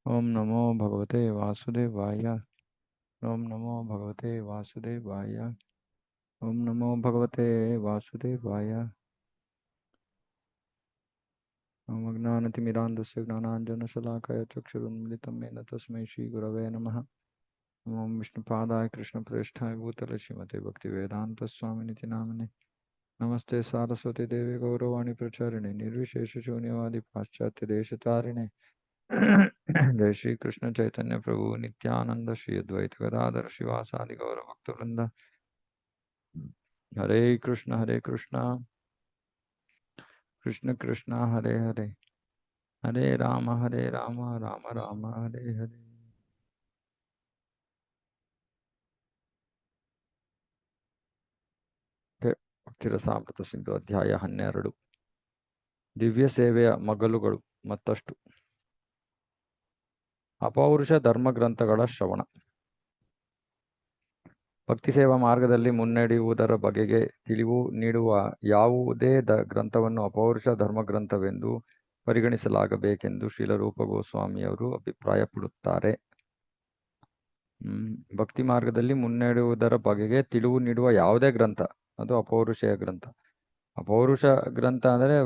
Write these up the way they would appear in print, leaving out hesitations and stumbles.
ओम नमो भगवते वासुदेवाय। ओम नमो भगवते वासुदेवाय। ओम नमो भगवते वासुदेवाय। ओम अज्ञानतिमिरान्धस्य ज्ञानाञ्जनशलाकया चक्षुरुन्मिलितं येन तस्मै श्रीगुरवे नमः। ओम विष्णुपादाय कृष्णप्रेष्ठाय भूतले श्रीमते भक्तिवेदान्तस्वामिनिति नामिने। नमस्ते सारस्वती देवी गौरवाणी प्रचारिणे निर्विशेषशून्यवादी पाश्चात्यदेशतारिणे। जय श्री कृष्ण चैतन्य प्रभु नित्यानंद श्री अद्वैत गदाधर शिवासादि गौर भक्तवृंद। हरे कृष्ण कृष्ण कृष्ण हरे हरे, हरे राम राम राम हरे हरे। ಭಕ್ತಿರಸಾಮೃತ ಸಿಂಧು ಅಧ್ಯಾಯ 12. ದಿವ್ಯ ಸೇವೆಯ ಮಗಲುಗಳು ಮತ್ತಷ್ಟು. ಅಪೌರುಷ ಧರ್ಮಗ್ರಂಥಗಳ ಶ್ರವಣ. ಭಕ್ತಿ ಸೇವಾ ಮಾರ್ಗದಲ್ಲಿ ಮುನ್ನಡೆಯುವುದರ ಬಗೆಗೆ ತಿಳಿವು ನೀಡುವ ಯಾವುದೇ ಗ್ರಂಥವನ್ನು ಅಪೌರುಷ ಧರ್ಮಗ್ರಂಥವೆಂದು ಪರಿಗಣಿಸಲಾಗಬೇಕೆಂದು ಶ್ರೀಲರೂಪ ಗೋಸ್ವಾಮಿಯವರು ಅಭಿಪ್ರಾಯಪಡುತ್ತಾರೆ. ಭಕ್ತಿ ಮಾರ್ಗದಲ್ಲಿ ಮುನ್ನಡೆಯುವುದರ ಬಗೆಗೆ ತಿಳಿವು ನೀಡುವ ಯಾವುದೇ ಗ್ರಂಥ ಅದು ಅಪೌರುಷೇಯ ಗ್ರಂಥ. ಅಪೌರುಷ ಗ್ರಂಥ ಅಂದರೆ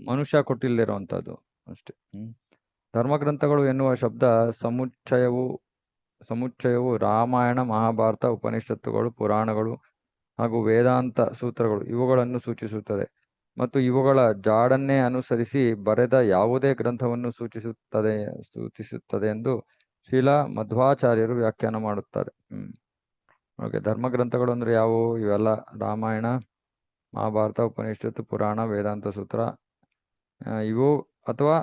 ಮನುಷ್ಯ ಕೊಟ್ಟಿಲ್ಲದಿರುವಂಥದ್ದು ಅಷ್ಟೇ. ಧರ್ಮಗ್ರಂಥಗಳು ಎನ್ನುವ ಶಬ್ದ ಸಮುಚ್ಚಯವು ರಾಮಾಯಣ, ಮಹಾಭಾರತ, ಉಪನಿಷತ್ತುಗಳು, ಪುರಾಣಗಳು ಹಾಗೂ ವೇದಾಂತ ಸೂತ್ರಗಳು ಇವುಗಳನ್ನು ಸೂಚಿಸುತ್ತದೆ ಮತ್ತು ಇವುಗಳ ಜಾಡನ್ನೇ ಅನುಸರಿಸಿ ಬರೆದ ಯಾವುದೇ ಗ್ರಂಥವನ್ನು ಸೂಚಿಸುತ್ತದೆ ಎಂದು ಶ್ರೀಲ ಮಧ್ವಾಚಾರ್ಯರು ವ್ಯಾಖ್ಯಾನ ಮಾಡುತ್ತಾರೆ. ಓಕೆ, ಧರ್ಮಗ್ರಂಥಗಳು ಅಂದ್ರೆ ಯಾವುವು? ಇವೆಲ್ಲ ರಾಮಾಯಣ, ಮಹಾಭಾರತ, ಉಪನಿಷತ್ತು, ಪುರಾಣ, ವೇದಾಂತ ಸೂತ್ರ ಇವು ಅಥವಾ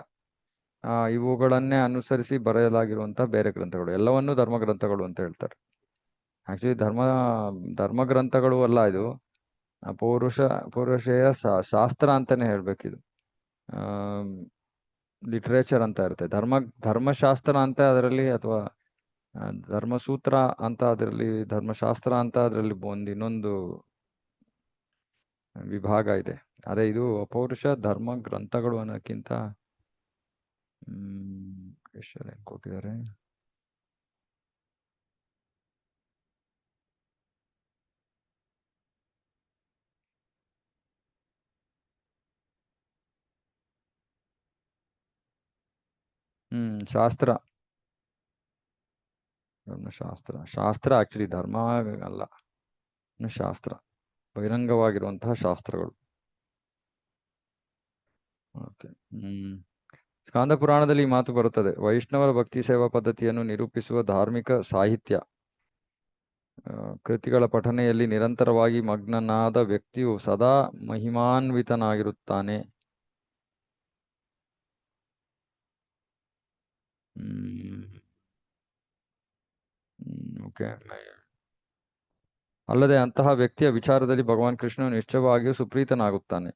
ಇವುಗಳನ್ನೇ ಅನುಸರಿಸಿ ಬರೆಯಲಾಗಿರುವಂತಹ ಬೇರೆ ಗ್ರಂಥಗಳು ಎಲ್ಲವನ್ನೂ ಧರ್ಮಗ್ರಂಥಗಳು ಅಂತ ಹೇಳ್ತಾರೆ. ಆಕ್ಚುಲಿ ಧರ್ಮಗ್ರಂಥಗಳು ಅಲ್ಲ, ಇದು ಪೌರುಷೇಯ ಶಾಸ್ತ್ರ ಅಂತಾನೆ ಹೇಳ್ಬೇಕಿದು. ಲಿಟ್ರೇಚರ್ ಅಂತ ಇರುತ್ತೆ. ಧರ್ಮಶಾಸ್ತ್ರ ಅಂತ ಅದರಲ್ಲಿ, ಅಥವಾ ಧರ್ಮಸೂತ್ರ ಅಂತ ಅದರಲ್ಲಿ, ಧರ್ಮಶಾಸ್ತ್ರ ಅಂತ ಅದರಲ್ಲಿ ಇನ್ನೊಂದು ವಿಭಾಗ ಇದೆ. ಅದೇ ಇದು ಅಪೌರುಷ ಧರ್ಮ ಗ್ರಂಥಗಳು ಅನ್ನೋಕ್ಕಿಂತ ಎಷ್ಟು ಕೊಟ್ಟಿದ್ದಾರೆ. ಶಾಸ್ತ್ರ, ಶಾಸ್ತ್ರ ಆಕ್ಚುಲಿ ಧರ್ಮ ಅಲ್ಲ, ಶಾಸ್ತ್ರ ಬಹಿರಂಗವಾಗಿರುವಂತಹ ಶಾಸ್ತ್ರಗಳು. ಓಕೆ. ಸ್ಕಾಂದ ಪುರಾಣದಲ್ಲಿ ಈ ಮಾತು ಬರುತ್ತದೆ. ವೈಷ್ಣವರ ಭಕ್ತಿ ಸೇವಾ ಪದ್ಧತಿಯನ್ನು ನಿರೂಪಿಸುವ ಧಾರ್ಮಿಕ ಸಾಹಿತ್ಯ ಕೃತಿಗಳ ಪಠನೆಯಲ್ಲಿ ನಿರಂತರವಾಗಿ ಮಗ್ನನಾದ ವ್ಯಕ್ತಿಯು ಸದಾ ಮಹಿಮಾನ್ವಿತನಾಗಿರುತ್ತಾನೆ. ಓಕೆ. ಅಲ್ಲದೆ ಅಂತಹ ವ್ಯಕ್ತಿಯ ವಿಚಾರದಲ್ಲಿ ಭಗವಾನ್ ಕೃಷ್ಣನು ನಿಶ್ಚಯವಾಗಿಯೂ ಸುಪ್ರೀತನಾಗುತ್ತಾನೆ.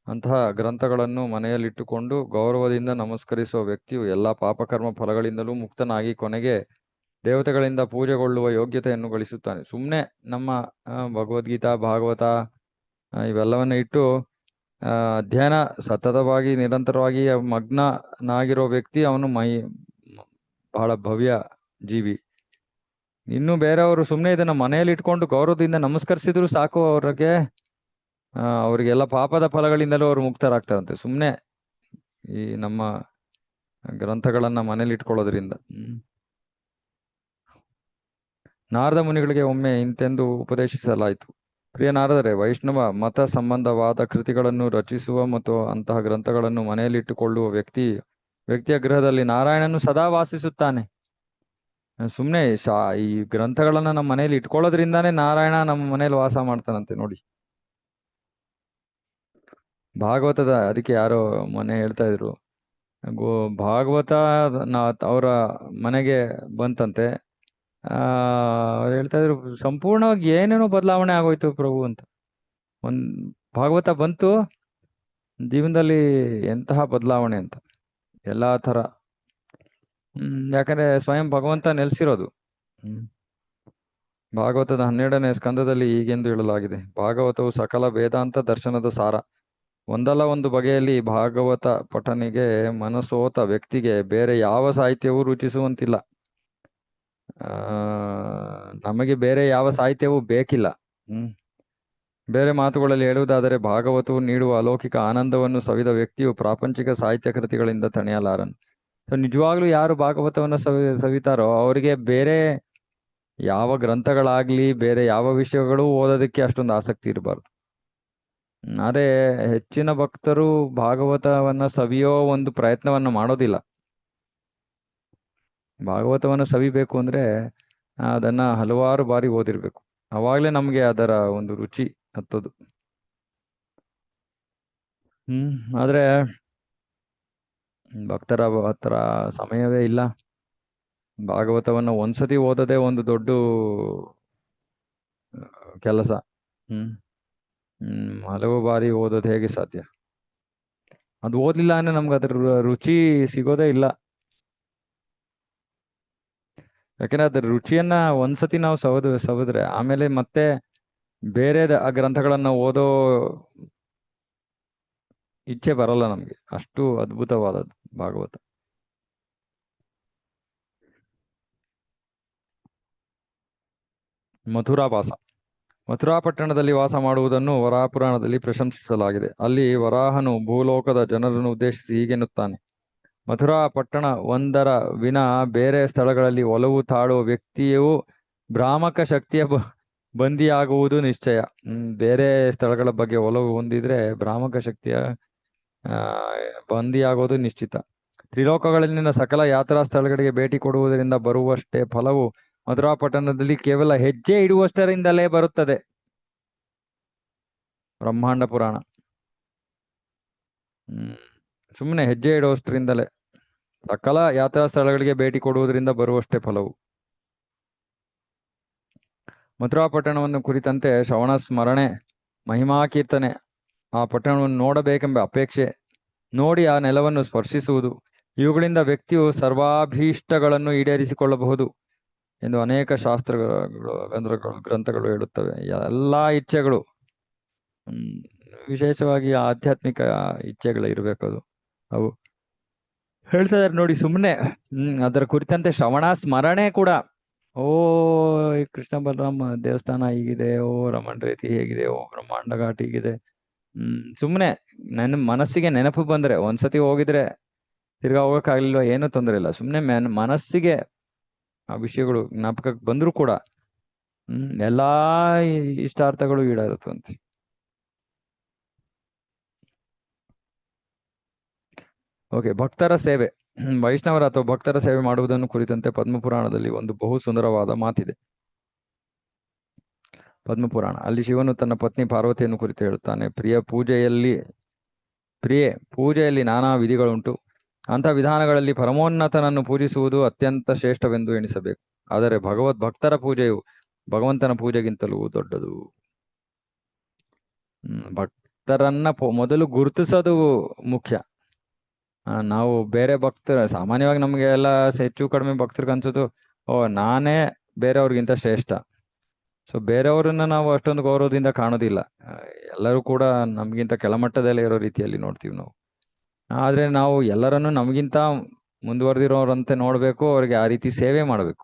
ಅಂತಹ ಗ್ರಂಥಗಳನ್ನು ಮನೆಯಲ್ಲಿಟ್ಟುಕೊಂಡು ಗೌರವದಿಂದ ನಮಸ್ಕರಿಸುವ ವ್ಯಕ್ತಿಯು ಎಲ್ಲ ಪಾಪಕರ್ಮ ಫಲಗಳಿಂದಲೂ ಮುಕ್ತನಾಗಿ ಕೊನೆಗೆ ದೇವತೆಗಳಿಂದ ಪೂಜೆಗೊಳ್ಳುವ ಯೋಗ್ಯತೆಯನ್ನು ಗಳಿಸುತ್ತಾನೆ. ಸುಮ್ಮನೆ ನಮ್ಮ ಭಗವದ್ಗೀತಾ, ಭಾಗವತ ಇವೆಲ್ಲವನ್ನ ಇಟ್ಟು ಅಧ್ಯಯನ ಸತತವಾಗಿ ನಿರಂತರವಾಗಿ ಮಗ್ನನಾಗಿರೋ ವ್ಯಕ್ತಿ ಅವನು ಬಹಳ ಭವ್ಯ ಜೀವಿ. ಇನ್ನು ಬೇರೆಯವರು ಸುಮ್ಮನೆ ಇದನ್ನ ಮನೆಯಲ್ಲಿ ಇಟ್ಕೊಂಡು ಗೌರವದಿಂದ ನಮಸ್ಕರಿಸಿದ್ರು ಸಾಕು, ಅವರಿಗೆಲ್ಲ ಪಾಪದ ಫಲಗಳಿಂದಲೂ ಅವರು ಮುಕ್ತರಾಗ್ತಾರಂತೆ ಸುಮ್ಮನೆ ಈ ನಮ್ಮ ಗ್ರಂಥಗಳನ್ನ ಮನೇಲಿ ಇಟ್ಕೊಳ್ಳೋದ್ರಿಂದ. ನಾರದ ಮುನಿಗಳಿಗೆ ಒಮ್ಮೆ ಇಂತೆಂದು ಉಪದೇಶಿಸಲಾಯಿತು. ಪ್ರಿಯ ನಾರದರೆ, ವೈಷ್ಣವ ಮತ ಸಂಬಂಧವಾದ ಕೃತಿಗಳನ್ನು ರಚಿಸುವ ಮತ್ತು ಅಂತಹ ಗ್ರಂಥಗಳನ್ನು ಮನೆಯಲ್ಲಿಟ್ಟುಕೊಳ್ಳುವ ವ್ಯಕ್ತಿಯ ಗೃಹದಲ್ಲಿ ನಾರಾಯಣನು ಸದಾ ವಾಸಿಸುತ್ತಾನೆ. ಸುಮ್ಮನೆ ಈ ಗ್ರಂಥಗಳನ್ನ ನಮ್ಮ ಮನೇಲಿ ಇಟ್ಕೊಳ್ಳೋದ್ರಿಂದಾನೇ ನಾರಾಯಣ ನಮ್ಮ ಮನೇಲಿ ವಾಸ ಮಾಡ್ತಾನಂತೆ ನೋಡಿ. ಭಾಗವತದ ಅದಕ್ಕೆ ಯಾರೋ ಮೊನ್ನೆ ಹೇಳ್ತಾ ಇದ್ರು, ಭಾಗವತ ಅವರ ಮನೆಗೆ ಬಂತಂತೆ. ಅವ್ರು ಹೇಳ್ತಾ ಇದ್ರು ಸಂಪೂರ್ಣವಾಗಿ ಏನೇನೋ ಬದಲಾವಣೆ ಆಗೋಯ್ತು ಪ್ರಭು ಅಂತ. ಭಾಗವತ ಬಂತು, ಜೀವನದಲ್ಲಿ ಎಂತಹ ಬದಲಾವಣೆ ಅಂತ ಎಲ್ಲಾ ತರ. ಯಾಕಂದ್ರೆ ಸ್ವಯಂ ಭಗವಂತ ನೆಲೆಸಿರೋದು. ಭಾಗವತದ 12ನೇ ಸ್ಕಂದದಲ್ಲಿ ಹೀಗೆಂದು ಹೇಳಲಾಗಿದೆ. ಭಾಗವತವು ಸಕಲ ವೇದಾಂತ ದರ್ಶನದ ಸಾರ. ಒಂದಲ್ಲ ಒಂದು ಬಗೆಯಲ್ಲಿ ಭಾಗವತ ಪಠನಿಗೆ ಮನಸೋತ ವ್ಯಕ್ತಿಗೆ ಬೇರೆ ಯಾವ ಸಾಹಿತ್ಯವೂ ರುಚಿಸುವಂತಿಲ್ಲ. ನಮಗೆ ಬೇರೆ ಯಾವ ಸಾಹಿತ್ಯವೂ ಬೇಕಿಲ್ಲ. ಬೇರೆ ಮಾತುಗಳಲ್ಲಿ ಹೇಳುವುದಾದರೆ ಭಾಗವತವು ನೀಡುವ ಅಲೌಕಿಕ ಆನಂದವನ್ನು ಸವಿದ ವ್ಯಕ್ತಿಯು ಪ್ರಾಪಂಚಿಕ ಸಾಹಿತ್ಯ ಕೃತಿಗಳಿಂದ ತಣಿಯಲಾರನು. ಸೊ ನಿಜವಾಗ್ಲೂ ಯಾರು ಭಾಗವತವನ್ನು ಸವಿತಾರೋ ಅವರಿಗೆ ಬೇರೆ ಯಾವ ಗ್ರಂಥಗಳಾಗ್ಲಿ ಬೇರೆ ಯಾವ ವಿಷಯಗಳು ಓದೋದಕ್ಕೆ ಅಷ್ಟೊಂದು ಆಸಕ್ತಿ ಇರಬಾರ್ದು. ಆದರೆ ಹೆಚ್ಚಿನ ಭಕ್ತರು ಭಾಗವತವನ್ನ ಸವಿಯೋ ಒಂದು ಪ್ರಯತ್ನವನ್ನ ಮಾಡೋದಿಲ್ಲ. ಭಾಗವತವನ್ನ ಸವಿಬೇಕು ಅಂದ್ರೆ ಅದನ್ನ ಹಲವಾರು ಬಾರಿ ಓದಿರ್ಬೇಕು. ಅವಾಗ್ಲೇ ನಮ್ಗೆ ಅದರ ಒಂದು ರುಚಿ ಹತ್ತದು. ಆದ್ರೆ ಭಕ್ತರ ಹತ್ರ ಸಮಯವೇ ಇಲ್ಲ. ಭಾಗವತವನ್ನ ಒಂದ್ಸತಿ ಓದೋದೇ ಒಂದು ದೊಡ್ಡ ಕೆಲಸ. ಹಲವು ಬಾರಿ ಓದೋದು ಹೇಗೆ ಸಾಧ್ಯ? ಅದು ಓದ್ಲಿಲ್ಲ ಅಂದ್ರೆ ನಮ್ಗೆ ಅದ್ರ ರುಚಿ ಸಿಗೋದೇ ಇಲ್ಲ. ಯಾಕಂದ್ರೆ ಅದ್ರ ರುಚಿಯನ್ನ ಒಂದ್ಸತಿ ನಾವು ಸವಿದ್ರೆ ಆಮೇಲೆ ಮತ್ತೆ ಬೇರೆ ಆ ಗ್ರಂಥಗಳನ್ನ ಓದೋ ಇಚ್ಛೆ ಬರಲ್ಲ ನಮ್ಗೆ. ಅಷ್ಟು ಅದ್ಭುತವಾದದ್ದು ಭಾಗವತ. ಮಥುರಾವಾಸ. ಮಥುರಾ ಪಟ್ಟಣದಲ್ಲಿ ವಾಸ ಮಾಡುವುದನ್ನು ವರಾಹಪುರಾಣದಲ್ಲಿ ಪ್ರಶಂಸಿಸಲಾಗಿದೆ. ಅಲ್ಲಿ ವರಾಹನು ಭೂಲೋಕದ ಜನರನ್ನು ಉದ್ದೇಶಿಸಿ ಹೀಗೆನ್ನುತ್ತಾನೆ: ಮಥುರಾ ಪಟ್ಟಣ ಒಂದರ ವಿನ ಬೇರೆ ಸ್ಥಳಗಳಲ್ಲಿ ಒಲವು ತಾಳುವ ವ್ಯಕ್ತಿಯು ಭ್ರಾಮಕ ಶಕ್ತಿಯ ಬಂದಿಯಾಗುವುದು ನಿಶ್ಚಯ. ಬೇರೆ ಸ್ಥಳಗಳ ಬಗ್ಗೆ ಒಲವು ಹೊಂದಿದ್ರೆ ಭ್ರಾಮಕ ಶಕ್ತಿಯ ಬಂದಿಯಾಗೋದು ನಿಶ್ಚಿತ. ತ್ರಿಲೋಕಗಳಲ್ಲಿನ ಸಕಲ ಯಾತ್ರಾ ಸ್ಥಳಗಳಿಗೆ ಭೇಟಿ ಕೊಡುವುದರಿಂದ ಬರುವಷ್ಟೇ ಫಲವು ಮಥುರಾ ಪಟ್ಟಣದಲ್ಲಿ ಕೇವಲ ಹೆಜ್ಜೆ ಇಡುವಷ್ಟರಿಂದಲೇ ಬರುತ್ತದೆ. ಬ್ರಹ್ಮಾಂಡ ಪುರಾಣ. ಸುಮ್ಮನೆ ಹೆಜ್ಜೆ ಇಡುವಷ್ಟರಿಂದಲೇ ಸಕಲ ಯಾತ್ರಾ ಸ್ಥಳಗಳಿಗೆ ಭೇಟಿ ಕೊಡುವುದರಿಂದ ಬರುವಷ್ಟೇ ಫಲವು. ಮಥುರಾ ಪಟ್ಟಣವನ್ನು ಕುರಿತಂತೆ ಶ್ರವಣ ಸ್ಮರಣೆ, ಮಹಿಮಾ ಕೀರ್ತನೆ, ಆ ಪಟ್ಟಣವನ್ನು ನೋಡಬೇಕೆಂಬ ಅಪೇಕ್ಷೆ, ನೋಡಿ ಆ ನೆಲವನ್ನು ಸ್ಪರ್ಶಿಸುವುದು, ಇವುಗಳಿಂದ ವ್ಯಕ್ತಿಯು ಸರ್ವಾಭೀಷ್ಟಗಳನ್ನು ಈಡೇರಿಸಿಕೊಳ್ಳಬಹುದು ಎಂದು ಅನೇಕ ಗ್ರಂಥಗಳು ಹೇಳುತ್ತವೆ. ಎಲ್ಲಾ ಇಚ್ಛೆಗಳು, ವಿಶೇಷವಾಗಿ ಆಧ್ಯಾತ್ಮಿಕ ಇಚ್ಛೆಗಳು ಇರಬೇಕದು. ಅವು ಹೇಳ್ತಾ ಇದಾರೆ ನೋಡಿ. ಸುಮ್ಮನೆ ಅದರ ಕುರಿತಂತೆ ಶ್ರವಣ ಸ್ಮರಣೆ ಕೂಡ. ಓ ಕೃಷ್ಣ ಬಲರಾಮ ದೇವಸ್ಥಾನ ಹೀಗಿದೆ, ಓ ರಮಣ ರೀತಿ ಹೇಗಿದೆ, ಓ ಬ್ರಹ್ಮಾಂಡ ಘಾಟ್ ಹೀಗಿದೆ. ಸುಮ್ಮನೆ ನನ್ನ ಮನಸ್ಸಿಗೆ ನೆನಪು ಬಂದ್ರೆ, ಒಂದ್ಸತಿ ಹೋಗಿದ್ರೆ ತಿರ್ಗಾ ಹೋಗಕ್ಕಾಗ್ಲಿಲ್ವ ಏನೂ ತೊಂದರೆ ಇಲ್ಲ. ಸುಮ್ಮನೆ ಮನಸ್ಸಿಗೆ ಆ ವಿಷಯಗಳು ಜ್ಞಾಪಕಕ್ಕೆ ಬಂದ್ರು ಕೂಡ ಎಲ್ಲಾ ಇಷ್ಟಾರ್ಥಗಳು ಈಡೇರುತ್ತಂತೆ. ಓಕೆ, ಭಕ್ತರ ಸೇವೆ. ವೈಷ್ಣವರ ಅಥವಾ ಭಕ್ತರ ಸೇವೆ ಮಾಡುವುದನ್ನು ಕುರಿತಂತೆ ಪದ್ಮಪುರಾಣದಲ್ಲಿ ಒಂದು ಬಹು ಸುಂದರವಾದ ಮಾತಿದೆ. ಪದ್ಮಪುರಾಣ. ಅಲ್ಲಿ ಶಿವನು ತನ್ನ ಪತ್ನಿ ಪಾರ್ವತಿಯನ್ನು ಕುರಿತು ಹೇಳುತ್ತಾನೆ: ಪ್ರಿಯೆ, ಪೂಜೆಯಲ್ಲಿ ನಾನಾ ವಿಧಿಗಳುಂಟು. ಅಂಥ ವಿಧಾನಗಳಲ್ಲಿ ಪರಮೋನ್ನತನನ್ನು ಪೂಜಿಸುವುದು ಅತ್ಯಂತ ಶ್ರೇಷ್ಠವೆಂದು ಎಣಿಸಬೇಕು. ಆದರೆ ಭಕ್ತರ ಪೂಜೆಯು ಭಗವಂತನ ಪೂಜೆಗಿಂತಲೂ ದೊಡ್ಡದು. ಭಕ್ತರನ್ನ ಮೊದಲು ಗುರುತಿಸೋದು ಮುಖ್ಯ. ನಾವು ಬೇರೆ ಭಕ್ತರ, ಸಾಮಾನ್ಯವಾಗಿ ನಮ್ಗೆ ಎಲ್ಲ ಹೆಚ್ಚು ಕಡಿಮೆ ಭಕ್ತರಿಗೆ ಅನ್ಸೋದು, ನಾನೇ ಬೇರೆಯವ್ರಿಗಿಂತ ಶ್ರೇಷ್ಠ. ಸೊ ಬೇರೆಯವ್ರನ್ನ ನಾವು ಅಷ್ಟೊಂದು ಗೌರವದಿಂದ ಕಾಣೋದಿಲ್ಲ. ಎಲ್ಲರೂ ಕೂಡ ನಮ್ಗಿಂತ ಕೆಳಮಟ್ಟದಲ್ಲೇ ಇರೋ ರೀತಿಯಲ್ಲಿ ನೋಡ್ತೀವಿ ನಾವು. ಆದ್ರೆ ನಾವು ಎಲ್ಲರನ್ನು ನಮಗಿಂತ ಮುಂದುವರೆದಿರೋರಂತೆ ನೋಡ್ಬೇಕು, ಅವ್ರಿಗೆ ಆ ರೀತಿ ಸೇವೆ ಮಾಡಬೇಕು.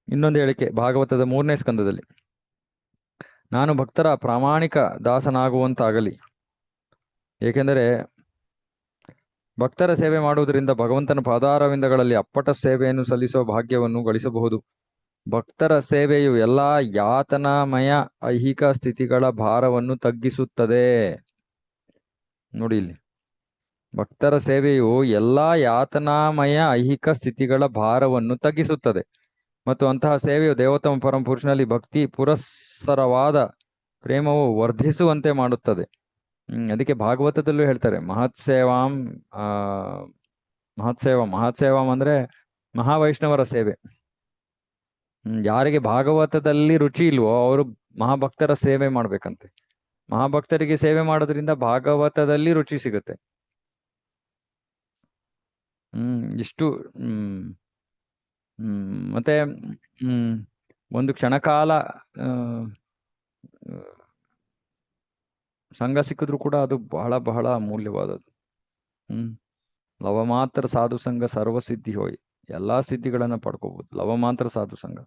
ಇನ್ನೊಂದು ಹೇಳಿಕೆ ಭಾಗವತದ 3ನೇ ಸ್ಕಂದದಲ್ಲಿ: ನಾನು ಭಕ್ತರ ಪ್ರಾಮಾಣಿಕ ದಾಸನಾಗುವಂತಾಗಲಿ, ಏಕೆಂದರೆ ಭಕ್ತರ ಸೇವೆ ಮಾಡುವುದರಿಂದ ಭಗವಂತನ ಪಾದಾರವಿಂದಗಳಲ್ಲಿ ಅಪ್ಪಟ ಸೇವೆಯನ್ನು ಸಲ್ಲಿಸುವ ಭಾಗ್ಯವನ್ನು ಗಳಿಸಬಹುದು. ಭಕ್ತರ ಸೇವೆಯು ಎಲ್ಲಾ ಯಾತನಾಮಯ ಐಹಿಕ ಸ್ಥಿತಿಗಳ ಭಾರವನ್ನು ತಗ್ಗಿಸುತ್ತದೆ. ನೋಡಿ ಇಲ್ಲಿ, ಭಕ್ತರ ಸೇವೆಯು ಎಲ್ಲಾ ಯಾತನಾಮಯ ಐಹಿಕ ಸ್ಥಿತಿಗಳ ಭಾರವನ್ನು ತಗ್ಗಿಸುತ್ತದೆ ಮತ್ತು ಅಂತಹ ಸೇವೆಯು ದೇವೋತ್ತಮ ಪರಮಪುರುಷನಲ್ಲಿ ಭಕ್ತಿ ಪುರಸ್ಸರವಾದ ಪ್ರೇಮವು ವರ್ಧಿಸುವಂತೆ ಮಾಡುತ್ತದೆ. ಅದಕ್ಕೆ ಭಾಗವತದಲ್ಲೂ ಹೇಳ್ತಾರೆ ಮಹತ್ಸೇವಾಂ ಅಂದ್ರೆ ಮಹಾವೈಷ್ಣವರ ಸೇವೆ. ಯಾರಿಗೆ ಭಾಗವತದಲ್ಲಿ ರುಚಿ ಇಲ್ವೋ ಅವರು ಮಹಾಭಕ್ತರ ಸೇವೆ ಮಾಡ್ಬೇಕಂತೆ. ಮಹಾಭಕ್ತರಿಗೆ ಸೇವೆ ಮಾಡೋದ್ರಿಂದ ಭಾಗವತದಲ್ಲಿ ರುಚಿ ಸಿಗುತ್ತೆ. ಇಷ್ಟು ಮತ್ತೆ ಒಂದು ಕ್ಷಣಕಾಲ ಸಂಘ ಸಿಕ್ಕಿದ್ರು ಕೂಡ ಅದು ಬಹಳ ಬಹಳ ಅಮೂಲ್ಯವಾದದ್ದು. ಲವ ಮಾತ್ರ ಸಾಧು ಸಂಘ ಸರ್ವ ಸಿದ್ಧಿ ಹೋಯ್, ಎಲ್ಲಾ ಸಿದ್ಧಿಗಳನ್ನ ಪಡ್ಕೋಬಹುದು ಲವ ಮಾತ್ರ ಸಾಧು ಸಂಘ.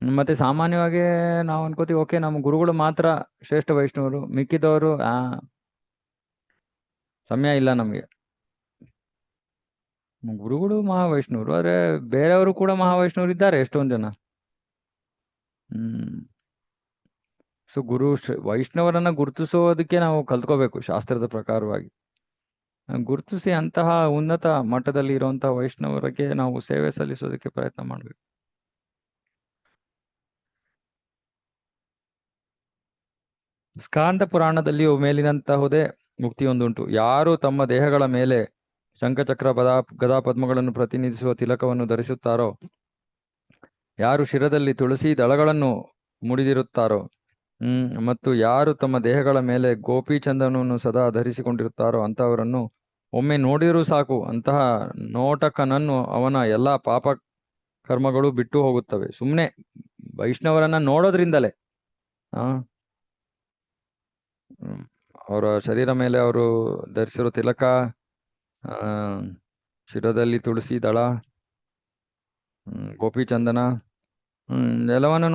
ಮತ್ತೆ ಸಾಮಾನ್ಯವಾಗಿ ನಾವು ಅನ್ಕೋತೀವಿ, ಓಕೆ ನಮ್ಮ ಗುರುಗಳು ಮಾತ್ರ ಶ್ರೇಷ್ಠ ವೈಷ್ಣವರು, ಮಿಕ್ಕಿದವರು ಸಮಯ ಇಲ್ಲ ನಮ್ಗೆ. ಗುರುಗಳು ಮಹಾವೈಷ್ಣವರು, ಆದ್ರೆ ಬೇರೆಯವರು ಕೂಡ ಮಹಾವೈಷ್ಣವರು ಇದ್ದಾರೆ ಎಷ್ಟೊಂದು ಜನ. ಸೊ ವೈಷ್ಣವರನ್ನ ಗುರುತಿಸೋದಕ್ಕೆ ನಾವು ಕಲ್ತ್ಕೋಬೇಕು ಶಾಸ್ತ್ರದ ಪ್ರಕಾರವಾಗಿ. ಗುರುತಿಸಿ ಅಂತಹ ಉನ್ನತ ಮಟ್ಟದಲ್ಲಿ ಇರುವಂತಹ ವೈಷ್ಣವರಿಗೆ ನಾವು ಸೇವೆ ಸಲ್ಲಿಸೋದಕ್ಕೆ ಪ್ರಯತ್ನ ಮಾಡ್ಬೇಕು. ಸ್ಕಾಂದ ಪುರಾಣದಲ್ಲಿಯೂ ಮೇಲಿನಂತಹುದೇ ಮುಕ್ತಿಯೊಂದುಂಟು. ಯಾರು ತಮ್ಮ ದೇಹಗಳ ಮೇಲೆ ಶಂಖಚಕ್ರ ಗದಾ ಪದ್ಮಗಳನ್ನು ಪ್ರತಿನಿಧಿಸುವ ತಿಲಕವನ್ನು ಧರಿಸುತ್ತಾರೋ, ಯಾರು ಶಿರದಲ್ಲಿ ತುಳಸಿ ದಳಗಳನ್ನು ಮುಡಿದಿರುತ್ತಾರೋ, ಮತ್ತು ಯಾರು ತಮ್ಮ ದೇಹಗಳ ಮೇಲೆ ಗೋಪಿ ಚಂದನವನ್ನು ಸದಾ ಧರಿಸಿಕೊಂಡಿರುತ್ತಾರೋ ಅಂತಹವರನ್ನು ಒಮ್ಮೆ ನೋಡಿರೂ ಸಾಕು. ಅಂತಹ ನೋಟಕನನ್ನು ಅವನ ಎಲ್ಲಾ ಪಾಪ ಕರ್ಮಗಳು ಬಿಟ್ಟು ಹೋಗುತ್ತವೆ. ಸುಮ್ಮನೆ ವೈಷ್ಣವರನ್ನ ನೋಡೋದ್ರಿಂದಲೇ ಅವರ ಶರೀರ ಮೇಲೆ ಅವರು ಧರಿಸಿರೋ ತಿಲಕ, ಶಿರದಲ್ಲಿ ತುಳಸಿ ದಳ, ಗೋಪಿ ಚಂದನ, ಎಲ್ಲವನ್ನು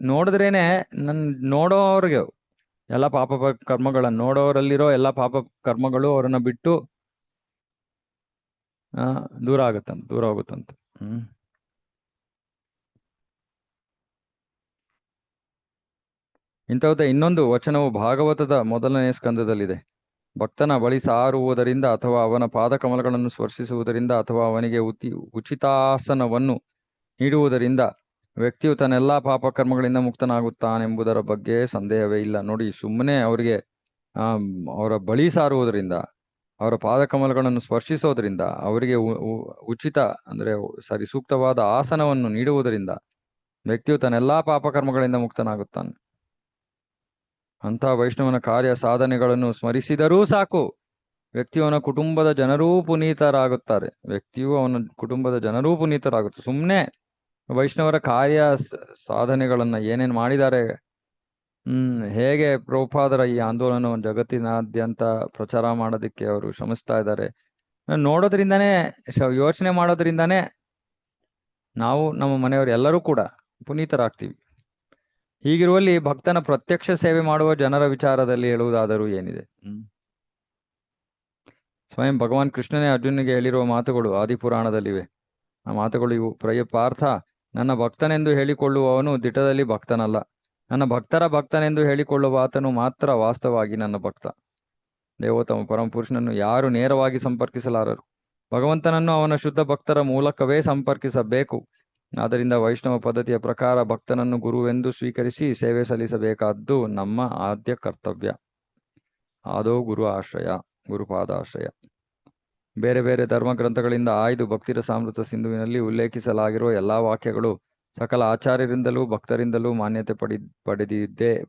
ನೋಡಿದ್ರೇನೆ ನೋಡೋವ್ರಿಗೆ ಎಲ್ಲ ಪಾಪ ಕರ್ಮಗಳನ್ನು, ನೋಡೋರಲ್ಲಿರೋ ಎಲ್ಲ ಪಾಪ ಕರ್ಮಗಳು ಅವರನ್ನ ಬಿಟ್ಟು ದೂರ ಹೋಗುತ್ತಂತೆ. ಇಂಥವುದೇ ಇನ್ನೊಂದು ವಚನವು ಭಾಗವತದ 1ನೇ ಸ್ಕಂದದಲ್ಲಿದೆ. ಭಕ್ತನ ಬಳಿ ಸಾರುವುದರಿಂದ ಅಥವಾ ಅವನ ಪಾದಕಮಲಗಳನ್ನು ಸ್ಪರ್ಶಿಸುವುದರಿಂದ ಅಥವಾ ಅವನಿಗೆ ಉಚಿತಾಸನವನ್ನು ನೀಡುವುದರಿಂದ ವ್ಯಕ್ತಿಯು ತನ್ನೆಲ್ಲಾ ಪಾಪಕರ್ಮಗಳಿಂದ ಮುಕ್ತನಾಗುತ್ತಾನೆಂಬುದರ ಬಗ್ಗೆ ಸಂದೇಹವೇ ಇಲ್ಲ. ನೋಡಿ, ಸುಮ್ಮನೆ ಅವರಿಗೆ ಅವರ ಬಳಿ ಸಾರುವುದರಿಂದ, ಅವರ ಪಾದಕಮಲಗಳನ್ನು ಸ್ಪರ್ಶಿಸೋದ್ರಿಂದ, ಅವರಿಗೆ ಉಚಿತ ಸೂಕ್ತವಾದ ಆಸನವನ್ನು ನೀಡುವುದರಿಂದ ವ್ಯಕ್ತಿಯು ತನ್ನೆಲ್ಲಾ ಪಾಪಕರ್ಮಗಳಿಂದ ಮುಕ್ತನಾಗುತ್ತಾನೆ. ಅಂತಹ ವೈಷ್ಣವನ ಕಾರ್ಯ ಸಾಧನೆಗಳನ್ನು ಸ್ಮರಿಸಿದರೂ ಸಾಕು, ವ್ಯಕ್ತಿಯು ಅವನ ಕುಟುಂಬದ ಜನರೂ ಪುನೀತರಾಗುತ್ತಾರೆ. ಸುಮ್ಮನೆ ವೈಷ್ಣವರ ಕಾರ್ಯ ಸಾಧನೆಗಳನ್ನ ಏನೇನು ಮಾಡಿದ್ದಾರೆ, ಹೇಗೆ ಪ್ರಭುಪಾದರ ಈ ಆಂದೋಲನವನ್ನು ಜಗತ್ತಿನಾದ್ಯಂತ ಪ್ರಚಾರ ಮಾಡೋದಕ್ಕೆ ಅವರು ಶ್ರಮಿಸ್ತಾ ಇದ್ದಾರೆ ನೋಡೋದ್ರಿಂದಾನೇ, ಯೋಚನೆ ಮಾಡೋದ್ರಿಂದಾನೇ ನಾವು ನಮ್ಮ ಮನೆಯವರು ಎಲ್ಲರೂ ಕೂಡ ಪುನೀತರಾಗ್ತೀವಿ. ಹೀಗಿರುವಲ್ಲಿ ಭಕ್ತನ ಪ್ರತ್ಯಕ್ಷ ಸೇವೆ ಮಾಡುವ ಜನರ ವಿಚಾರದಲ್ಲಿ ಹೇಳುವುದಾದರೂ ಏನಿದೆ? ಸ್ವಯಂ ಭಗವಾನ್ ಕೃಷ್ಣನೇ ಅರ್ಜುನಿಗೆ ಹೇಳಿರುವ ಮಾತುಗಳು ಆದಿಪುರಾಣದಲ್ಲಿವೆ. ಆ ಮಾತುಗಳು ಇವು: ಪಾರ್ಥ, ನನ್ನ ಭಕ್ತನೆಂದು ಹೇಳಿಕೊಳ್ಳುವವನು ದಿಟದಲ್ಲಿ ಭಕ್ತನಲ್ಲ. ನನ್ನ ಭಕ್ತರ ಭಕ್ತನೆಂದು ಹೇಳಿಕೊಳ್ಳುವ ಆತನು ಮಾತ್ರ ವಾಸ್ತವವಾಗಿ ನನ್ನ ಭಕ್ತ. ದೇವೋತ್ತಮ ಪರಮಪುರುಷನನ್ನು ಯಾರು ನೇರವಾಗಿ ಸಂಪರ್ಕಿಸಲಾರರು. ಭಗವಂತನನ್ನು ಅವನ ಶುದ್ಧ ಭಕ್ತರ ಮೂಲಕವೇ ಸಂಪರ್ಕಿಸಬೇಕು. ಆದ್ದರಿಂದ ವೈಷ್ಣವ ಪದ್ಧತಿಯ ಪ್ರಕಾರ ಭಕ್ತನನ್ನು ಗುರುವೆಂದು ಸ್ವೀಕರಿಸಿ ಸೇವೆ ಸಲ್ಲಿಸಬೇಕಾದ್ದು ನಮ್ಮ ಆದ್ಯ ಕರ್ತವ್ಯ. ಆದೋ ಗುರುಪಾದಾಶ್ರಯ. ಬೇರೆ ಬೇರೆ ಧರ್ಮ ಗ್ರಂಥಗಳಿಂದ ಆಯ್ದು ಭಕ್ತಿರಸಾಮೃತ ಸಿಂಧುವಿನಲ್ಲಿ ಉಲ್ಲೇಖಿಸಲಾಗಿರುವ ಎಲ್ಲಾ ವಾಕ್ಯಗಳು ಸಕಲ ಆಚಾರ್ಯರಿಂದಲೂ ಭಕ್ತರಿಂದಲೂ ಮಾನ್ಯತೆ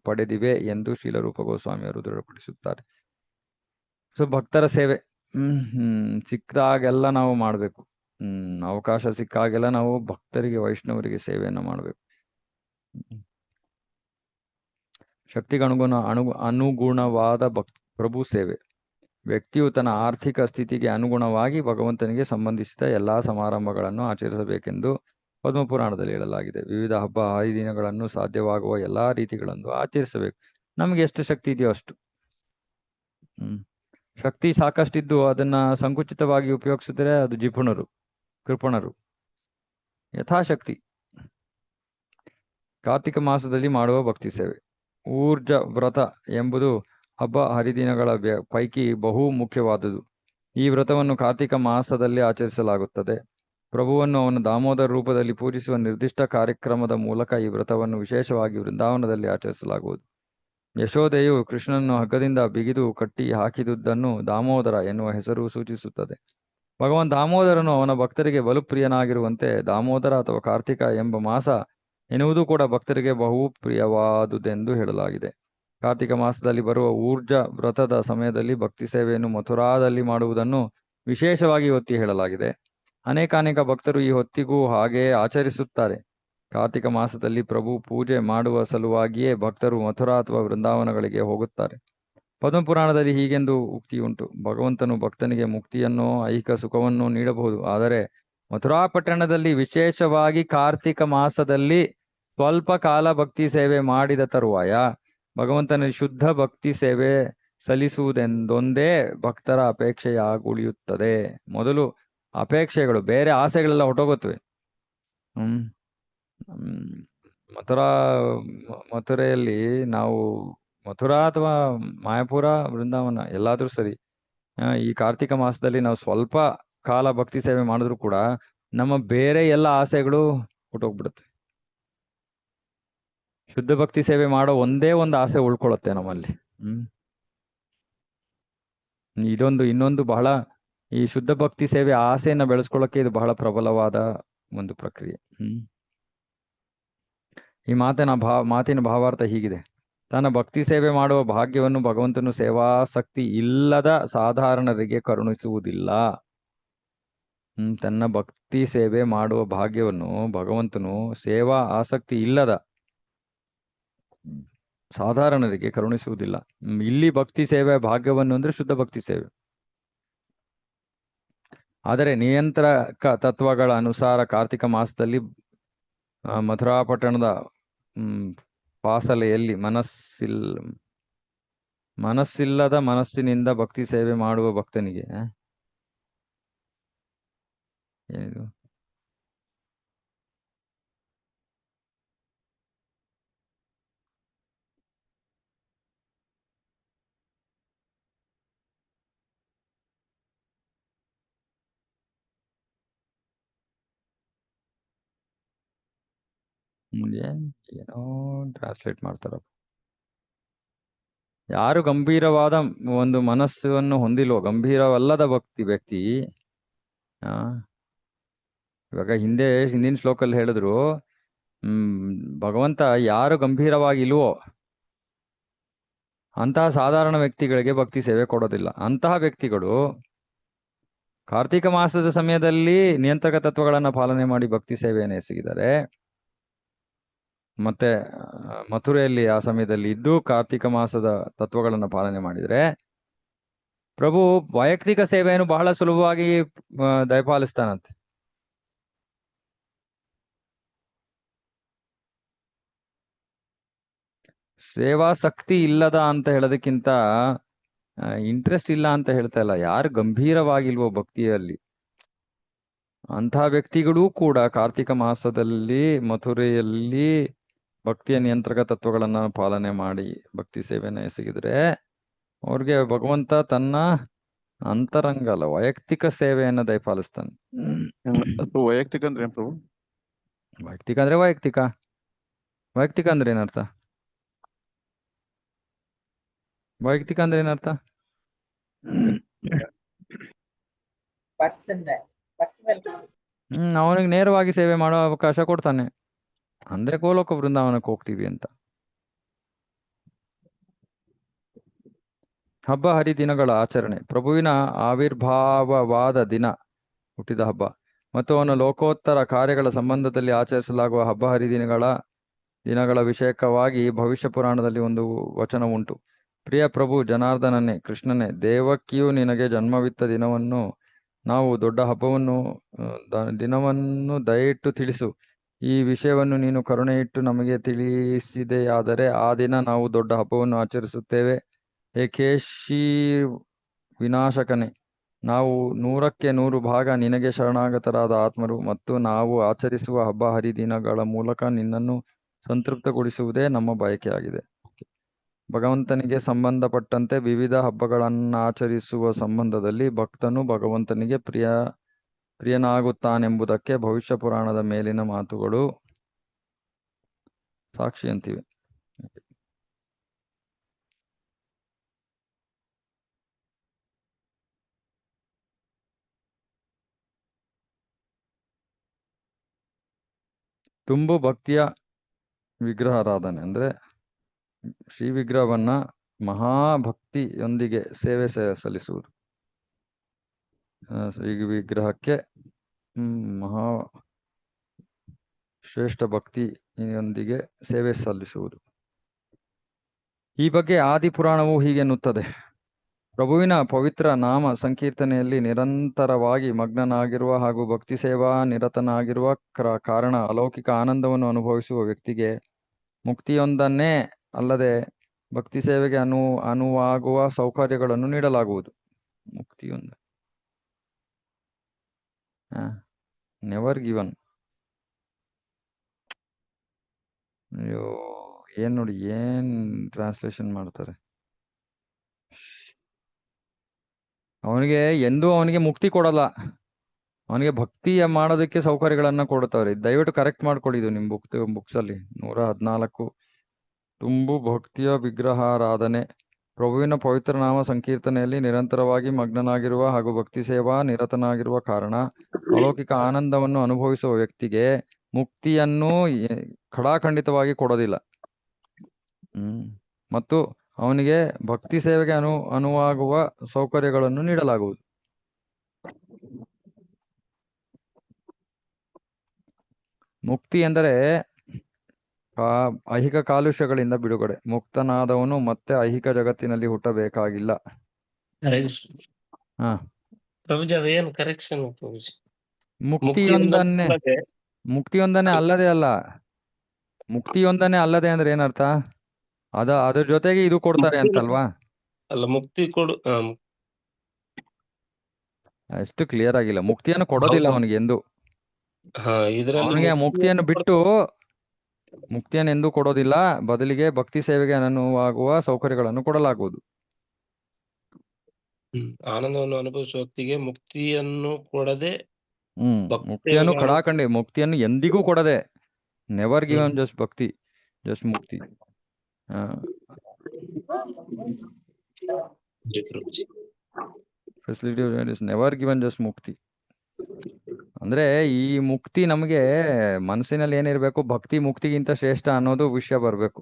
ಪಡೆದಿವೆ ಎಂದು ಶೀಲರೂಪ ಗೋಸ್ವಾಮಿಯವರು ದೃಢಪಡಿಸುತ್ತಾರೆ. ಸೊ ಭಕ್ತರ ಸೇವೆ ಸಿಕ್ಕಾಗೆಲ್ಲ ನಾವು ಮಾಡಬೇಕು. ಅವಕಾಶ ಸಿಕ್ಕಾಗೆಲ್ಲ ನಾವು ಭಕ್ತರಿಗೆ, ವೈಷ್ಣವರಿಗೆ ಸೇವೆಯನ್ನು ಮಾಡಬೇಕು. ಶಕ್ತಿಗೆ ಅನುಗುಣವಾದ ಪ್ರಭು ಸೇವೆ. ವ್ಯಕ್ತಿಯು ತನ್ನ ಆರ್ಥಿಕ ಸ್ಥಿತಿಗೆ ಅನುಗುಣವಾಗಿ ಭಗವಂತನಿಗೆ ಸಂಬಂಧಿಸಿದ ಎಲ್ಲಾ ಸಮಾರಂಭಗಳನ್ನು ಆಚರಿಸಬೇಕೆಂದು ಪದ್ಮಪುರಾಣದಲ್ಲಿ ಹೇಳಲಾಗಿದೆ. ವಿವಿಧ ಹಬ್ಬ ಹರಿದಿನಗಳನ್ನು ಸಾಧ್ಯವಾಗುವ ಎಲ್ಲಾ ರೀತಿಗಳನ್ನು ಆಚರಿಸಬೇಕು. ನಮ್ಗೆ ಎಷ್ಟು ಶಕ್ತಿ ಇದೆಯೋ ಅಷ್ಟು. ಶಕ್ತಿ ಸಾಕಷ್ಟಿದ್ದು ಅದನ್ನ ಸಂಕುಚಿತವಾಗಿ ಉಪಯೋಗಿಸಿದ್ರೆ ಅದು ಕೃಪಣರು. ಯಥಾಶಕ್ತಿ. ಕಾರ್ತಿಕ ಮಾಸದಲ್ಲಿ ಮಾಡುವ ಭಕ್ತಿ ಸೇವೆ. ಊರ್ಜ ವ್ರತ ಎಂಬುದು ಹಬ್ಬ ಹರಿದಿನಗಳ ಪೈಕಿ ಬಹು ಮುಖ್ಯವಾದುದು. ಈ ವ್ರತವನ್ನು ಕಾರ್ತಿಕ ಮಾಸದಲ್ಲಿ ಆಚರಿಸಲಾಗುತ್ತದೆ. ಪ್ರಭುವನ್ನು ಅವನ ದಾಮೋದರ ರೂಪದಲ್ಲಿ ಪೂಜಿಸುವ ನಿರ್ದಿಷ್ಟ ಕಾರ್ಯಕ್ರಮದ ಮೂಲಕ ಈ ವ್ರತವನ್ನು ವಿಶೇಷವಾಗಿ ವೃಂದಾವನದಲ್ಲಿ ಆಚರಿಸಲಾಗುವುದು. ಯಶೋದೆಯು ಕೃಷ್ಣನನ್ನು ಹಗ್ಗದಿಂದ ಬಿಗಿದು ಕಟ್ಟಿ ಹಾಕಿದುದನ್ನು ದಾಮೋದರ ಎನ್ನುವ ಹೆಸರು ಸೂಚಿಸುತ್ತದೆ. ಭಗವಾನ್ ದಾಮೋದರನು ಅವನ ಭಕ್ತರಿಗೆ ಬಲು ಪ್ರಿಯನಾಗಿರುವಂತೆ ದಾಮೋದರ ಅಥವಾ ಕಾರ್ತಿಕ ಎಂಬ ಮಾಸ ಎನ್ನುವುದು ಕೂಡ ಭಕ್ತರಿಗೆ ಬಹು ಪ್ರಿಯವಾದುದೆಂದು ಹೇಳಲಾಗಿದೆ. ಕಾರ್ತಿಕ ಮಾಸದಲ್ಲಿ ಬರುವ ಊರ್ಜ ವ್ರತದ ಸಮಯದಲ್ಲಿ ಭಕ್ತಿ ಸೇವೆಯನ್ನು ಮಥುರಾದಲ್ಲಿ ಮಾಡುವುದನ್ನು ವಿಶೇಷವಾಗಿ ಒತ್ತಿ ಹೇಳಲಾಗಿದೆ. ಅನೇಕಾನೇಕ ಭಕ್ತರು ಈ ಹೊತ್ತಿಗೂ ಹಾಗೆಯೇ ಆಚರಿಸುತ್ತಾರೆ. ಕಾರ್ತಿಕ ಮಾಸದಲ್ಲಿ ಪ್ರಭು ಪೂಜೆ ಮಾಡುವ ಸಲುವಾಗಿಯೇ ಭಕ್ತರು ಮಥುರಾ ಅಥವಾ ವೃಂದಾವನಗಳಿಗೆ ಹೋಗುತ್ತಾರೆ. ಪದ್ಮಪುರಾಣದಲ್ಲಿ ಹೀಗೆಂದು ಉಕ್ತಿಯುಂಟು: ಭಗವಂತನು ಭಕ್ತನಿಗೆ ಮುಕ್ತಿಯನ್ನೋ ಐಹಿಕ ಸುಖವನ್ನೋ ನೀಡಬಹುದು, ಆದರೆ ಮಥುರಾ ಪಟ್ಟಣದಲ್ಲಿ ವಿಶೇಷವಾಗಿ ಕಾರ್ತಿಕ ಮಾಸದಲ್ಲಿ ಸ್ವಲ್ಪ ಕಾಲ ಭಕ್ತಿ ಸೇವೆ ಮಾಡಿದ ತರುವಾಯ ಭಗವಂತನ ಶುದ್ಧ ಭಕ್ತಿ ಸೇವೆ ಸಲ್ಲಿಸುವುದೆಂದೊಂದೇ ಭಕ್ತರ ಅಪೇಕ್ಷೆಯಾಗುಳಿಯುತ್ತದೆ. ಮೊದಲು ಅಪೇಕ್ಷೆಗಳು, ಬೇರೆ ಆಸೆಗಳೆಲ್ಲ ಹೊಟ್ಟೋಗುತ್ತವೆ. ಮಥುರೆಯಲ್ಲಿ ನಾವು ಮಥುರಾ ಅಥವಾ ಮಾಯಾಪುರ, ವೃಂದಾವನ ಎಲ್ಲಾದ್ರೂ ಸರಿ, ಈ ಕಾರ್ತಿಕ ಮಾಸದಲ್ಲಿ ನಾವು ಸ್ವಲ್ಪ ಕಾಲ ಭಕ್ತಿ ಸೇವೆ ಮಾಡಿದ್ರು ಕೂಡ ನಮ್ಮ ಬೇರೆ ಎಲ್ಲ ಆಸೆಗಳು ಹೊಟ್ಟೋಗ್ಬಿಡುತ್ತೆ. ಶುದ್ಧ ಭಕ್ತಿ ಸೇವೆ ಮಾಡೋ ಒಂದೇ ಒಂದು ಆಸೆ ಉಳ್ಕೊಳ್ಳುತ್ತೆ ನಮ್ಮಲ್ಲಿ. ಇನ್ನೊಂದು ಬಹಳ, ಈ ಶುದ್ಧ ಭಕ್ತಿ ಸೇವೆ ಆಸೆಯನ್ನ ಬೆಳೆಸ್ಕೊಳ್ಳೋಕೆ ಇದು ಬಹಳ ಪ್ರಬಲವಾದ ಒಂದು ಪ್ರಕ್ರಿಯೆ. ಈ ಮಾತಿನ ಭಾವಾರ್ಥ ಹೀಗಿದೆ: ತನ್ನ ಭಕ್ತಿ ಸೇವೆ ಮಾಡುವ ಭಾಗ್ಯವನ್ನು ಭಗವಂತನು ಸೇವಾಸಕ್ತಿ ಇಲ್ಲದ ಸಾಧಾರಣರಿಗೆ ಕರುಣಿಸುವುದಿಲ್ಲ. ತನ್ನ ಭಕ್ತಿ ಸೇವೆ ಮಾಡುವ ಭಾಗ್ಯವನ್ನು ಭಗವಂತನು ಸೇವಾ ಆಸಕ್ತಿ ಇಲ್ಲದ ಸಾಧಾರಣರಿಗೆ ಕರುಣಿಸುವುದಿಲ್ಲ. ಇಲ್ಲಿ ಭಕ್ತಿ ಸೇವೆ ಭಾಗ್ಯವನ್ನು ಅಂದ್ರೆ ಶುದ್ಧ ಭಕ್ತಿ ಸೇವೆ. ಆದರೆ ನಿಯಂತ್ರಕ ತತ್ವಗಳ ಅನುಸಾರ ಕಾರ್ತಿಕ ಮಾಸದಲ್ಲಿ ಮಥುರಾ ಪಟ್ಟಣದ ಪಾಸಲೆಯಲ್ಲಿ ಮನಸ್ಸಿಲ್ಲದ ಮನಸ್ಸಿನಿಂದ ಭಕ್ತಿ ಸೇವೆ ಮಾಡುವ ಭಕ್ತನಿಗೆ ಏನಿದು ಏನೋ ಟ್ರಾನ್ಸ್ಲೇಟ್ ಮಾಡ್ತಾರ. ಯಾರು ಗಂಭೀರವಾದ ಒಂದು ಮನಸ್ಸನ್ನು ಹೊಂದಿಲ್ವೋ, ಗಂಭೀರವಲ್ಲದ ವ್ಯಕ್ತಿ ಇವಾಗ ಹಿಂದಿನ ಶ್ಲೋಕಲ್ಲಿ ಹೇಳಿದ್ರು, ಭಗವಂತ ಯಾರು ಗಂಭೀರವಾಗಿಲ್ವೋ ಅಂತಹ ಸಾಧಾರಣ ವ್ಯಕ್ತಿಗಳಿಗೆ ಭಕ್ತಿ ಸೇವೆ ಕೊಡೋದಿಲ್ಲ. ಅಂತಹ ವ್ಯಕ್ತಿಗಳು ಕಾರ್ತಿಕ ಮಾಸದ ಸಮಯದಲ್ಲಿ ನಿಯಂತ್ರಕ ತತ್ವಗಳನ್ನ ಪಾಲನೆ ಮಾಡಿ ಭಕ್ತಿ ಸೇವೆಯನ್ನು ಎಸಗಿದ್ದಾರೆ. ಮತ್ತೆ ಮಥುರೆಯಲ್ಲಿ ಆ ಸಮಯದಲ್ಲಿ ಇದ್ದು ಕಾರ್ತಿಕ ಮಾಸದ ತತ್ವಗಳನ್ನು ಪಾಲನೆ ಮಾಡಿದರೆ ಪ್ರಭು ವೈಯಕ್ತಿಕ ಸೇವೆಯನ್ನು ಬಹಳ ಸುಲಭವಾಗಿ ದಯಪಾಲಿಸ್ತಾನಂತೆ. ಸೇವಾಸಕ್ತಿ ಇಲ್ಲದ ಅಂತ ಹೇಳೋದಕ್ಕಿಂತ ಇಂಟ್ರೆಸ್ಟ್ ಇಲ್ಲ ಅಂತ ಹೇಳ್ತಾ ಇಲ್ಲ. ಯಾರು ಗಂಭೀರವಾಗಿಲ್ವೋ ಭಕ್ತಿಯಲ್ಲಿ ಅಂತಹ ವ್ಯಕ್ತಿಗಳೂ ಕೂಡ ಕಾರ್ತಿಕ ಮಾಸದಲ್ಲಿ ಮಥುರೆಯಲ್ಲಿ ಭಕ್ತಿಯ ನಿಯಂತ್ರಕ ತತ್ವಗಳನ್ನ ಪಾಲನೆ ಮಾಡಿ ಭಕ್ತಿ ಸೇವೆಯನ್ನು ಎಸಗಿದ್ರೆ ಅವ್ರಿಗೆ ಭಗವಂತ ತನ್ನ ಅಂತರಂಗಲ ವೈಯಕ್ತಿಕ ಸೇವೆಯನ್ನ ದಯಪಾಲಿಸ್ತಾನೆ. ವೈಯಕ್ತಿಕ ಅಂದ್ರೆ ಏನ್ ಪ್ರಭು? ವೈಯಕ್ತಿಕ ಅಂದ್ರೆ ವೈಯಕ್ತಿಕ ಅಂದ್ರೆ ಏನರ್ಥ? ವೈಯಕ್ತಿಕ ಅಂದ್ರೆ ಏನರ್ಥ? ಅವನಿಗೆ ನೇರವಾಗಿ ಸೇವೆ ಮಾಡೋ ಅವಕಾಶ ಕೊಡ್ತಾನೆ. ಅಂದ್ರೆ ಗೋಲೋಕ ವೃಂದಾವನಕ್ಕೆ ಹೋಗ್ತೀವಿ ಅಂತ. ಹಬ್ಬ ಹರಿದಿನಗಳ ಆಚರಣೆ. ಪ್ರಭುವಿನ ಆವಿರ್ಭಾವವಾದ ದಿನ, ಹುಟ್ಟಿದ ಹಬ್ಬ ಮತ್ತು ಅವನ ಲೋಕೋತ್ತರ ಕಾರ್ಯಗಳ ಸಂಬಂಧದಲ್ಲಿ ಆಚರಿಸಲಾಗುವ ಹಬ್ಬ ದಿನಗಳ ವಿಷಯಕವಾಗಿ ಭವಿಷ್ಯ ಪುರಾಣದಲ್ಲಿ ಒಂದು ವಚನ ಉಂಟು. ಪ್ರಿಯ ಪ್ರಭು ಜನಾರ್ದನನೇ, ಕೃಷ್ಣನೇ, ದೇವಕಿಯು ನಿನಗೆ ಜನ್ಮವಿತ್ತ ದಿನವನ್ನು ನಾವು ದೊಡ್ಡ ಹಬ್ಬವನ್ನು ದಯವಿಟ್ಟು ತಿಳಿಸು. ಈ ವಿಷಯವನ್ನು ನೀನು ಕರುಣೆ ಇಟ್ಟು ನಮಗೆ ತಿಳಿಸಿದೆಯಾದರೆ ಆ ದಿನ ನಾವು ದೊಡ್ಡ ಹಬ್ಬವನ್ನು ಆಚರಿಸುತ್ತೇವೆ. ಏಕೇಶಿ ವಿನಾಶಕನೇ, ನಾವು 100ಕ್ಕೆ 100 ಭಾಗ ನಿನಗೆ ಶರಣಾಗತರಾದ ಆತ್ಮರು ಮತ್ತು ನಾವು ಆಚರಿಸುವ ಹಬ್ಬ ಹರಿದಿನಗಳ ಮೂಲಕ ನಿನ್ನನ್ನು ಸಂತೃಪ್ತಗೊಳಿಸುವುದೇ ನಮ್ಮ ಬಯಕೆಯಾಗಿದೆ. ಭಗವಂತನಿಗೆ ಸಂಬಂಧಪಟ್ಟಂತೆ ವಿವಿಧ ಹಬ್ಬಗಳನ್ನಾಚರಿಸುವ ಸಂಬಂಧದಲ್ಲಿ ಭಕ್ತನು ಭಗವಂತನಿಗೆ ಪ್ರಿಯನಾಗುತ್ತಾನೆಂಬುದಕ್ಕೆ ಭವಿಷ್ಯ ಪುರಾಣದ ಮೇಲಿನ ಮಾತುಗಳು ಸಾಕ್ಷಿಯಂತಿವೆ. ತುಂಬು ಭಕ್ತಿಯ ವಿಗ್ರಹಾರಾಧನೆ ಅಂದ್ರೆ ಶ್ರೀ ವಿಗ್ರಹವನ್ನ ಮಹಾಭಕ್ತಿಯೊಂದಿಗೆ ಸೇವೆ ಸಲ್ಲಿಸುವುದು. ಈ ವಿಗ್ರಹಕ್ಕೆ ಮಹಾ ಶ್ರೇಷ್ಠ ಭಕ್ತಿಯೊಂದಿಗೆ ಸೇವೆ ಸಲ್ಲಿಸುವುದು. ಈ ಬಗ್ಗೆ ಆದಿಪುರಾಣವು ಹೀಗೆನ್ನುತ್ತದೆ. ಪ್ರಭುವಿನ ಪವಿತ್ರ ನಾಮ ಸಂಕೀರ್ತನೆಯಲ್ಲಿ ನಿರಂತರವಾಗಿ ಮಗ್ನನಾಗಿರುವ ಹಾಗೂ ಭಕ್ತಿ ಸೇವಾ ನಿರತನಾಗಿರುವ ಕಾರಣ ಅಲೌಕಿಕ ಆನಂದವನ್ನು ಅನುಭವಿಸುವ ವ್ಯಕ್ತಿಗೆ ಮುಕ್ತಿಯೊಂದನ್ನೇ ಅಲ್ಲದೆ ಭಕ್ತಿ ಸೇವೆಗೆ ಅನುವಾಗುವ ಸೌಕರ್ಯಗಳನ್ನು ನೀಡಲಾಗುವುದು. ಮುಕ್ತಿಯೊಂದು ನೆವರ್ ಗಿವನ್. ಅಯ್ಯೋ, ಏನ್ ನೋಡಿ, ಏನ್ ಟ್ರಾನ್ಸ್ಲೇಷನ್ ಮಾಡ್ತಾರೆ. ಅವನಿಗೆ ಮುಕ್ತಿ ಕೊಡಲ್ಲ, ಅವನಿಗೆ ಭಕ್ತಿ ಮಾಡೋದಕ್ಕೆ ಸೌಕರ್ಯಗಳನ್ನ ಕೊಡ್ತಾವ್ರಿ. ದಯವಿಟ್ಟು ಕರೆಕ್ಟ್ ಮಾಡ್ಕೊಳ್ಳಿ, ಇದು ನಿಮ್ ಬುಕ್ಸ್ ಅಲ್ಲಿ 114 ತುಂಬು ಭಕ್ತಿಯ ವಿಗ್ರಹಾರಾಧನೆ. ಪ್ರಭುವಿನ ಪವಿತ್ರ ನಾಮ ಸಂಕೀರ್ತನೆಯಲ್ಲಿ ನಿರಂತರವಾಗಿ ಮಗ್ನನಾಗಿರುವ ಹಾಗೂ ಭಕ್ತಿ ಸೇವಾ ನಿರತನಾಗಿರುವ ಕಾರಣ ಅಲೌಕಿಕ ಆನಂದವನ್ನು ಅನುಭವಿಸುವ ವ್ಯಕ್ತಿಗೆ ಮುಕ್ತಿಯನ್ನು ಖಡಾಖಂಡಿತವಾಗಿ ಕೊಡೋದಿಲ್ಲ. ಮತ್ತು ಅವನಿಗೆ ಭಕ್ತಿ ಸೇವೆಗೆ ಅನುವಾಗುವ ಸೌಕರ್ಯಗಳನ್ನು ನೀಡಲಾಗುವುದು. ಮುಕ್ತಿ ಎಂದರೆ ಐಹಿಕ ಕಾಲುಷ್ಯಗಳಿಂದ ಬಿಡುಗಡೆ. ಮುಕ್ತನಾದವನು ಮತ್ತೆ ಐಹಿಕ ಜಗತ್ತಿನಲ್ಲಿ ಹುಟ್ಟಬೇಕಾಗಿಲ್ಲ. ಮುಕ್ತಿಯೊಂದನೆ ಅಲ್ಲದೆ ಅಲ್ಲ. ಮುಕ್ತಿಯೊಂದನೆ ಅಲ್ಲದೆ ಅಂದ್ರೆ ಏನರ್ಥ? ಅದ್ರ ಜೊತೆಗೆ ಇದು ಕೊಡ್ತಾರೆ ಅಂತಲ್ವಾ? ಅಲ್ಲ, ಮುಕ್ತಿ ಅಷ್ಟು ಕ್ಲಿಯರ್ ಆಗಿಲ್ಲ. ಮುಕ್ತಿಯನ್ನು ಕೊಡೋದಿಲ್ಲ ಅವನಿಗೆ ಎಂದು. ಅವನಿಗೆ ಮುಕ್ತಿಯನ್ನು ಎಂದೂ ಕೊಡೋದಿಲ್ಲ, ಬದಲಿಗೆ ಭಕ್ತಿ ಸೇವೆಗೆ ಅನುವಾಗುವ ಸೌಕರ್ಯಗಳನ್ನು ಕೊಡಲಾಗುವುದು. ಆನಂದವನ್ನು ಅನುಭವಿಸುವ ವ್ಯಕ್ತಿಗೆ ಮುಕ್ತಿಯನ್ನು ಕೊಡದೆ, ಮುಕ್ತಿಯನ್ನು ಮುಕ್ತಿಯನ್ನು ಎಂದಿಗೂ ಕೊಡದೆ, ನೆವರ್ ಗಿವನ್ ಜಸ್ಟ್ ಭಕ್ತಿ, ಜಸ್ಟ್ ಮುಕ್ತಿ. Facility is never given just ಮುಕ್ತಿ. ಅಂದ್ರೆ ಈ ಮುಕ್ತಿ ನಮಗೆ ಮನಸ್ಸಿನಲ್ಲಿ ಏನಿರ್ಬೇಕು? ಭಕ್ತಿ ಮುಕ್ತಿಗಿಂತ ಶ್ರೇಷ್ಠ ಅನ್ನೋದು ವಿಷಯ ಬರ್ಬೇಕು.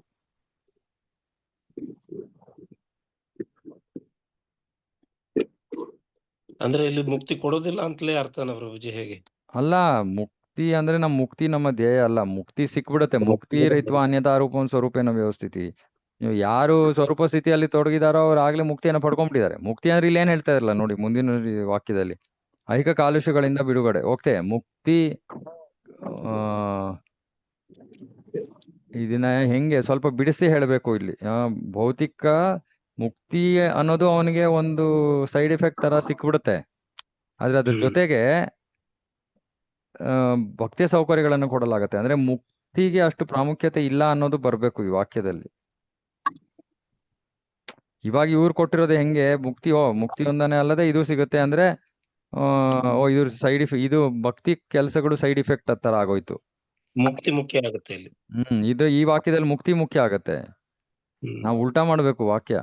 ಅಂದ್ರೆ ಇಲ್ಲಿ ಮುಕ್ತಿ ಕೊಡೋದಿಲ್ಲ ಅಂತಲೇ ಅರ್ಥನ ಪ್ರಭುಜಿ? ಹೇಗೆ? ಅಲ್ಲ, ಮುಕ್ತಿ ಅಂದ್ರೆ ಮುಕ್ತಿ ನಮ್ಮ ಧ್ಯೇಯ ಅಲ್ಲ. ಮುಕ್ತಿ ಸಿಕ್ಬಿಡುತ್ತೆ. ಮುಕ್ತಿ ರಹಿತ್ವ ಅನ್ಯತಾ ರೂಪಂ ಸ್ವರೂಪೇನ ವ್ಯವಸ್ಥಿತಿ. ನೀವು ಯಾರು ಸ್ವರೂಪ ಸ್ಥಿತಿಯಲ್ಲಿ ತೊಡಗಿದಾರೋ ಅವ್ರು ಆಗ್ಲೇ ಮುಕ್ತಿಯನ್ನು ಪಡ್ಕೊಂಡ್ಬಿಟ್ಟಿದ್ದಾರೆ. ಮುಕ್ತಿ ಅಂದ್ರೆ ಇಲ್ಲಿ ಏನ್ ಹೇಳ್ತಾ ಇರಲ್ಲ ನೋಡಿ ಮುಂದಿನ ವಾಕ್ಯದಲ್ಲಿ, ಐಹಿಕ ಕಾಲುಷ್ಯಗಳಿಂದ ಬಿಡುಗಡೆ. ಓಕೆ, ಮುಕ್ತಿ ಇದನ್ನ ಹೆಂಗೆ ಸ್ವಲ್ಪ ಬಿಡಿಸಿ ಹೇಳಬೇಕು ಇಲ್ಲಿ. ಭೌತಿಕ ಮುಕ್ತಿ ಅನ್ನೋದು ಅವನಿಗೆ ಒಂದು ಸೈಡ್ ಎಫೆಕ್ಟ್ ತರ ಸಿಕ್ಬಿಡುತ್ತೆ. ಆದ್ರೆ ಅದ್ರ ಜೊತೆಗೆ ಭಕ್ತಿಯ ಸೌಕರ್ಯಗಳನ್ನು ಕೊಡಲಾಗತ್ತೆ. ಅಂದ್ರೆ ಮುಕ್ತಿಗೆ ಅಷ್ಟು ಪ್ರಾಮುಖ್ಯತೆ ಇಲ್ಲ ಅನ್ನೋದು ಬರ್ಬೇಕು ಈ ವಾಕ್ಯದಲ್ಲಿ. ಇವಾಗ ಇವ್ರು ಕೊಟ್ಟಿರೋದು ಹೆಂಗೆ? ಮುಕ್ತಿಯೊಂದನೇ ಅಲ್ಲದೆ ಇದು ಸಿಗುತ್ತೆ ಅಂದ್ರೆ ಇದು ಇದು ಭಕ್ತಿ ಕೆಲಸಗಳು ಸೈಡ್ ಇಫೆಕ್ಟ್ ತರ ಆಗೋಯ್ತು. ಮುಕ್ತಿ ಮುಖ್ಯ ಆಗುತ್ತೆ ಇಲ್ಲಿ. ಇದು ಈ ವಾಕ್ಯದಲ್ಲಿ ಮುಕ್ತಿ ಮುಖ್ಯ ಆಗತ್ತೆ. ನಾವು ಉಲ್ಟಾ ಮಾಡ್ಬೇಕು ವಾಕ್ಯ.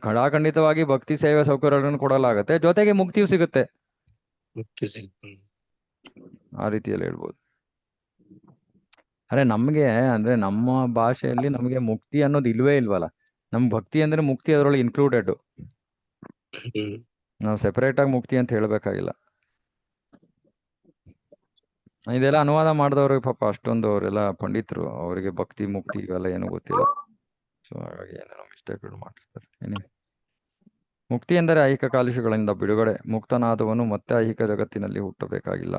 ಖಡಾಖಂಡಿತವಾಗಿ ಭಕ್ತಿ ಸೇವೆ ಸೌಕರ್ಯಗಳನ್ನು ಕೊಡಲಾಗತ್ತೆ, ಜೊತೆಗೆ ಮುಕ್ತಿಯೂ ಸಿಗುತ್ತೆ. ಆ ರೀತಿಯಲ್ಲಿ ಹೇಳ್ಬೋದು. ಅಂದ್ರೆ ನಮ್ಮ ಭಾಷೆಯಲ್ಲಿ ನಮಗೆ ಮುಕ್ತಿ ಅನ್ನೋದು ಇಲ್ವೇ ಇಲ್ವಲ್ಲ. ನಮ್ ಭಕ್ತಿ ಅಂದ್ರೆ ಮುಕ್ತಿ ಅದರೊಳಗೆ ಇನ್ಕ್ಲೂಡೆಡ್. ನಾವು ಸೆಪರೇಟ್ ಆಗಿ ಮುಕ್ತಿ ಅಂತ ಹೇಳ್ಬೇಕಾಗಿಲ್ಲ. ಇದೆಲ್ಲ ಅನುವಾದ ಮಾಡಿದವ್ರಿಗೆ ಪಾಪ ಅಷ್ಟೊಂದು ಅವರೆಲ್ಲ ಪಂಡಿತರು, ಅವರಿಗೆ ಭಕ್ತಿ ಮುಕ್ತಿ ಇವೆಲ್ಲ ಏನೂ ಗೊತ್ತಿಲ್ಲ. ಸೊ ಹಾಗಾಗಿ ಏನೇನೋ ಮಿಸ್ಟೇಕ್ಗಳು ಮಾಡಿರ್ತಾರೆ. ಮುಕ್ತಿ ಎಂದರೆ ಐಹಿಕ ಕಾಲುಷ್ಯಗಳಿಂದ ಬಿಡುಗಡೆ. ಮುಕ್ತನಾದವನು ಮತ್ತೆ ಐಹಿಕ ಜಗತ್ತಿನಲ್ಲಿ ಹುಟ್ಟಬೇಕಾಗಿಲ್ಲ.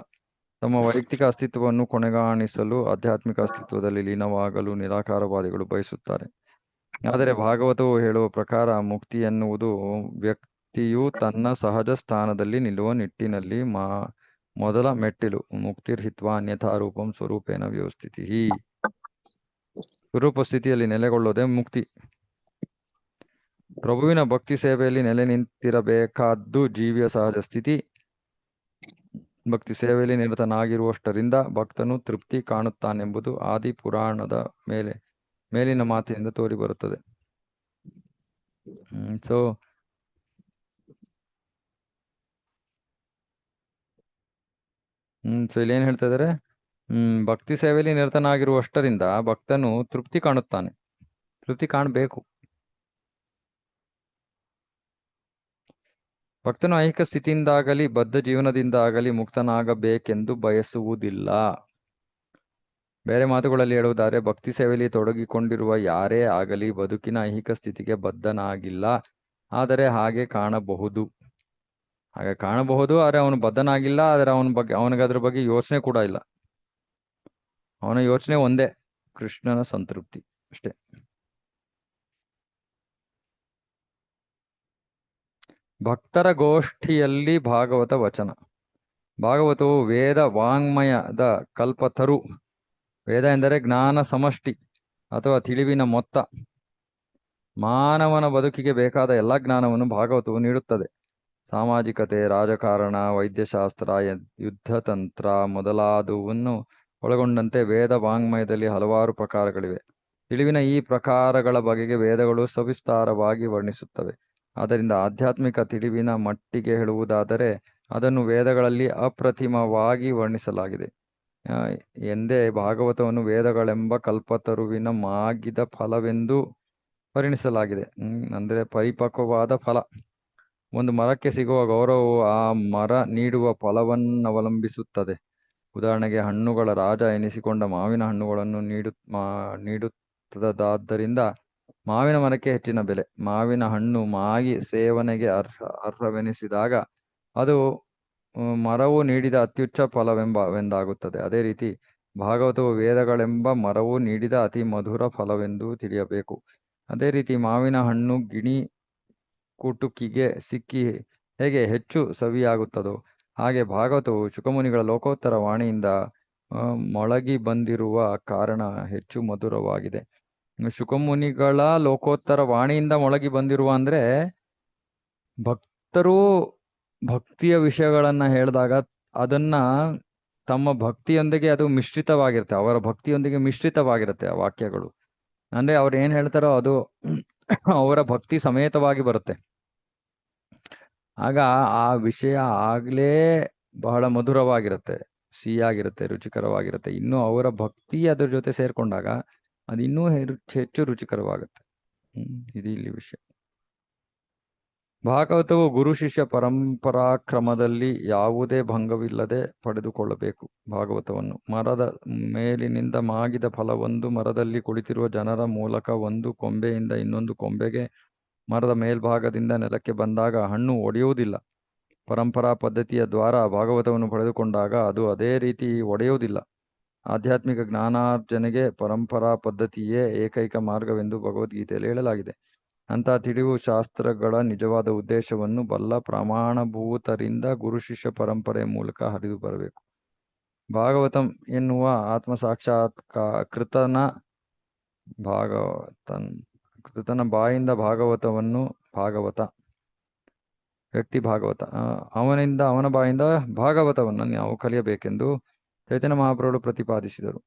ತಮ್ಮ ವೈಯಕ್ತಿಕ ಅಸ್ತಿತ್ವವನ್ನು ಕೊನೆಗಾಣಿಸಲು ಆಧ್ಯಾತ್ಮಿಕ ಅಸ್ತಿತ್ವದಲ್ಲಿ ಲೀನವಾಗಲು ನಿರಾಕಾರವಾದಿಗಳು ಬಯಸುತ್ತಾರೆ. ಆದರೆ ಭಾಗವತವು ಹೇಳುವ ಪ್ರಕಾರ ಮುಕ್ತಿ ಎನ್ನುವುದು ವ್ಯಕ್ತಿಯು ತನ್ನ ಸಹಜ ಸ್ಥಾನದಲ್ಲಿ ನಿಲ್ಲುವ ನಿಟ್ಟಿನಲ್ಲಿ ಮೊದಲ ಮೆಟ್ಟಿಲು. ಮುಕ್ತಿರ್ಹಿತ್ವ ಅನ್ಯಥಾ ರೂಪಂ ಸ್ವರೂಪೇನ ವ್ಯವಸ್ಥಿತಿ. ಸ್ವರೂಪ ಸ್ಥಿತಿಯಲ್ಲಿ ನೆಲೆಗೊಳ್ಳೋದೇ ಮುಕ್ತಿ. ಪ್ರಭುವಿನ ಭಕ್ತಿ ಸೇವೆಯಲ್ಲಿ ನೆಲೆ ನಿಂತಿರಬೇಕಾದ್ದು ಜೀವಿಯ ಸಹಜ ಸ್ಥಿತಿ. ಭಕ್ತಿ ಸೇವೆಯಲ್ಲಿ ನಿರತನಾಗಿರುವಷ್ಟರಿಂದ ಭಕ್ತನು ತೃಪ್ತಿ ಕಾಣುತ್ತಾನೆಂಬುದು ಆದಿ ಪುರಾಣದ ಮೇಲಿನ ಮಾತಿನಿಂದ ತೋರಿ ಬರುತ್ತದೆ. ಸೊ ಇಲ್ಲಿ ಏನ್ ಹೇಳ್ತಾ ಇದಾರೆ? ಭಕ್ತಿ ಸೇವೆಯಲ್ಲಿ ನಿರತನಾಗಿರುವಷ್ಟರಿಂದ ಭಕ್ತನು ತೃಪ್ತಿ ಕಾಣುತ್ತಾನೆ. ತೃಪ್ತಿ ಕಾಣಬೇಕು. ಭಕ್ತನು ಐಹಿಕ ಸ್ಥಿತಿಯಿಂದಾಗಲಿ ಬದ್ಧ ಜೀವನದಿಂದಾಗಲಿ ಮುಕ್ತನಾಗಬೇಕೆಂದು ಬಯಸುವುದಿಲ್ಲ. ಬೇರೆ ಮಾತುಗಳಲ್ಲಿ ಹೇಳುವುದಾದರೆ ಭಕ್ತಿ ಸೇವೆಯಲ್ಲಿ ತೊಡಗಿಕೊಂಡಿರುವ ಯಾರೇ ಆಗಲಿ ಬದುಕಿನ ಐಹಿಕ ಸ್ಥಿತಿಗೆ ಬದ್ಧನಾಗಿಲ್ಲ. ಆದರೆ ಹಾಗೆ ಕಾಣಬಹುದು, ಆದರೆ ಅವನು ಬದ್ಧನಾಗಿಲ್ಲ. ಆದರೆ ಅವನಿಗೆ ಅದ್ರ ಬಗ್ಗೆ ಯೋಚನೆ ಕೂಡ ಇಲ್ಲ. ಅವನ ಯೋಚನೆ ಒಂದೇ, ಕೃಷ್ಣನ ಸಂತೃಪ್ತಿ ಅಷ್ಟೇ. ಭಕ್ತರ ಗೋಷ್ಠಿಯಲ್ಲಿ ಭಾಗವತ ವಚನ. ಭಾಗವತವು ವೇದ ವಾಂಗ್ಮಯದ ಕಲ್ಪತರು. ವೇದ ಎಂದರೆ ಜ್ಞಾನ ಸಮಷ್ಟಿ ಅಥವಾ ತಿಳಿವಿನ ಮೊತ್ತ. ಮಾನವನ ಬದುಕಿಗೆ ಬೇಕಾದ ಎಲ್ಲ ಜ್ಞಾನವನ್ನು ಭಾಗವತವು ನೀಡುತ್ತದೆ. ಸಾಮಾಜಿಕತೆ, ರಾಜಕಾರಣ, ವೈದ್ಯಶಾಸ್ತ್ರ, ಯುದ್ಧತಂತ್ರ ಮೊದಲಾದವನ್ನು ಒಳಗೊಂಡಂತೆ ವೇದ ವಾಂಗ್ಮಯದಲ್ಲಿ ಹಲವಾರು ಪ್ರಕಾರಗಳಿವೆ. ತಿಳಿವಿನ ಈ ಪ್ರಕಾರಗಳ ಬಗೆಗೆ ವೇದಗಳು ಸವಿಸ್ತಾರವಾಗಿ ವರ್ಣಿಸುತ್ತವೆ. ಆದ್ದರಿಂದ ಆಧ್ಯಾತ್ಮಿಕ ತಿಳಿವಿನ ಮಟ್ಟಿಗೆ ಹೇಳುವುದಾದರೆ ಅದನ್ನು ವೇದಗಳಲ್ಲಿ ಅಪ್ರತಿಮವಾಗಿ ವರ್ಣಿಸಲಾಗಿದೆ ಎಂದೇ ಭಾಗವತವನ್ನು ವೇದಗಳೆಂಬ ಕಲ್ಪತರುವಿನ ಮಾಗಿದ ಫಲವೆಂದು ಪರಿಣಿಸಲಾಗಿದೆ. ಅಂದರೆ ಪರಿಪಕ್ವವಾದ ಫಲ. ಒಂದು ಮರಕ್ಕೆ ಸಿಗುವ ಗೌರವವು ಆ ಮರ ನೀಡುವ ಫಲವನ್ನವಲಂಬಿಸುತ್ತದೆ. ಉದಾಹರಣೆಗೆ ಹಣ್ಣುಗಳ ರಾಜ ಎನಿಸಿಕೊಂಡ ಮಾವಿನ ಹಣ್ಣುಗಳನ್ನು ನೀಡುತ್ತದಾದ್ದರಿಂದ ಮಾವಿನ ಮರಕ್ಕೆ ಹೆಚ್ಚಿನ ಬೆಲೆ. ಮಾವಿನ ಹಣ್ಣು ಮಾಗಿ ಸೇವನೆಗೆ ಅರ್ಹವೆನಿಸಿದಾಗ ಅದು ಮರವು ನೀಡಿದ ಅತ್ಯುಚ್ಚ ಫಲವೆಂದಾಗುತ್ತದೆ. ಅದೇ ರೀತಿ ಭಾಗವತವು ವೇದಗಳೆಂಬ ಮರವು ನೀಡಿದ ಅತಿ ಮಧುರ ಫಲವೆಂದು ತಿಳಿಯಬೇಕು. ಅದೇ ರೀತಿ ಮಾವಿನ ಹಣ್ಣು ಗಿಣಿ ಕುಟುಕಿಗೆ ಸಿಕ್ಕಿ ಹೇಗೆ ಹೆಚ್ಚು ಸವಿಯಾಗುತ್ತದೋ ಹಾಗೆ ಭಾಗವತವು ಶುಕಮುನಿಗಳ ಲೋಕೋತ್ತರ ವಾಣಿಯಿಂದ ಮೊಳಗಿ ಬಂದಿರುವ ಕಾರಣ ಹೆಚ್ಚು ಮಧುರವಾಗಿದೆ. ಶುಕಮುನಿಗಳ ಲೋಕೋತ್ತರ ವಾಣಿಯಿಂದ ಮೊಳಗಿ ಬಂದಿರುವ ಅಂದ್ರೆ ಭಕ್ತರು ಭಕ್ತಿಯ ವಿಷಯಗಳನ್ನ ಹೇಳಿದಾಗ ಅದನ್ನ ತಮ್ಮ ಭಕ್ತಿಯೊಂದಿಗೆ ಅದು ಮಿಶ್ರಿತವಾಗಿರುತ್ತೆ. ಅವರ ಭಕ್ತಿಯೊಂದಿಗೆ ಮಿಶ್ರಿತವಾಗಿರುತ್ತೆ ಆ ವಾಕ್ಯಗಳು. ಅಂದ್ರೆ ಅವ್ರು ಏನ್ ಹೇಳ್ತಾರೋ ಅದು ಅವರ ಭಕ್ತಿ ಸಮೇತವಾಗಿ ಬರುತ್ತೆ. ಆಗ ಆ ವಿಷಯ ಆಗ್ಲೇ ಬಹಳ ಮಧುರವಾಗಿರುತ್ತೆ, ಸಿಹಿಯಾಗಿರುತ್ತೆ, ರುಚಿಕರವಾಗಿರುತ್ತೆ. ಇನ್ನು ಅವರ ಭಕ್ತಿ ಅದ್ರ ಜೊತೆ ಸೇರ್ಕೊಂಡಾಗ ಅದು ಇನ್ನೂ ಹೆಚ್ಚು ರುಚಿಕರವಾಗುತ್ತೆ. ಇದು ಇಲ್ಲಿ ವಿಷಯ. ಭಾಗವತವು ಗುರು ಶಿಷ್ಯ ಪರಂಪರಾಕ್ರಮದಲ್ಲಿ ಯಾವುದೇ ಭಂಗವಿಲ್ಲದೆ ಪಡೆದುಕೊಳ್ಳಬೇಕು. ಭಾಗವತವನ್ನು ಮರದ ಮೇಲಿನಿಂದ ಮಾಗಿದ ಫಲವೊಂದು ಮರದಲ್ಲಿ ಕುಳಿತಿರುವ ಜನರ ಮೂಲಕ ಒಂದು ಕೊಂಬೆಯಿಂದ ಇನ್ನೊಂದು ಕೊಂಬೆಗೆ ಮರದ ಮೇಲ್ಭಾಗದಿಂದ ನೆಲಕ್ಕೆ ಬಂದಾಗ ಹಣ್ಣು ಒಡೆಯುವುದಿಲ್ಲ. ಪರಂಪರಾ ಪದ್ಧತಿಯ ದ್ವಾರ ಭಾಗವತವನ್ನು ಪಡೆದುಕೊಂಡಾಗ ಅದು ಅದೇ ರೀತಿ ಒಡೆಯುವುದಿಲ್ಲ. ಆಧ್ಯಾತ್ಮಿಕ ಜ್ಞಾನಾರ್ಜನೆಗೆ ಪರಂಪರಾ ಪದ್ಧತಿಯೇ ಏಕೈಕ ಮಾರ್ಗವೆಂದು ಭಗವದ್ಗೀತೆಯಲ್ಲಿ ಹೇಳಲಾಗಿದೆ. ಅಂತಹ ತಿಳಿವು ಶಾಸ್ತ್ರಗಳ ನಿಜವಾದ ಉದ್ದೇಶವನ್ನು ಬಲ್ಲ ಪ್ರಮಾಣಭೂತರಿಂದ ಗುರು ಶಿಷ್ಯ ಪರಂಪರೆಯ ಮೂಲಕ ಹರಿದು ಬರಬೇಕು. ಭಾಗವತಂ ಎನ್ನುವ ಕೃತನ ಬಾಯಿಂದ ಭಾಗವತವನ್ನು ವ್ಯಕ್ತಿ ಭಾಗವತ ಅವನಿಂದ ಅವನ ಬಾಯಿಂದ ಭಾಗವತವನ್ನು ನಾವು ಕಲಿಯಬೇಕೆಂದು ಚೈತನ್ಯ ಮಹಾಪ್ರಭುಗಳು ಪ್ರತಿಪಾದಿಸಿದರು.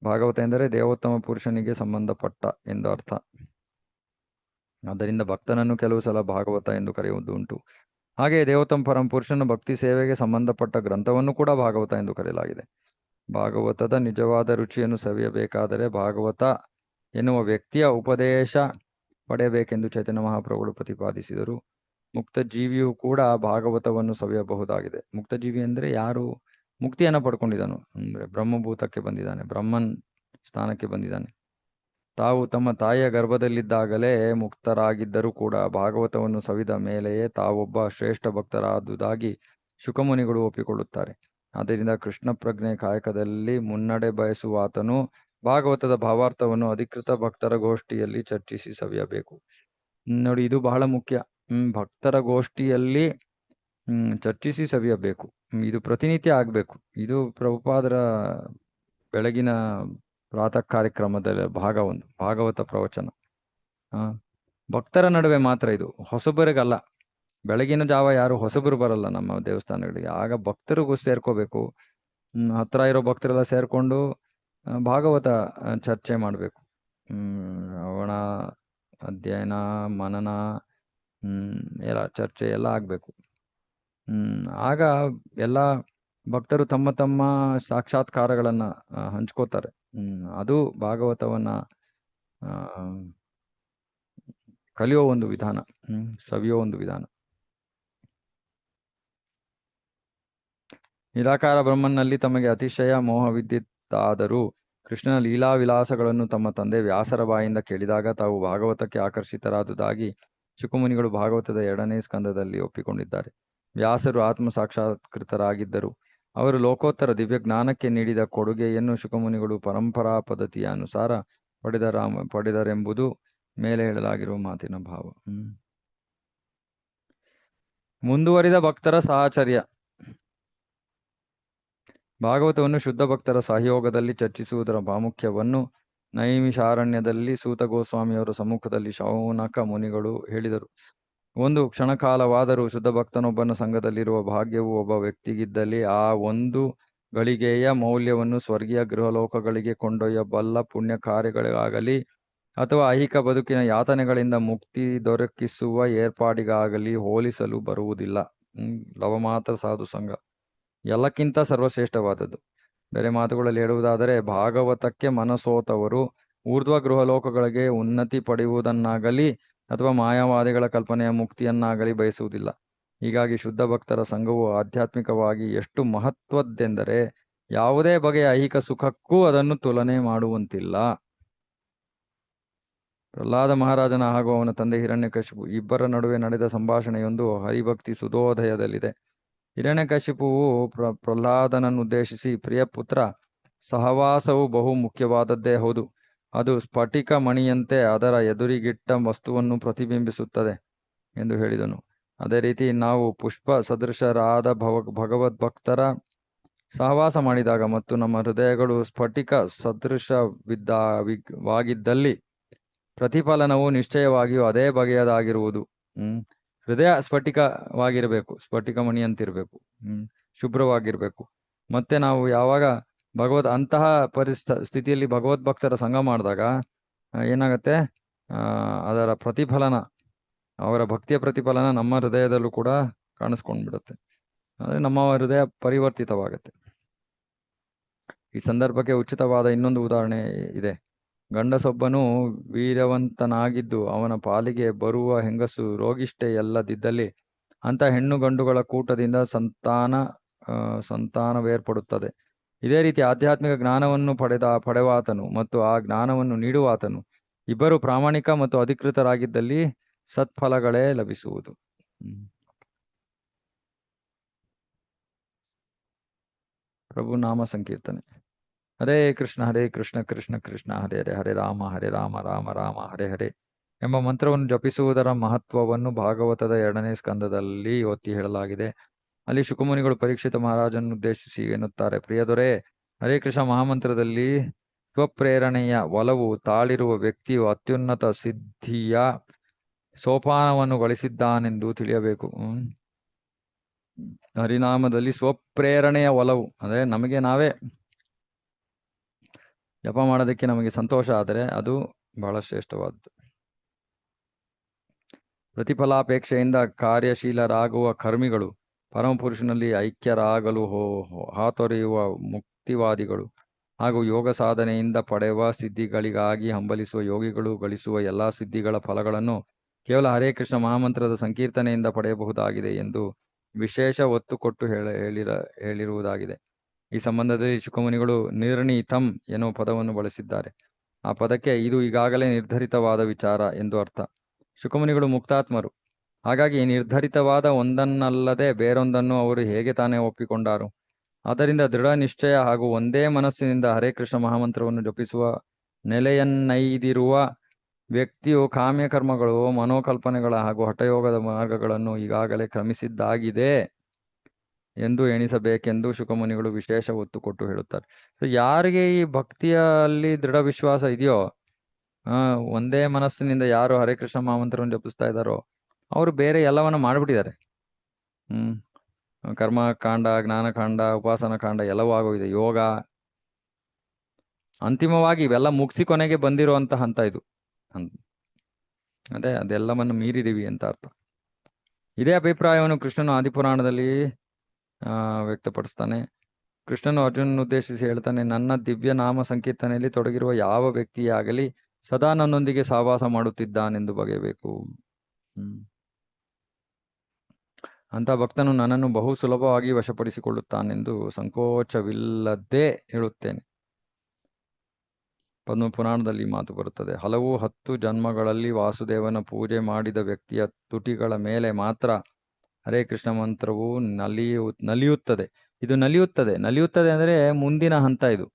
ಭಾಗವತ ಎಂದರೆ ದೇವೋತ್ತಮ ಪುರುಷನಿಗೆ ಸಂಬಂಧಪಟ್ಟ ಎಂದು ಅರ್ಥ. ಆದ್ದರಿಂದ ಭಕ್ತನನ್ನು ಕೆಲವು ಸಲ ಭಾಗವತ ಎಂದು ಕರೆಯುವುದು ಉಂಟು. ಹಾಗೆಯೇ ದೇವೋತ್ತಮ ಪರಮ ಪುರುಷನ ಭಕ್ತಿ ಸೇವೆಗೆ ಸಂಬಂಧಪಟ್ಟ ಗ್ರಂಥವನ್ನು ಕೂಡ ಭಾಗವತ ಎಂದು ಕರೆಯಲಾಗಿದೆ. ಭಾಗವತದ ನಿಜವಾದ ರುಚಿಯನ್ನು ಸವಿಯಬೇಕಾದರೆ ಭಾಗವತ ಎನ್ನುವ ವ್ಯಕ್ತಿಯ ಉಪದೇಶ ಪಡೆಯಬೇಕೆಂದು ಚೈತನ್ಯ ಮಹಾಪ್ರಭುಗಳು ಪ್ರತಿಪಾದಿಸಿದರು. ಮುಕ್ತ ಜೀವಿಯು ಕೂಡ ಭಾಗವತವನ್ನು ಸವಿಯಬಹುದಾಗಿದೆ. ಮುಕ್ತ ಜೀವಿ ಅಂದ್ರೆ ಯಾರು ಮುಕ್ತಿಯನ್ನು ಪಡ್ಕೊಂಡಿದ್ದಾನು, ಅಂದ್ರೆ ಬ್ರಹ್ಮಭೂತಕ್ಕೆ ಬಂದಿದ್ದಾನೆ, ಬ್ರಹ್ಮನ್ ಸ್ಥಾನಕ್ಕೆ ಬಂದಿದ್ದಾನೆ. ತಾವು ತಮ್ಮ ತಾಯಿಯ ಗರ್ಭದಲ್ಲಿದ್ದಾಗಲೇ ಮುಕ್ತರಾಗಿದ್ದರೂ ಕೂಡ ಭಾಗವತವನ್ನು ಸವಿದ ಮೇಲೆಯೇ ತಾವೊಬ್ಬ ಶ್ರೇಷ್ಠ ಭಕ್ತರಾದುದಾಗಿ ಶುಕಮುನಿಗಳು ಒಪ್ಪಿಕೊಳ್ಳುತ್ತಾರೆ. ಆದ್ದರಿಂದ ಕೃಷ್ಣ ಪ್ರಜ್ಞೆ ಕಾಯಕದಲ್ಲಿ ಮುನ್ನಡೆ ಬಯಸುವಾತನು ಭಾಗವತದ ಭಾವಾರ್ಥವನ್ನು ಅಧಿಕೃತ ಭಕ್ತರ ಗೋಷ್ಠಿಯಲ್ಲಿ ಚರ್ಚಿಸಿ ಸವಿಯಬೇಕು. ನೋಡಿ, ಇದು ಬಹಳ ಮುಖ್ಯ. ಭಕ್ತರ ಗೋಷ್ಠಿಯಲ್ಲಿ ಚರ್ಚಿಸಿ ಸವಿಯಬೇಕು. ಇದು ಪ್ರತಿನಿತ್ಯ ಆಗ್ಬೇಕು. ಇದು ಪ್ರಭುಪಾದರ ಬೆಳಗಿನ ಪ್ರಾತಃ ಕಾರ್ಯಕ್ರಮದ ಭಾಗ ಒಂದು ಭಾಗವತ ಪ್ರವಚನ. ಭಕ್ತರ ನಡುವೆ ಮಾತ್ರ ಇದು, ಹೊಸಬರಿಗಲ್ಲ. ಬೆಳಗಿನ ಜಾವ ಯಾರು ಹೊಸಬರು ಬರಲ್ಲ ನಮ್ಮ ದೇವಸ್ಥಾನಗಳಿಗೆ. ಆಗ ಭಕ್ತರಿಗೂ ಸೇರ್ಕೋಬೇಕು. ಹತ್ರ ಇರೋ ಭಕ್ತರೆಲ್ಲ ಸೇರ್ಕೊಂಡು ಭಾಗವತ ಚರ್ಚೆ ಮಾಡಬೇಕು. ಶ್ರವಣ, ಅಧ್ಯಯನ, ಮನನ, ಎಲ್ಲ ಚರ್ಚೆ ಎಲ್ಲ ಆಗ್ಬೇಕು. ಆಗ ಎಲ್ಲ ಭಕ್ತರು ತಮ್ಮ ತಮ್ಮ ಸಾಕ್ಷಾತ್ಕಾರಗಳನ್ನ ಹಂಚ್ಕೋತಾರೆ. ಅದು ಭಾಗವತವನ್ನ ಕಲಿಯೋ ಒಂದು ವಿಧಾನ, ಸವಿಯೋ ಒಂದು ವಿಧಾನ. ನಿರಾಕಾರ ಬ್ರಹ್ಮನಲ್ಲಿ ತಮಗೆ ಅತಿಶಯ ಮೋಹವಿದ್ದಿತ್ತಾದರೂ ಕೃಷ್ಣನ ಲೀಲಾ ವಿಲಾಸಗಳನ್ನು ತಮ್ಮ ತಂದೆ ವ್ಯಾಸರ ಬಾಯಿಂದ ಕೇಳಿದಾಗ ತಾವು ಭಾಗವತಕ್ಕೆ ಆಕರ್ಷಿತರಾದುದಾಗಿ ಶುಕಮುನಿಗಳು ಭಾಗವತದ 2ನೇ ಸ್ಕಂದದಲ್ಲಿ ಒಪ್ಪಿಕೊಂಡಿದ್ದಾರೆ. ವ್ಯಾಸರು ಆತ್ಮ ಸಾಕ್ಷಾತ್ಕೃತರಾಗಿದ್ದರು. ಅವರು ಲೋಕೋತ್ತರ ದಿವ್ಯ ಜ್ಞಾನಕ್ಕೆ ನೀಡಿದ ಕೊಡುಗೆಯನ್ನು ಶುಕಮುನಿಗಳು ಪರಂಪರಾ ಪದ್ಧತಿಯ ಅನುಸಾರ ಪಡೆದರೆಂಬುದು ಮೇಲೆ ಹೇಳಲಾಗಿರುವ ಮಾತಿನ ಭಾವ. ಮುಂದುವರಿದ ಭಕ್ತರ ಸಾಹಚರ್ಯ. ಭಾಗವತವನ್ನು ಶುದ್ಧ ಭಕ್ತರ ಸಹಯೋಗದಲ್ಲಿ ಚರ್ಚಿಸುವುದರ ಪ್ರಾಮುಖ್ಯವನ್ನು ನೈಮಿಷಾರಣ್ಯದಲ್ಲಿ ಸೂತ ಗೋಸ್ವಾಮಿಯವರ ಸಮ್ಮುಖದಲ್ಲಿ ಶೌನಕ ಮುನಿಗಳು ಹೇಳಿದರು. ಒಂದು ಕ್ಷಣಕಾಲವಾದರೂ ಶುದ್ಧ ಭಕ್ತನೊಬ್ಬನ ಸಂಘದಲ್ಲಿರುವ ಭಾಗ್ಯವು ಒಬ್ಬ ವ್ಯಕ್ತಿಗಿದ್ದಲ್ಲಿ ಆ ಒಂದು ಗಳಿಗೆಯ ಮೌಲ್ಯವನ್ನು ಸ್ವರ್ಗೀಯ ಗೃಹಲೋಕಗಳಿಗೆ ಕೊಂಡೊಯ್ಯಬಲ್ಲ ಪುಣ್ಯ ಕಾರ್ಯಗಳಿಗಾಗಲಿ ಅಥವಾ ಐಹಿಕ ಬದುಕಿನ ಯಾತನೆಗಳಿಂದ ಮುಕ್ತಿ ದೊರಕಿಸುವ ಏರ್ಪಾಡಿಗಾಗಲಿ ಹೋಲಿಸಲು ಬರುವುದಿಲ್ಲ. ಲವಮಾತ್ರ ಸಾಧು ಸಂಘ ಎಲ್ಲಕ್ಕಿಂತ ಸರ್ವಶ್ರೇಷ್ಠವಾದದ್ದು. ಬೇರೆ ಮಾತುಗಳಲ್ಲಿ ಹೇಳುವುದಾದರೆ ಭಾಗವತಕ್ಕೆ ಮನಸೋತವರು ಊರ್ಧ್ವ ಗೃಹಲೋಕಗಳಿಗೆ ಉನ್ನತಿ ಪಡೆಯುವುದನ್ನಾಗಲಿ ಅಥವಾ ಮಾಯಾವಾದಿಗಳ ಕಲ್ಪನೆಯ ಮುಕ್ತಿಯನ್ನಾಗಲಿ ಬಯಸುವುದಿಲ್ಲ. ಹೀಗಾಗಿ ಶುದ್ಧ ಭಕ್ತರ ಸಂಘವು ಆಧ್ಯಾತ್ಮಿಕವಾಗಿ ಎಷ್ಟು ಮಹತ್ವದ್ದೆಂದರೆ ಯಾವುದೇ ಬಗೆಯ ಐಹಿಕ ಸುಖಕ್ಕೂ ಅದನ್ನು ತುಲನೆ ಮಾಡುವಂತಿಲ್ಲ. ಪ್ರಹ್ಲಾದ ಮಹಾರಾಜನ ಹಾಗೂ ಅವನ ತಂದೆ ಹಿರಣ್ಯಕಶಿಪು ಇಬ್ಬರ ನಡುವೆ ನಡೆದ ಸಂಭಾಷಣೆಯೊಂದು ಹರಿಭಕ್ತಿ ಸುಧೋದಯದಲ್ಲಿದೆ. ಹಿರಣ್ಯಕಶಿಪುವು ಪ್ರಹ್ಲಾದನನ್ನುದ್ದೇಶಿಸಿ, ಪ್ರಿಯ ಪುತ್ರ, ಸಹವಾಸವು ಬಹು ಮುಖ್ಯವಾದದ್ದೇ ಹೌದು. ಅದು ಸ್ಫಟಿಕ ಮಣಿಯಂತೆ ಅದರ ಎದುರಿಗಿಟ್ಟ ವಸ್ತುವನ್ನು ಪ್ರತಿಬಿಂಬಿಸುತ್ತದೆ ಎಂದು ಹೇಳಿದನು. ಅದೇ ರೀತಿ ನಾವು ಪುಷ್ಪ ಸದೃಶರಾದ ಭಗವದ್ಭಕ್ತರ ಸಹವಾಸ ಮಾಡಿದಾಗ ಮತ್ತು ನಮ್ಮ ಹೃದಯಗಳು ಸ್ಫಟಿಕ ಸದೃಶವಾಗಿದ್ದಲ್ಲಿ ಪ್ರತಿಫಲನವು ನಿಶ್ಚಯವಾಗಿಯೂ ಅದೇ ಬಗೆಯದಾಗಿರುವುದು. ಹೃದಯ ಸ್ಫಟಿಕವಾಗಿರಬೇಕು, ಸ್ಫಟಿಕ ಮಣಿಯಂತಿರಬೇಕು, ಶುಭ್ರವಾಗಿರ್ಬೇಕು. ಮತ್ತೆ ನಾವು ಯಾವಾಗ ಅಂತಹ ಸ್ಥಿತಿಯಲ್ಲಿ ಭಗವದ್ಭಕ್ತರ ಸಂಘ ಮಾಡಿದಾಗ ಏನಾಗತ್ತೆ, ಅದರ ಪ್ರತಿಫಲನ, ಅವರ ಭಕ್ತಿಯ ಪ್ರತಿಫಲನ ನಮ್ಮ ಹೃದಯದಲ್ಲೂ ಕೂಡ ಕಾಣಿಸ್ಕೊಂಡ್ಬಿಡುತ್ತೆ. ಅಂದ್ರೆ ನಮ್ಮ ಹೃದಯ ಪರಿವರ್ತಿತವಾಗತ್ತೆ. ಈ ಸಂದರ್ಭಕ್ಕೆ ಉಚಿತವಾದ ಇನ್ನೊಂದು ಉದಾಹರಣೆ ಇದೆ. ಗಂಡಸೊಬ್ಬನು ವೀರ್ಯವಂತನಾಗಿದ್ದು ಅವನ ಪಾಲಿಗೆ ಬರುವ ಹೆಂಗಸು ರೋಗಿಷ್ಠೆಯಲ್ಲದಿದ್ದಲ್ಲಿ ಅಂತ ಹೆಣ್ಣು ಗಂಡುಗಳ ಕೂಟದಿಂದ ಸಂತಾನವೇರ್ಪಡುತ್ತದೆ. ಇದೇ ರೀತಿ ಆಧ್ಯಾತ್ಮಿಕ ಜ್ಞಾನವನ್ನು ಪಡೆವಾತನು ಮತ್ತು ಆ ಜ್ಞಾನವನ್ನು ನೀಡುವಾತನು ಇಬ್ಬರು ಪ್ರಾಮಾಣಿಕ ಮತ್ತು ಅಧಿಕೃತರಾಗಿದ್ದಲ್ಲಿ ಸತ್ಫಲಗಳೇ ಲಭಿಸುವುದು. ಪ್ರಭು ನಾಮ ಸಂಕೀರ್ತನೆ. ಹರೇ ಕೃಷ್ಣ ಕೃಷ್ಣ ಕೃಷ್ಣ ಹರೇ ಹರೇ, ಹರೇ ರಾಮ ರಾಮ ರಾಮ ಹರೇ ಹರೇ ಎಂಬ ಮಂತ್ರವನ್ನು ಜಪಿಸುವುದರ ಮಹತ್ವವನ್ನು ಭಾಗವತದ 2ನೇ ಸ್ಕಂದದಲ್ಲಿ ಒತ್ತಿ ಹೇಳಲಾಗಿದೆ. ಅಲ್ಲಿ ಶುಕಮುನಿಗಳು ಪರೀಕ್ಷಿತ ಮಹಾರಾಜನ್ನು ಉದ್ದೇಶಿಸಿ ಎನ್ನುತ್ತಾರೆ, ಪ್ರಿಯದೊರೆ, ಹರೇ ಕೃಷ್ಣ ಮಹಾಮಂತ್ರದಲ್ಲಿ ಸ್ವಪ್ರೇರಣೆಯ ಒಲವು ತಾಳಿರುವ ವ್ಯಕ್ತಿಯು ಅತ್ಯುನ್ನತ ಸಿದ್ಧಿಯ ಸೋಪಾನವನ್ನು ಗಳಿಸಿದ್ದಾನೆಂದು ತಿಳಿಯಬೇಕು. ಹರಿನಾಮದಲ್ಲಿ ಸ್ವಪ್ರೇರಣೆಯ ಒಲವು ಅಂದ್ರೆ ನಮಗೆ ನಾವೇ ಜಪ ಮಾಡೋದಕ್ಕೆ ನಮಗೆ ಸಂತೋಷ ಆದರೆ ಅದು ಬಹಳ ಶ್ರೇಷ್ಠವಾದ್ದು. ಪ್ರತಿಫಲಾಪೇಕ್ಷೆಯಿಂದ ಕಾರ್ಯಶೀಲರಾಗುವ ಕರ್ಮಿಗಳು, ಪರಮಪುರುಷನಲ್ಲಿ ಐಕ್ಯರಾಗಲು ಹಾತೊರೆಯುವ ಮುಕ್ತಿವಾದಿಗಳು ಹಾಗೂ ಯೋಗ ಸಾಧನೆಯಿಂದ ಪಡೆಯುವ ಸಿದ್ಧಿಗಳಿಗಾಗಿ ಹಂಬಲಿಸುವ ಯೋಗಿಗಳು ಗಳಿಸುವ ಎಲ್ಲಾ ಸಿದ್ಧಿಗಳ ಫಲಗಳನ್ನು ಕೇವಲ ಹರೇ ಕೃಷ್ಣ ಮಹಾಮಂತ್ರದ ಸಂಕೀರ್ತನೆಯಿಂದ ಪಡೆಯಬಹುದಾಗಿದೆ ಎಂದು ವಿಶೇಷ ಒತ್ತು ಕೊಟ್ಟು ಹೇಳಿರುವುದಾಗಿದೆ. ಈ ಸಂಬಂಧದಲ್ಲಿ ಶುಕಮುನಿಗಳು ನಿರ್ಣೀತಂ ಎನ್ನುವ ಪದವನ್ನು ಬಳಸಿದ್ದಾರೆ. ಆ ಪದಕ್ಕೆ ಇದು ಈಗಾಗಲೇ ನಿರ್ಧರಿತವಾದ ವಿಚಾರ ಎಂದು ಅರ್ಥ. ಶುಕಮುನಿಗಳು ಮುಕ್ತಾತ್ಮರು, ಹಾಗಾಗಿ ನಿರ್ಧರಿತವಾದ ಒಂದನ್ನಲ್ಲದೆ ಬೇರೊಂದನ್ನು ಅವರು ಹೇಗೆ ತಾನೇ ಒಪ್ಪಿಕೊಂಡಾರು. ಆದ್ದರಿಂದ ದೃಢ ನಿಶ್ಚಯ ಹಾಗೂ ಒಂದೇ ಮನಸ್ಸಿನಿಂದ ಹರೇ ಕೃಷ್ಣ ಮಹಾಮಂತ್ರವನ್ನು ಜಪಿಸುವ ನೆಲೆಯನ್ನೈದಿರುವ ವ್ಯಕ್ತಿಯು ಕಾಮ್ಯಕರ್ಮಗಳು, ಮನೋಕಲ್ಪನೆಗಳ ಹಾಗೂ ಹಠಯೋಗದ ಮಾರ್ಗಗಳನ್ನು ಈಗಾಗಲೇ ಕ್ರಮಿಸಿದ್ದಾಗಿದೆ ಎಂದು ಎಣಿಸಬೇಕೆಂದು ಶುಕಮುನಿಗಳು ವಿಶೇಷ ಒತ್ತು ಕೊಟ್ಟು ಹೇಳುತ್ತಾರೆ. ಸೊ ಯಾರಿಗೆ ಈ ಭಕ್ತಿಯಲ್ಲಿ ದೃಢ ವಿಶ್ವಾಸ ಇದೆಯೋ, ಒಂದೇ ಮನಸ್ಸಿನಿಂದ ಯಾರು ಹರೇ ಕೃಷ್ಣ ಮಹಾಮಂತ್ರವನ್ನು ಜಪಿಸ್ತಾ ಇದ್ದಾರೋ ಅವರು ಬೇರೆ ಎಲ್ಲವನ್ನ ಮಾಡ್ಬಿಟ್ಟಿದ್ದಾರೆ. ಕರ್ಮಕಾಂಡ, ಜ್ಞಾನಕಾಂಡ, ಉಪಾಸನ ಕಾಂಡ ಎಲ್ಲವೂ ಆಗೋಗಿದೆ. ಯೋಗ ಅಂತಿಮವಾಗಿ ಇವೆಲ್ಲ ಮುಗಿಸಿ ಕೊನೆಗೆ ಬಂದಿರುವಂತಹ ಹಂತ ಇದು. ಅದೇ ಅದೆಲ್ಲವನ್ನು ಮೀರಿದೀವಿ ಅಂತ ಅರ್ಥ. ಇದೇ ಅಭಿಪ್ರಾಯವನ್ನು ಕೃಷ್ಣನು ಆದಿಪುರಾಣದಲ್ಲಿ ವ್ಯಕ್ತಪಡಿಸ್ತಾನೆ. ಕೃಷ್ಣನು ಅರ್ಜುನನ್ನು ಉದ್ದೇಶಿಸಿ ಹೇಳ್ತಾನೆ, ನನ್ನ ದಿವ್ಯ ನಾಮ ಸಂಕೀರ್ತನೆಯಲ್ಲಿ ತೊಡಗಿರುವ ಯಾವ ವ್ಯಕ್ತಿಯಾಗಲಿ ಸದಾ ನನ್ನೊಂದಿಗೆ ಸಹವಾಸ ಮಾಡುತ್ತಿದ್ದಾನೆಂದು ಬಗೆಯಬೇಕು. ಅಂತ ಭಕ್ತನು ನನ್ನನ್ನು ಬಹು ಸುಲಭವಾಗಿ ವಶಪಡಿಸಿಕೊಳ್ಳುತ್ತಾನೆಂದು ಸಂಕೋಚವಿಲ್ಲದೆ ಹೇಳುತ್ತೇನೆ. ಪದ್ಮ ಪುರಾಣದಲ್ಲಿ ಮಾತು ಬರುತ್ತದೆ. ಹಲವು 10 ಜನ್ಮಗಳಲ್ಲಿ ವಾಸುದೇವನ ಪೂಜೆ ಮಾಡಿದ ವ್ಯಕ್ತಿಯ ತುಟಿಗಳ ಮೇಲೆ ಮಾತ್ರ ಹರೇ ಕೃಷ್ಣ ಮಂತ್ರವು ನಲಿಯುತ್ತದೆ. ಇದು ನಲಿಯುತ್ತದೆ ಅಂದ್ರೆ ಮುಂದಿನ ಹಂತ ಇದು.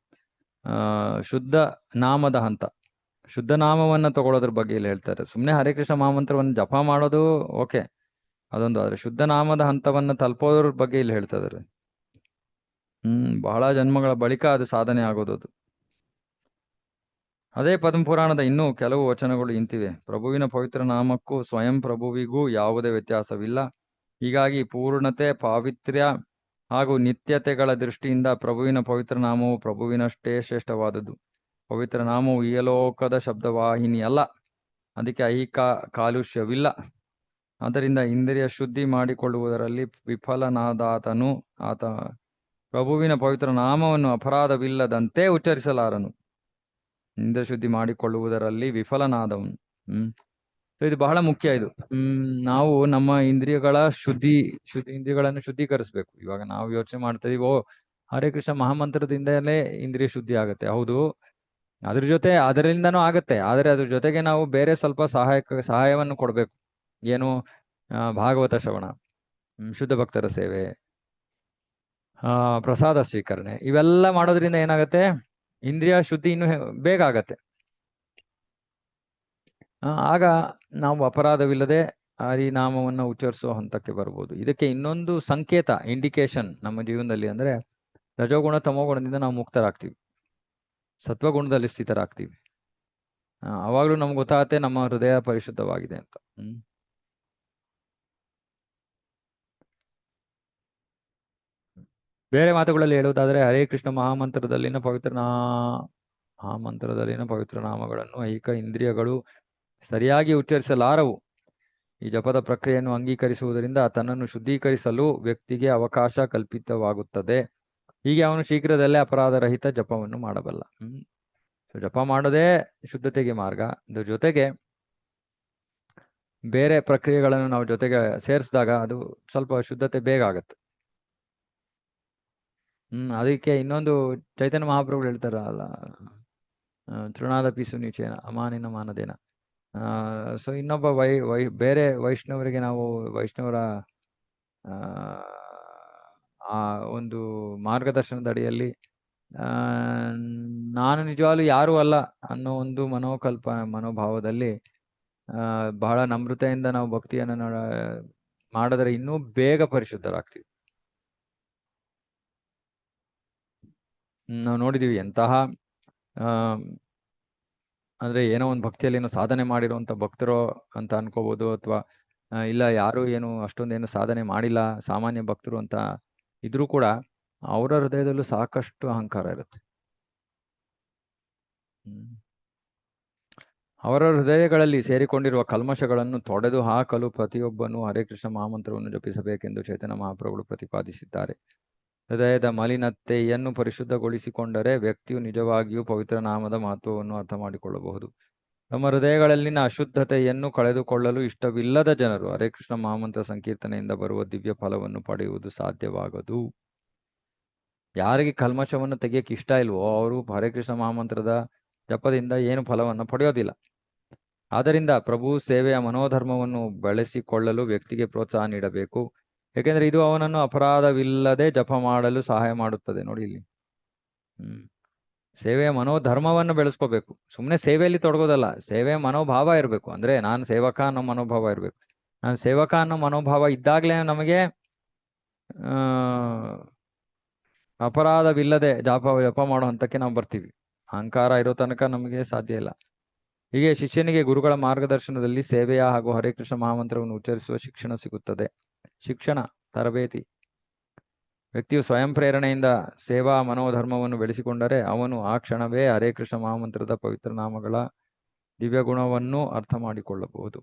ಶುದ್ಧ ನಾಮದ ಹಂತ. ಶುದ್ಧ ನಾಮವನ್ನ ತಗೊಳ್ಳೋದ್ರ ಬಗ್ಗೆ ಇಲ್ಲಿ ಹೇಳ್ತಾರೆ. ಸುಮ್ಮನೆ ಹರೇ ಕೃಷ್ಣ ಮಹಾಮಂತ್ರವನ್ನು ಜಪ ಮಾಡೋದು ಓಕೆ, ಅದೊಂದು. ಆದ್ರೆ ಶುದ್ಧ ನಾಮದ ಹಂತವನ್ನ ತಲುಪೋದ್ರ ಬಗ್ಗೆ ಇಲ್ಲಿ ಹೇಳ್ತಾ ಇದ್ದಾರೆ. ಬಹಳ ಜನ್ಮಗಳ ಬಳಿಕ ಅದು ಸಾಧನೆ ಆಗೋದು. ಅದೇ ಪದ್ಮ ಪುರಾಣದ ಇನ್ನೂ ಕೆಲವು ವಚನಗಳು ಇಂತಿವೆ. ಪ್ರಭುವಿನ ಪವಿತ್ರ ನಾಮಕ್ಕೂ ಸ್ವಯಂ ಪ್ರಭುವಿಗೂ ಯಾವುದೇ ವ್ಯತ್ಯಾಸವಿಲ್ಲ. ಹೀಗಾಗಿ ಪೂರ್ಣತೆ, ಪಾವಿತ್ರ್ಯ ಹಾಗೂ ನಿತ್ಯತೆಗಳ ದೃಷ್ಟಿಯಿಂದ ಪ್ರಭುವಿನ ಪವಿತ್ರ ನಾಮವು ಪ್ರಭುವಿನಷ್ಟೇ ಶ್ರೇಷ್ಠವಾದದ್ದು. ಪವಿತ್ರ ನಾಮವು ಇಹಲೋಕದ ಶಬ್ದವಾಹಿನಿ ಅಲ್ಲ, ಅದಕ್ಕೆ ಐಹಿಕ ಕಾಲುಷ್ಯವಿಲ್ಲ. ಆದ್ದರಿಂದ ಇಂದ್ರಿಯ ಶುದ್ಧಿ ಮಾಡಿಕೊಳ್ಳುವುದರಲ್ಲಿ ವಿಫಲನಾದಾತನು ಆತ ಪ್ರಭುವಿನ ಪವಿತ್ರ ನಾಮವನ್ನು ಅಪರಾಧವಿಲ್ಲದಂತೆ ಉಚ್ಚರಿಸಲಾರನು. ಇಂದ್ರಿಯ ಶುದ್ಧಿ ಮಾಡಿಕೊಳ್ಳುವುದರಲ್ಲಿ ವಿಫಲನಾದವನು. ಇದು ಬಹಳ ಮುಖ್ಯ. ಇದು ನಾವು ನಮ್ಮ ಇಂದ್ರಿಯಗಳ ಇಂದ್ರಿಯಗಳನ್ನು ಶುದ್ಧೀಕರಿಸಬೇಕು. ಇವಾಗ ನಾವು ಯೋಚನೆ ಮಾಡ್ತಾ ಇದೀವಿ, ಓ ಹರೇ ಕೃಷ್ಣ ಮಹಾಮಂತ್ರದಿಂದಲೇ ಇಂದ್ರಿಯ ಶುದ್ಧಿ ಆಗತ್ತೆ. ಹೌದು, ಅದರಿಂದನೂ ಆಗತ್ತೆ. ಆದರೆ ಅದ್ರ ಜೊತೆಗೆ ನಾವು ಬೇರೆ ಸ್ವಲ್ಪ ಸಹಾಯವನ್ನು ಕೊಡ್ಬೇಕು. ಏನು? ಭಾಗವತ ಶ್ರವಣ, ಶುದ್ಧ ಭಕ್ತರ ಸೇವೆ, ಪ್ರಸಾದ ಸ್ವೀಕರಣೆ, ಇವೆಲ್ಲ ಮಾಡೋದ್ರಿಂದ ಏನಾಗತ್ತೆ? ಇಂದ್ರಿಯ ಶುದ್ಧಿ ಇನ್ನೂ ಬೇಗ ಆಗತ್ತೆ. ಆಗ ನಾವು ಅಪರಾಧವಿಲ್ಲದೆ ಹರಿನಾಮವನ್ನು ಉಚ್ಚರಿಸುವ ಹಂತಕ್ಕೆ ಬರ್ಬೋದು. ಇದಕ್ಕೆ ಇನ್ನೊಂದು ಸಂಕೇತ, ಇಂಡಿಕೇಶನ್ ನಮ್ಮ ಜೀವನದಲ್ಲಿ ಅಂದ್ರೆ ರಜೋಗುಣ ತಮೋಗುಣದಿಂದ ನಾವು ಮುಕ್ತರಾಗ್ತೀವಿ, ಸತ್ವಗುಣದಲ್ಲಿ ಸ್ಥಿತರಾಗ್ತೀವಿ. ಅವಾಗ್ಲೂ ನಮ್ಗೆ ಗೊತ್ತಾಗತ್ತೆ ನಮ್ಮ ಹೃದಯ ಪರಿಶುದ್ಧವಾಗಿದೆ ಅಂತ. ಬೇರೆ ಮಾತುಗಳಲ್ಲಿ ಹೇಳುವುದಾದ್ರೆ, ಹರೇ ಕೃಷ್ಣ ಮಹಾಮಂತ್ರದಲ್ಲಿನ ಪವಿತ್ರ ನಾಮಗಳನ್ನು ಐಹಿಕ ಇಂದ್ರಿಯಗಳು ಸರಿಯಾಗಿ ಉಚ್ಚರಿಸಲಾರವು. ಈ ಜಪದ ಪ್ರಕ್ರಿಯೆಯನ್ನು ಅಂಗೀಕರಿಸುವುದರಿಂದ ತನ್ನನ್ನು ಶುದ್ಧೀಕರಿಸಲು ವ್ಯಕ್ತಿಗೆ ಅವಕಾಶ ಕಲ್ಪಿತವಾಗುತ್ತದೆ. ಹೀಗೆ ಅವನು ಶೀಘ್ರದಲ್ಲೇ ಅಪರಾಧರಹಿತ ಜಪವನ್ನು ಮಾಡಬಲ್ಲ. ಜಪ ಮಾಡೋದೇ ಶುದ್ಧತೆಗೆ ಮಾರ್ಗ. ಅದ್ರ ಜೊತೆಗೆ ಬೇರೆ ಪ್ರಕ್ರಿಯೆಗಳನ್ನು ನಾವು ಜೊತೆಗೆ ಸೇರಿಸಿದಾಗ ಅದು ಸ್ವಲ್ಪ ಶುದ್ಧತೆ ಬೇಗ ಆಗತ್ತೆ. ಅದಕ್ಕೆ ಇನ್ನೊಂದು ಚೈತನ್ಯ ಮಹಾಪ್ರಭುಗಳು ಹೇಳ್ತಾರಲ್ಲ, ತೃಣಾದ ಪಿಸು ನೀಚೇನ ಅಮಾನಿನ ಮಾನದೇನ. ಸೊ ಇನ್ನೊಬ್ಬ ಬೇರೆ ವೈಷ್ಣವರಿಗೆ ನಾವು ವೈಷ್ಣವರ ಆ ಒಂದು ಮಾರ್ಗದರ್ಶನದ ಅಡಿಯಲ್ಲಿ ನಾನು ನಿಜವಾಗ್ಲೂ ಯಾರೂ ಅಲ್ಲ ಅನ್ನೋ ಒಂದು ಮನೋಭಾವದಲ್ಲಿ ಬಹಳ ನಮ್ರತೆಯಿಂದ ನಾವು ಭಕ್ತಿಯನ್ನು ಮಾಡಿದ್ರೆ ಇನ್ನೂ ಬೇಗ ಪರಿಶುದ್ಧರಾಗ್ತೀವಿ. ನಾವು ನೋಡಿದೀವಿ ಎಂತಹ ಅಂದ್ರೆ ಏನೋ ಒಂದು ಭಕ್ತಿಯಲ್ಲಿ ಏನೋ ಸಾಧನೆ ಮಾಡಿರುವಂತ ಭಕ್ತರು ಅಂತ ಅನ್ಕೋಬಹುದು, ಅಥವಾ ಇಲ್ಲ ಯಾರು ಏನು ಅಷ್ಟೊಂದೇನು ಸಾಧನೆ ಮಾಡಿಲ್ಲ, ಸಾಮಾನ್ಯ ಭಕ್ತರು ಅಂತ ಇದ್ರೂ ಕೂಡ ಅವರ ಹೃದಯದಲ್ಲೂ ಸಾಕಷ್ಟು ಅಹಂಕಾರ ಇರುತ್ತೆ. ಅವರ ಹೃದಯಗಳಲ್ಲಿ ಸೇರಿಕೊಂಡಿರುವ ಕಲ್ಮಶಗಳನ್ನು ತೊಡೆದು ಹಾಕಲು ಪ್ರತಿಯೊಬ್ಬನು ಹರೇ ಕೃಷ್ಣ ಮಹಾಮಂತ್ರವನ್ನು ಜಪಿಸಬೇಕೆಂದು ಚೈತನ್ಯ ಮಹಾಪ್ರಭುಗಳು ಪ್ರತಿಪಾದಿಸಿದ್ದಾರೆ. ಹೃದಯದ ಮಲಿನತೆಯನ್ನು ಪರಿಶುದ್ಧಗೊಳಿಸಿಕೊಂಡರೆ ವ್ಯಕ್ತಿಯು ನಿಜವಾಗಿಯೂ ಪವಿತ್ರ ನಾಮದ ಮಹತ್ವವನ್ನು ಅರ್ಥ ಮಾಡಿಕೊಳ್ಳಬಹುದು. ನಮ್ಮ ಹೃದಯಗಳಲ್ಲಿನ ಅಶುದ್ಧತೆಯನ್ನು ಕಳೆದುಕೊಳ್ಳಲು ಇಷ್ಟವಿಲ್ಲದ ಜನರು ಹರೇ ಕೃಷ್ಣ ಮಹಾಮಂತ್ರ ಸಂಕೀರ್ತನೆಯಿಂದ ಬರುವ ದಿವ್ಯ ಫಲವನ್ನು ಪಡೆಯುವುದು ಸಾಧ್ಯವಾಗದು. ಯಾರಿಗೆ ಕಲ್ಮಶವನ್ನು ತೆಗೆಯಕ್ಕೆ ಇಷ್ಟ ಇಲ್ವೋ ಅವರು ಹರೇ ಕೃಷ್ಣ ಮಹಾಮಂತ್ರದ ಜಪದಿಂದ ಏನು ಫಲವನ್ನು ಪಡೆಯೋದಿಲ್ಲ. ಆದ್ದರಿಂದ ಪ್ರಭು ಸೇವೆಯ ಮನೋಧರ್ಮವನ್ನು ಬೆಳೆಸಿಕೊಳ್ಳಲು ವ್ಯಕ್ತಿಗೆ ಪ್ರೋತ್ಸಾಹ ನೀಡಬೇಕು. ಯಾಕೆಂದ್ರೆ ಇದು ಅವನನ್ನು ಅಪರಾಧವಿಲ್ಲದೆ ಜಪ ಮಾಡಲು ಸಹಾಯ ಮಾಡುತ್ತದೆ. ನೋಡಿ ಇಲ್ಲಿ ಸೇವೆಯ ಮನೋಧರ್ಮವನ್ನು ಬೆಳೆಸ್ಕೋಬೇಕು. ಸುಮ್ಮನೆ ಸೇವೆಯಲ್ಲಿ ತೊಡಗೋದಲ್ಲ, ಸೇವೆಯ ಮನೋಭಾವ ಇರಬೇಕು. ಅಂದ್ರೆ ನಾನು ಸೇವಕ ಅನ್ನೋ ಮನೋಭಾವ ಇರಬೇಕು. ನಾನು ಸೇವಕ ಅನ್ನೋ ಮನೋಭಾವ ಇದ್ದಾಗಲೇ ನಮಗೆ ಅಪರಾಧವಿಲ್ಲದೆ ಜಪ ಮಾಡೋ ಹಂತಕ್ಕೆ ನಾವು ಬರ್ತೀವಿ. ಅಹಂಕಾರ ಇರೋ ತನಕ ನಮಗೆ ಸಾಧ್ಯ ಇಲ್ಲ. ಹೀಗೆ ಶಿಷ್ಯನಿಗೆ ಗುರುಗಳ ಮಾರ್ಗದರ್ಶನದಲ್ಲಿ ಸೇವೆಯ ಹಾಗೂ ಹರೇ ಕೃಷ್ಣ ಮಹಾಮಂತ್ರವನ್ನು ಉಚ್ಚರಿಸುವ ಶಿಕ್ಷಣ ಸಿಗುತ್ತದೆ. ತರಬೇತಿ. ವ್ಯಕ್ತಿಯು ಸ್ವಯಂ ಪ್ರೇರಣೆಯಿಂದ ಸೇವಾ ಮನೋಧರ್ಮವನ್ನು ಬೆಳೆಸಿಕೊಂಡರೆ ಅವನು ಆ ಕ್ಷಣವೇ ಹರೇ ಕೃಷ್ಣ ಮಹಾಮಂತ್ರದ ಪವಿತ್ರ ನಾಮಗಳ ದಿವ್ಯ ಗುಣವನ್ನು ಅರ್ಥ ಮಾಡಿಕೊಳ್ಳಬಹುದು.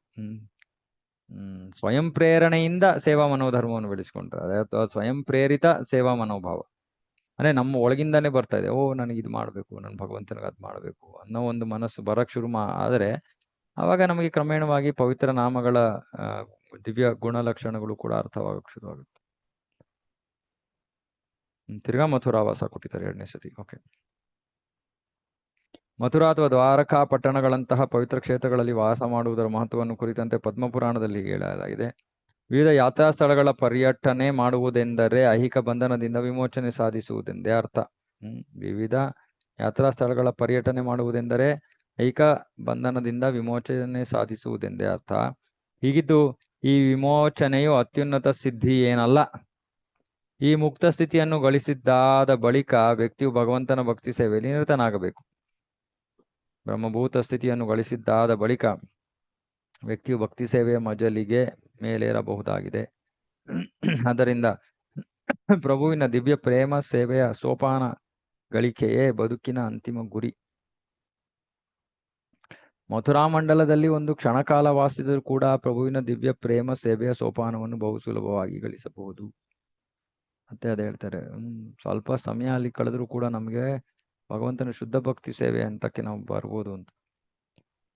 ಸ್ವಯಂ ಪ್ರೇರಣೆಯಿಂದ ಸೇವಾ ಮನೋಧರ್ಮವನ್ನು ಬೆಳೆಸಿಕೊಂಡ್ರೆ ಅಥವಾ ಸ್ವಯಂ ಪ್ರೇರಿತ ಸೇವಾ ಮನೋಭಾವ ಅಂದ್ರೆ ನಮ್ಮ ಒಳಗಿಂದಾನೇ ಬರ್ತಾ ಇದೆ. ನನಗೆ ಇದು ಮಾಡ್ಬೇಕು, ನನ್ನ ಭಗವಂತನಿಗೆ ಅದು ಮಾಡ್ಬೇಕು ಅನ್ನೋ ಒಂದು ಮನಸ್ಸು ಬರಕ್ ಶುರು ಆದರೆ ಅವಾಗ ನಮಗೆ ಕ್ರಮೇಣವಾಗಿ ಪವಿತ್ರ ನಾಮಗಳ ದಿವ್ಯ ಗುಣಲಕ್ಷಣಗಳು ಕೂಡ ಅರ್ಥವಾಗಕ್ಕೆ ಶುರುವಾಗುತ್ತೆ. ತಿರ್ಗಾ ಮಥುರಾವಾಸ ಕೊಟ್ಟಿದ್ದಾರೆ 2ನೇ ಸತಿ. ಓಕೆ. ಮಥುರಾ ಅಥವಾ ದ್ವಾರಕಾ ಪಟ್ಟಣಗಳಂತಹ ಪವಿತ್ರ ಕ್ಷೇತ್ರಗಳಲ್ಲಿ ವಾಸ ಮಾಡುವುದರ ಮಹತ್ವವನ್ನು ಕುರಿತಂತೆ ಪದ್ಮಪುರಾಣದಲ್ಲಿ ಹೇಳಲಾಗಿದೆ. ವಿವಿಧ ಯಾತ್ರಾ ಸ್ಥಳಗಳ ಪರ್ಯಟನೆ ಮಾಡುವುದೆಂದರೆ ಐಹಿಕ ಬಂಧನದಿಂದ ವಿಮೋಚನೆ ಸಾಧಿಸುವುದೆಂದೇ ಅರ್ಥ. ವಿವಿಧ ಯಾತ್ರಾ ಸ್ಥಳಗಳ ಪರ್ಯಟನೆ ಮಾಡುವುದೆಂದರೆ ಐಹಿಕ ಬಂಧನದಿಂದ ವಿಮೋಚನೆ ಸಾಧಿಸುವುದೆಂದೇ ಅರ್ಥ. ಹೀಗಿದ್ದು ಈ ವಿಮೋಚನೆಯು ಅತ್ಯುನ್ನತ ಸಿದ್ಧಿ ಏನಲ್ಲ. ಈ ಮುಕ್ತ ಸ್ಥಿತಿಯನ್ನು ಗಳಿಸಿದ್ದಾದ ಬಳಿಕ ವ್ಯಕ್ತಿಯು ಭಗವಂತನ ಭಕ್ತಿ ಸೇವೆಯಲ್ಲಿ ನಿರತನಾಗಬೇಕು. ಬ್ರಹ್ಮಭೂತ ಸ್ಥಿತಿಯನ್ನು ಗಳಿಸಿದ್ದಾದ ಬಳಿಕ ವ್ಯಕ್ತಿಯು ಭಕ್ತಿ ಸೇವೆಯ ಮಜಲಿಗೆ ಮೇಲೇರಬಹುದಾಗಿದೆ. ಆದ್ದರಿಂದ ಪ್ರಭುವಿನ ದಿವ್ಯ ಪ್ರೇಮ ಸೇವೆಯ ಸೋಪಾನ ಗಳಿಕೆಯೇ ಬದುಕಿನ ಅಂತಿಮ ಗುರಿ. ಮಥುರಾ ಮಂಡಲದಲ್ಲಿ ಒಂದು ಕ್ಷಣಕಾಲ ವಾಸಿಸಿದರೂ ಕೂಡ ಪ್ರಭುವಿನ ದಿವ್ಯ ಪ್ರೇಮ ಸೇವೆಯ ಸೋಪಾನವನ್ನು ಬಹು ಸುಲಭವಾಗಿ ಗಳಿಸಬಹುದು. ಮತ್ತೆ ಅದೇ ಹೇಳ್ತಾರೆ, ಸ್ವಲ್ಪ ಸಮಯ ಅಲ್ಲಿ ಕಳೆದ್ರೂ ಕೂಡ ನಮಗೆ ಭಗವಂತನ ಶುದ್ಧ ಭಕ್ತಿ ಸೇವೆ ಅಂತಕ್ಕೆ ನಾವು ಬರ್ಬೋದು ಅಂತ.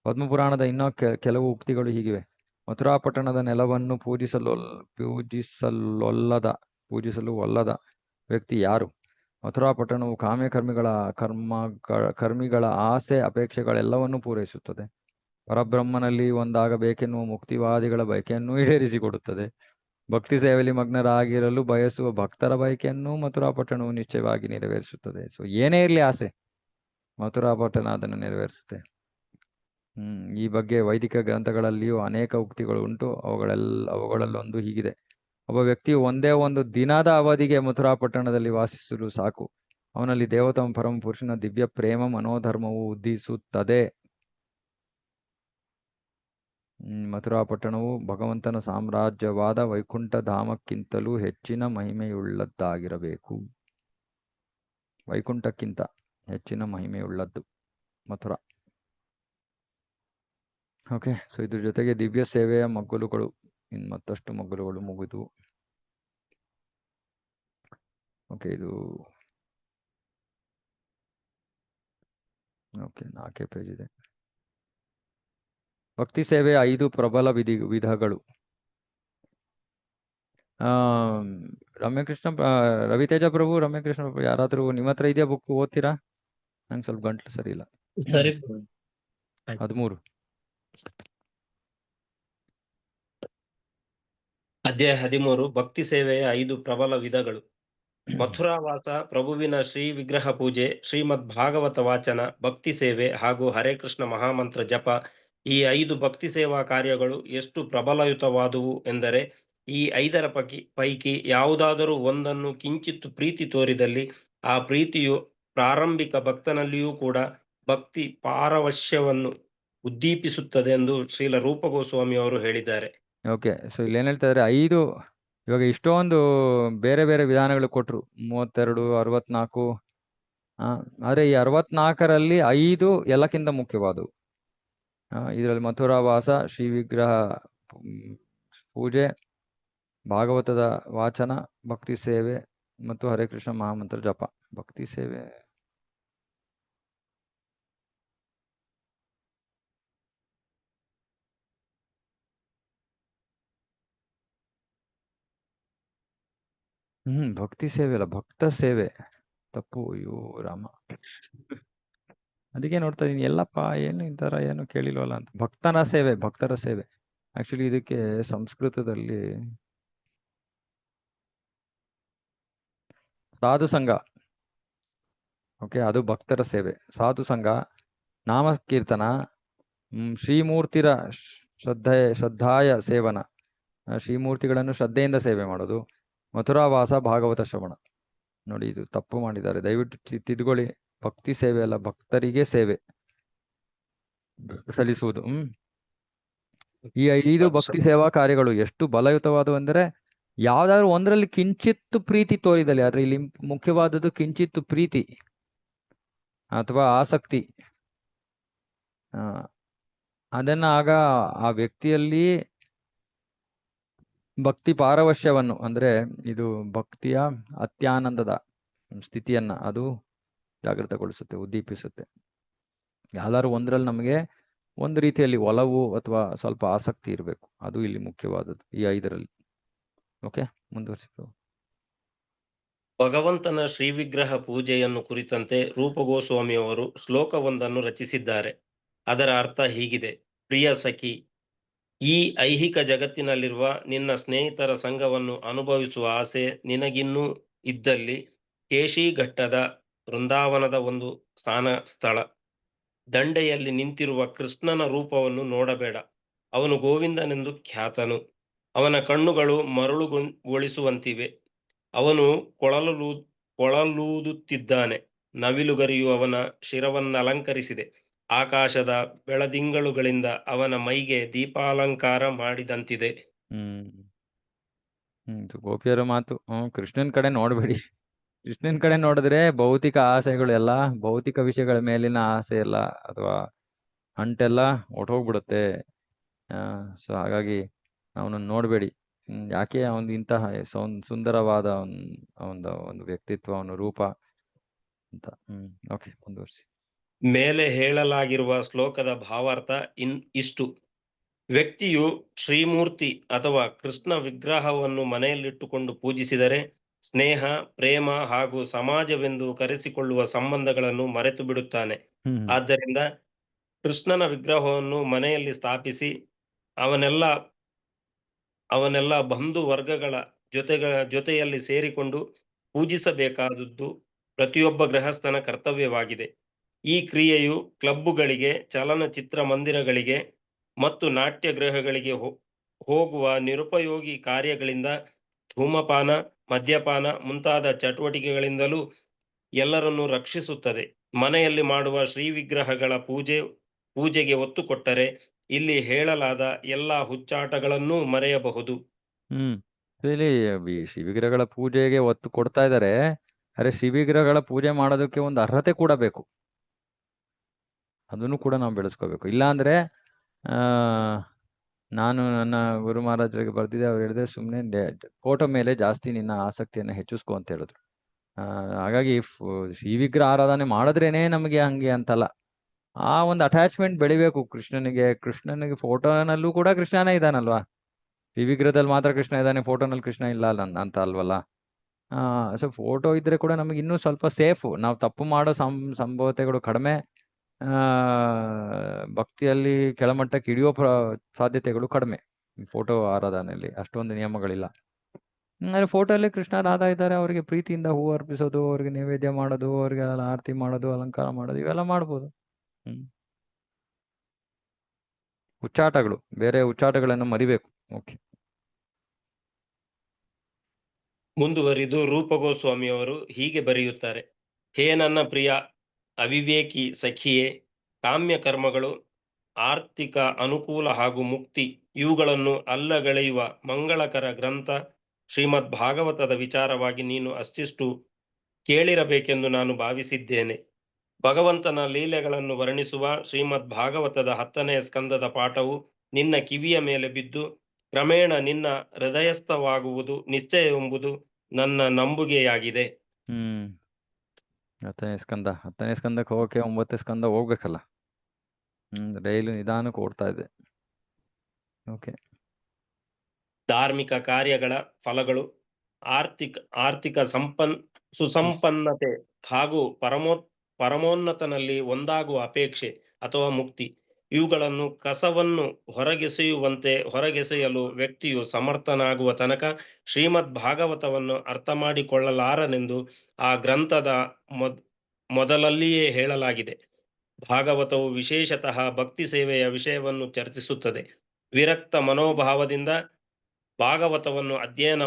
ಪದ್ಮಪುರಾಣದ ಇನ್ನೂ ಕೆಲವು ಉಕ್ತಿಗಳು ಹೀಗಿವೆ. ಮಥುರಾ ಪಟ್ಟಣದ ನೆಲವನ್ನು ಪೂಜಿಸಲು ಒಲ್ಲದ ವ್ಯಕ್ತಿ ಯಾರು? ಮಥುರಾ ಪಟ್ಟಣವು ಕರ್ಮಿಗಳ ಆಸೆ ಅಪೇಕ್ಷೆಗಳೆಲ್ಲವನ್ನೂ ಪೂರೈಸುತ್ತದೆ. ಪರಬ್ರಹ್ಮನಲ್ಲಿ ಒಂದಾಗಬೇಕೆನ್ನುವ ಮುಕ್ತಿವಾದಿಗಳ ಬಯಕೆಯನ್ನು ಈಡೇರಿಸಿಕೊಡುತ್ತದೆ. ಭಕ್ತಿ ಸೇವೆಯಲ್ಲಿ ಮಗ್ನರಾಗಿರಲು ಬಯಸುವ ಭಕ್ತರ ಬಯಕೆಯನ್ನು ಮಥುರಾ ಪಟ್ಟಣವು ನಿಶ್ಚಯವಾಗಿ ನೆರವೇರಿಸುತ್ತದೆ. ಸೊ ಏನೇ ಇರಲಿ ಆಸೆ, ಮಥುರಾ ಪಟ್ಟಣ ಅದನ್ನು ನೆರವೇರಿಸುತ್ತೆ. ಈ ಬಗ್ಗೆ ವೈದಿಕ ಗ್ರಂಥಗಳಲ್ಲಿಯೂ ಅನೇಕ ಉಕ್ತಿಗಳು ಉಂಟು. ಅವುಗಳಲ್ಲೊಂದು ಹೀಗಿದೆ: ಒಬ್ಬ ವ್ಯಕ್ತಿಯು ಒಂದೇ ಒಂದು ದಿನದ ಅವಧಿಗೆ ಮಥುರಾ ಪಟ್ಟಣದಲ್ಲಿ ವಾಸಿಸಲು ಸಾಕು. ಅವನಲ್ಲಿ ದೇವೋತ್ತಮ ಪರಮ ಪುರುಷನ ದಿವ್ಯ ಪ್ರೇಮ ಮನೋಧರ್ಮವು ಉದ್ದಿಸುತ್ತದೆ. ಮಥುರಾ ಪಟ್ಟಣವು ಭಗವಂತನ ಸಾಮ್ರಾಜ್ಯವಾದ ವೈಕುಂಠ ಧಾಮಕ್ಕಿಂತಲೂ ಹೆಚ್ಚಿನ ಮಹಿಮೆಯುಳ್ಳದ್ದಾಗಿರಬೇಕು. ವೈಕುಂಠಕ್ಕಿಂತ ಹೆಚ್ಚಿನ ಮಹಿಮೆಯುಳ್ಳದ್ದು ಮಥುರಾ. ಓಕೆ. ಸೊ ಇದ್ರ ಜೊತೆಗೆ ದಿವ್ಯ ಸೇವೆಯ ಮಗ್ಗುಲುಗಳು, ಮತ್ತಷ್ಟು ಮಗ್ಗುಲುಗಳು ಮುಗಿದು. ಓಕೆ, ಇದು ಓಕೆ 4 ಪೇಜ್ ಇದೆ. ಭಕ್ತಿ ಸೇವೆಯ 5 ಪ್ರಬಲ ವಿಧಗಳು. ರಮ್ಯಕೃಷ್ಣ ರವಿತೇಜ ಪ್ರಭು, ರಮ್ಯಕೃಷ್ಣ ಪ್ರಭು, ಯಾರಾದ್ರೂ ನಿಮ್ಮ ಹತ್ರ ಇದೆಯಾ ಬುಕ್? ಓದ್ತೀರಾ? ನಂಗೆ ಸ್ವಲ್ಪ ಗಂಟ್ಲು ಸರಿ ಇಲ್ಲ. ಸರಿ. 13 ಅಧ್ಯಾಯ 13 ಭಕ್ತಿ ಸೇವೆಯ 5 ಪ್ರಬಲ ವಿಧಗಳು. ಮಥುರಾವಾಸ, ಪ್ರಭುವಿನ ಶ್ರೀ ವಿಗ್ರಹ ಪೂಜೆ, ಶ್ರೀಮದ್ ಭಾಗವತ ವಾಚನ, ಭಕ್ತಿ ಸೇವೆ ಹಾಗೂ ಹರೇ ಕೃಷ್ಣ ಮಹಾಮಂತ್ರ ಜಪ. ಈ 5 ಭಕ್ತಿ ಸೇವಾ ಕಾರ್ಯಗಳು ಎಷ್ಟು ಪ್ರಬಲಯುತವಾದುವು ಎಂದರೆ, ಈ 5ರ ಪೈಕಿ ಯಾವುದಾದರೂ ಒಂದನ್ನು ಕಿಂಚಿತ್ತು ಪ್ರೀತಿ ತೋರಿದಲ್ಲಿ ಆ ಪ್ರೀತಿಯು ಪ್ರಾರಂಭಿಕ ಭಕ್ತನಲ್ಲಿಯೂ ಕೂಡ ಭಕ್ತಿ ಪಾರವಶ್ಯವನ್ನು ಉದ್ದೀಪಿಸುತ್ತದೆ ಎಂದು ಶ್ರೀಲ ರೂಪ ಗೋಸ್ವಾಮಿ ಅವರು ಹೇಳಿದ್ದಾರೆ. ಓಕೆ. ಸೊ ಇಲ್ಲಿ ಏನ್ ಹೇಳ್ತಾ ಇದ್ದಾರೆ, 5 ಇವಾಗ ಇಷ್ಟೊಂದು ಬೇರೆ ಬೇರೆ ವಿಧಾನಗಳು ಕೊಟ್ರು, 32, 64. ಆದ್ರೆ ಈ 64ರಲ್ಲಿ 5 ಎಲ್ಲಕ್ಕಿಂತ ಮುಖ್ಯವಾದವು. ಇದರಲ್ಲಿ ಮಥುರಾವಾಸ, ಶ್ರೀ ವಿಗ್ರಹ ಪೂಜೆ, ಭಾಗವತದ ವಾಚನ, ಭಕ್ತಿ ಸೇವೆ ಮತ್ತು ಹರೇ ಕೃಷ್ಣ ಮಹಾಮಂತ್ರ ಜಪ. ಭಕ್ತಿ ಸೇವೆ ಭಕ್ತಿ ಸೇವೆ ಅಲ್ಲ, ಭಕ್ತ ಸೇವೆ. ತಪ್ಪು. ಅಯ್ಯೋ ರಾಮ, ಅದಕ್ಕೆ ನೋಡ್ತಾ ಇದೀನಿ, ಎಲ್ಲಪ್ಪ ಏನು ಈ ತರ ಏನು ಕೇಳಿಲ್ವಲ್ಲ ಅಂತ. ಭಕ್ತರ ಸೇವೆ. ಆಕ್ಚುಲಿ ಇದಕ್ಕೆ ಸಂಸ್ಕೃತದಲ್ಲಿ ಸಾಧು ಸಂಘ. ಓಕೆ, ಅದು ಭಕ್ತರ ಸೇವೆ. ಸಾಧು ಸಂಘ, ನಾಮ ಕೀರ್ತನ, ಶ್ರೀಮೂರ್ತಿರ ಶ್ರದ್ಧಾಯ ಸೇವನ, ಶ್ರೀಮೂರ್ತಿಗಳನ್ನು ಶ್ರದ್ಧೆಯಿಂದ ಸೇವೆ ಮಾಡೋದು, ಮಥುರಾವಾಸ, ಭಾಗವತ ಶ್ರವಣ. ನೋಡಿ, ಇದು ತಪ್ಪು ಮಾಡಿದ್ದಾರೆ, ದಯವಿಟ್ಟು ತಿದ್ದುಕೊಳ್ಳಿ. ಭಕ್ತಿ ಸೇವೆ ಅಲ್ಲ, ಭಕ್ತರಿಗೆ ಸೇವೆ ಸಲ್ಲಿಸುವುದು. ಈ 5 ಭಕ್ತಿ ಸೇವಾ ಕಾರ್ಯಗಳು ಎಷ್ಟು ಬಲಯುತವಾದವು ಅಂದರೆ, ಯಾವ್ದಾದ್ರು ಒಂದರಲ್ಲಿ ಕಿಂಚಿತ್ತು ಪ್ರೀತಿ ತೋರಿದಲ್ಲಿ, ಆದ್ರೆ ಇಲ್ಲಿ ಮುಖ್ಯವಾದದ್ದು ಕಿಂಚಿತ್ತು ಪ್ರೀತಿ ಅಥವಾ ಆಸಕ್ತಿ. ಅದನ್ನ ಆಗ ಆ ವ್ಯಕ್ತಿಯಲ್ಲಿ ಭಕ್ತಿ ಪಾರವಶ್ಯವನ್ನು, ಅಂದ್ರೆ ಇದು ಭಕ್ತಿಯ ಅತ್ಯಾನಂದದ ಸ್ಥಿತಿಯನ್ನ ಅದು ಜಾಗೃತಗೊಳಿಸುತ್ತೆ, ಉದ್ದೀಪಿಸುತ್ತೆ. ಯಾವ್ದಾದ್ರು ಒಂದರಲ್ಲಿ ನಮಗೆ ಒಂದು ರೀತಿಯಲ್ಲಿ ಒಲವು ಅಥವಾ ಸ್ವಲ್ಪ ಆಸಕ್ತಿ ಇರಬೇಕು. ಅದು ಇಲ್ಲಿ ಮುಖ್ಯವಾದದ್ದು ಈ 5ರಲ್ಲಿ. ಓಕೆ, ಮುಂದುವರಿಸಿ ಪ್ರಭು. ಭಗವಂತನ ಶ್ರೀವಿಗ್ರಹ ಪೂಜೆಯನ್ನು ಕುರಿತಂತೆ ರೂಪಗೋಸ್ವಾಮಿಯವರು ಶ್ಲೋಕವೊಂದನ್ನು ರಚಿಸಿದ್ದಾರೆ. ಅದರ ಅರ್ಥ ಹೀಗಿದೆ: ಪ್ರಿಯ ಸಖಿ, ಈ ಐಹಿಕ ಜಗತ್ತಿನಲ್ಲಿರುವ ನಿನ್ನ ಸ್ನೇಹಿತರ ಸಂಘವನ್ನು ಅನುಭವಿಸುವ ಆಸೆ ನಿನಗಿನ್ನೂ ಇದ್ದಲ್ಲಿ ಕೇಶಿಘಟ್ಟದ ವೃಂದಾವನದ ಒಂದು ಸ್ಥಳ ದಂಡೆಯಲ್ಲಿ ನಿಂತಿರುವ ಕೃಷ್ಣನ ರೂಪವನ್ನು ನೋಡಬೇಡ. ಅವನು ಗೋವಿಂದನೆಂದು ಖ್ಯಾತನು. ಅವನ ಕಣ್ಣುಗಳು ಮರಳುಗೊಳಿಸುವಂತಿವೆ. ಅವನು ಕೊಳಲೂದುತ್ತಿದ್ದಾನೆ. ನವಿಲುಗರಿಯು ಅವನ ಶಿರವನ್ನಲಂಕರಿಸಿದೆ. ಆಕಾಶದ ಬೆಳದಿಂಗಳುಗಳಿಂದ ಅವನ ಮೈಗೆ ದೀಪಾಲಂಕಾರ ಮಾಡಿದಂತಿದೆ. ಇದು ಗೋಪಿಯರ ಮಾತು. ಕೃಷ್ಣನ್ ಕಡೆ ನೋಡ್ಬೇಡಿ. ಕೃಷ್ಣನ್ ಕಡೆ ನೋಡಿದ್ರೆ ಭೌತಿಕ ಆಸೆಗಳು ಎಲ್ಲ, ಭೌತಿಕ ವಿಷಯಗಳ ಮೇಲಿನ ಆಸೆ ಎಲ್ಲ ಅಥವಾ ಅಂಟೆಲ್ಲ ಹೊಟ್ಟೋಗ್ಬಿಡುತ್ತೆ. ಸೊ ಹಾಗಾಗಿ ಅವನನ್ನು ನೋಡ್ಬೇಡಿ. ಯಾಕೆ ಅವನು ಇಂತಹ ಸುಂದರವಾದ ಒಂದು ವ್ಯಕ್ತಿತ್ವ, ಅವನ ರೂಪ ಅಂತ. ಓಕೆ, ಮುಂದುವರಿಸಿ. ಮೇಲೆ ಹೇಳಲಾಗಿರುವ ಶ್ಲೋಕದ ಭಾವಾರ್ಥ ಇಷ್ಟು: ವ್ಯಕ್ತಿಯು ಶ್ರೀಮೂರ್ತಿ ಅಥವಾ ಕೃಷ್ಣ ವಿಗ್ರಹವನ್ನು ಮನೆಯಲ್ಲಿಟ್ಟುಕೊಂಡು ಪೂಜಿಸಿದರೆ ಸ್ನೇಹ, ಪ್ರೇಮ ಹಾಗೂ ಸಮಾಜವೆಂದು ಕರೆಸಿಕೊಳ್ಳುವ ಸಂಬಂಧಗಳನ್ನು ಮರೆತು ಬಿಡುತ್ತಾನೆ. ಆದ್ದರಿಂದ ಕೃಷ್ಣನ ವಿಗ್ರಹವನ್ನು ಮನೆಯಲ್ಲಿ ಸ್ಥಾಪಿಸಿ ಅವನೆಲ್ಲ ಬಂಧು ವರ್ಗಗಳ ಜೊತೆಯಲ್ಲಿ ಸೇರಿಕೊಂಡು ಪೂಜಿಸಬೇಕಾದದ್ದು ಪ್ರತಿಯೊಬ್ಬ ಗೃಹಸ್ಥನ ಕರ್ತವ್ಯವಾಗಿದೆ. ಈ ಕ್ರಿಯೆಯು ಕ್ಲಬ್ಬುಗಳಿಗೆ, ಚಲನಚಿತ್ರ ಮಂದಿರಗಳಿಗೆ ಮತ್ತು ನಾಟ್ಯಗೃಹಗಳಿಗೆ ಹೋಗುವ ನಿರುಪಯೋಗಿ ಕಾರ್ಯಗಳಿಂದ, ಧೂಮಪಾನ, ಮದ್ಯಪಾನ ಮುಂತಾದ ಚಟುವಟಿಕೆಗಳಿಂದಲೂ ಎಲ್ಲರನ್ನೂ ರಕ್ಷಿಸುತ್ತದೆ. ಮನೆಯಲ್ಲಿ ಮಾಡುವ ಶ್ರೀವಿಗ್ರಹಗಳ ಪೂಜೆಗೆ ಒತ್ತು ಕೊಟ್ಟರೆ ಇಲ್ಲಿ ಹೇಳಲಾದ ಎಲ್ಲಾ ಹುಚ್ಚಾಟಗಳನ್ನೂ ಮರೆಯಬಹುದು. ಇಲ್ಲಿ ಶಿವವಿಗ್ರಹಗಳ ಪೂಜೆಗೆ ಒತ್ತು ಕೊಡ್ತಾ ಇದ್ದಾರೆ. ಅರೆ, ಶಿವವಿಗ್ರಹಗಳ ಪೂಜೆ ಮಾಡೋದಕ್ಕೆ ಒಂದು ಅರ್ಹತೆ ಕೂಡ ಬೇಕು. ಅದನ್ನು ಕೂಡ ನಾವು ಬೆಳೆಸ್ಕೋಬೇಕು. ಇಲ್ಲಾಂದ್ರೆ ನಾನು ನನ್ನ ಗುರು ಮಹಾರಾಜರಿಗೆ ಬರ್ದಿದ್ದೆ. ಅವ್ರು ಹೇಳಿದ್ರೆ, ಸುಮ್ಮನೆ ಫೋಟೋ ಮೇಲೆ ಜಾಸ್ತಿ ನಿನ್ನ ಆಸಕ್ತಿಯನ್ನು ಹೆಚ್ಚಿಸ್ಕೊ ಅಂತ ಹೇಳಿದ್ರು. ಹಾಗಾಗಿ ಶಿವವಿಗ್ರಹ ಆರಾಧನೆ ಮಾಡಿದ್ರೇನೆ ನಮಗೆ ಹಂಗೆ ಅಂತಲ್ಲ, ಆ ಒಂದು ಅಟ್ಯಾಚ್ಮೆಂಟ್ ಬೆಳಿಬೇಕು ಕೃಷ್ಣನಿಗೆ ಫೋಟೋನಲ್ಲೂ ಕೂಡ ಕೃಷ್ಣನೇ ಇದ್ದಾನಲ್ವಾ. ಶಿವವಿಗ್ರಹದಲ್ಲಿ ಮಾತ್ರ ಕೃಷ್ಣ ಇದ್ದಾನೆ, ಫೋಟೋನಲ್ಲಿ ಕೃಷ್ಣ ಇಲ್ಲ ಅಂತ ಅಲ್ವಲ್ಲ. ಸೊ ಫೋಟೋ ಇದ್ರೆ ಕೂಡ ನಮಗೆ ಇನ್ನೂ ಸ್ವಲ್ಪ ಸೇಫ್. ನಾವು ತಪ್ಪು ಮಾಡೋ ಸಂಭವತೆಗಳು ಕಡಿಮೆ. ಭಕ್ತಿಯಲ್ಲಿ ಕೆಳಮಟ್ಟಕ್ಕೆ ಇಳಿಯೋ ಸಾಧ್ಯತೆಗಳು ಕಡಿಮೆ. ಫೋಟೋ ಆರಾಧನೆಯಲ್ಲಿ ಅಷ್ಟೊಂದು ನಿಯಮಗಳಿಲ್ಲ. ಫೋಟೋ ಅಲ್ಲಿ ಕೃಷ್ಣ ರಾಧಾ ಇದ್ದಾರೆ, ಅವರಿಗೆ ಪ್ರೀತಿಯಿಂದ ಹೂ ಅರ್ಪಿಸೋದು, ಅವ್ರಿಗೆ ನೈವೇದ್ಯ ಮಾಡೋದು, ಅವ್ರಿಗೆ ಆರತಿ ಮಾಡೋದು, ಅಲಂಕಾರ ಮಾಡೋದು, ಇವೆಲ್ಲ ಮಾಡ್ಬೋದು. ಉಚ್ಚಾಟಗಳು, ಬೇರೆ ಉಚ್ಚಾಟಗಳನ್ನು ಮರಿಬೇಕು. ಓಕೆ, ಮುಂದುವರಿದು ರೂಪಗೋಸ್ವಾಮಿಯವರು ಹೀಗೆ ಬರೆಯುತ್ತಾರೆ: ಹೇ ನನ್ನ ಪ್ರಿಯ ಅವಿವೇಕಿ ಸಖಿಯೇ, ಕಾಮ್ಯ ಕರ್ಮಗಳು, ಆರ್ಥಿಕ ಅನುಕೂಲ ಹಾಗೂ ಮುಕ್ತಿ ಇವುಗಳನ್ನು ಅಲ್ಲಗಳೆಯುವ ಮಂಗಳಕರ ಗ್ರಂಥ ಶ್ರೀಮದ್ ಭಾಗವತದ ವಿಚಾರವಾಗಿ ನೀನು ಅಷ್ಟಿಷ್ಟು ಕೇಳಿರಬೇಕೆಂದು ನಾನು ಭಾವಿಸಿದ್ದೇನೆ. ಭಗವಂತನ ಲೀಲೆಗಳನ್ನು ವರ್ಣಿಸುವ ಶ್ರೀಮದ್ ಭಾಗವತದ 10ನೇ ಸ್ಕಂದದ ಪಾಠವು ನಿನ್ನ ಕಿವಿಯ ಮೇಲೆ ಬಿದ್ದು ಕ್ರಮೇಣ ನಿನ್ನ ಹೃದಯಸ್ಥವಾಗುವುದು ನಿಶ್ಚಯವೆಂಬುದು ನನ್ನ ನಂಬುಗೆಯಾಗಿದೆ. 10ನೇ ಸ್ಕಂದಕ್ಕೆ ಹೋಗಕ್ಕೆ 9ನೇ ಸ್ಕಂದ ಹೋಗ್ಬೇಕಲ್ಲ. ಡೈಲಿ ನಿಧಾನಕ್ಕೆ ಓಡ್ತಾ ಇದೆ. ಓಕೆ, ಧಾರ್ಮಿಕ ಕಾರ್ಯಗಳ ಫಲಗಳು, ಆರ್ಥಿಕ ಸುಸಂಪನ್ನತೆ ಹಾಗೂ ಪರಮೋನ್ನತನಲ್ಲಿ ಒಂದಾಗುವ ಅಪೇಕ್ಷೆ ಅಥವಾ ಮುಕ್ತಿ ಇವುಗಳನ್ನು ಕಸವನ್ನು ಹೊರಗೆಸೆಯಲು ವ್ಯಕ್ತಿಯು ಸಮರ್ಥನಾಗುವ ತನಕ ಶ್ರೀಮದ್ ಭಾಗವತವನ್ನು ಅರ್ಥ ಮಾಡಿಕೊಳ್ಳಲಾರನೆಂದು ಆ ಗ್ರಂಥದ ಮೊದಲಲ್ಲಿಯೇ ಹೇಳಲಾಗಿದೆ. ಭಾಗವತವು ವಿಶೇಷತಃ ಭಕ್ತಿ ಸೇವೆಯ ವಿಷಯವನ್ನು ಚರ್ಚಿಸುತ್ತದೆ. ವಿರಕ್ತ ಮನೋಭಾವದಿಂದ ಭಾಗವತವನ್ನು ಅಧ್ಯಯನ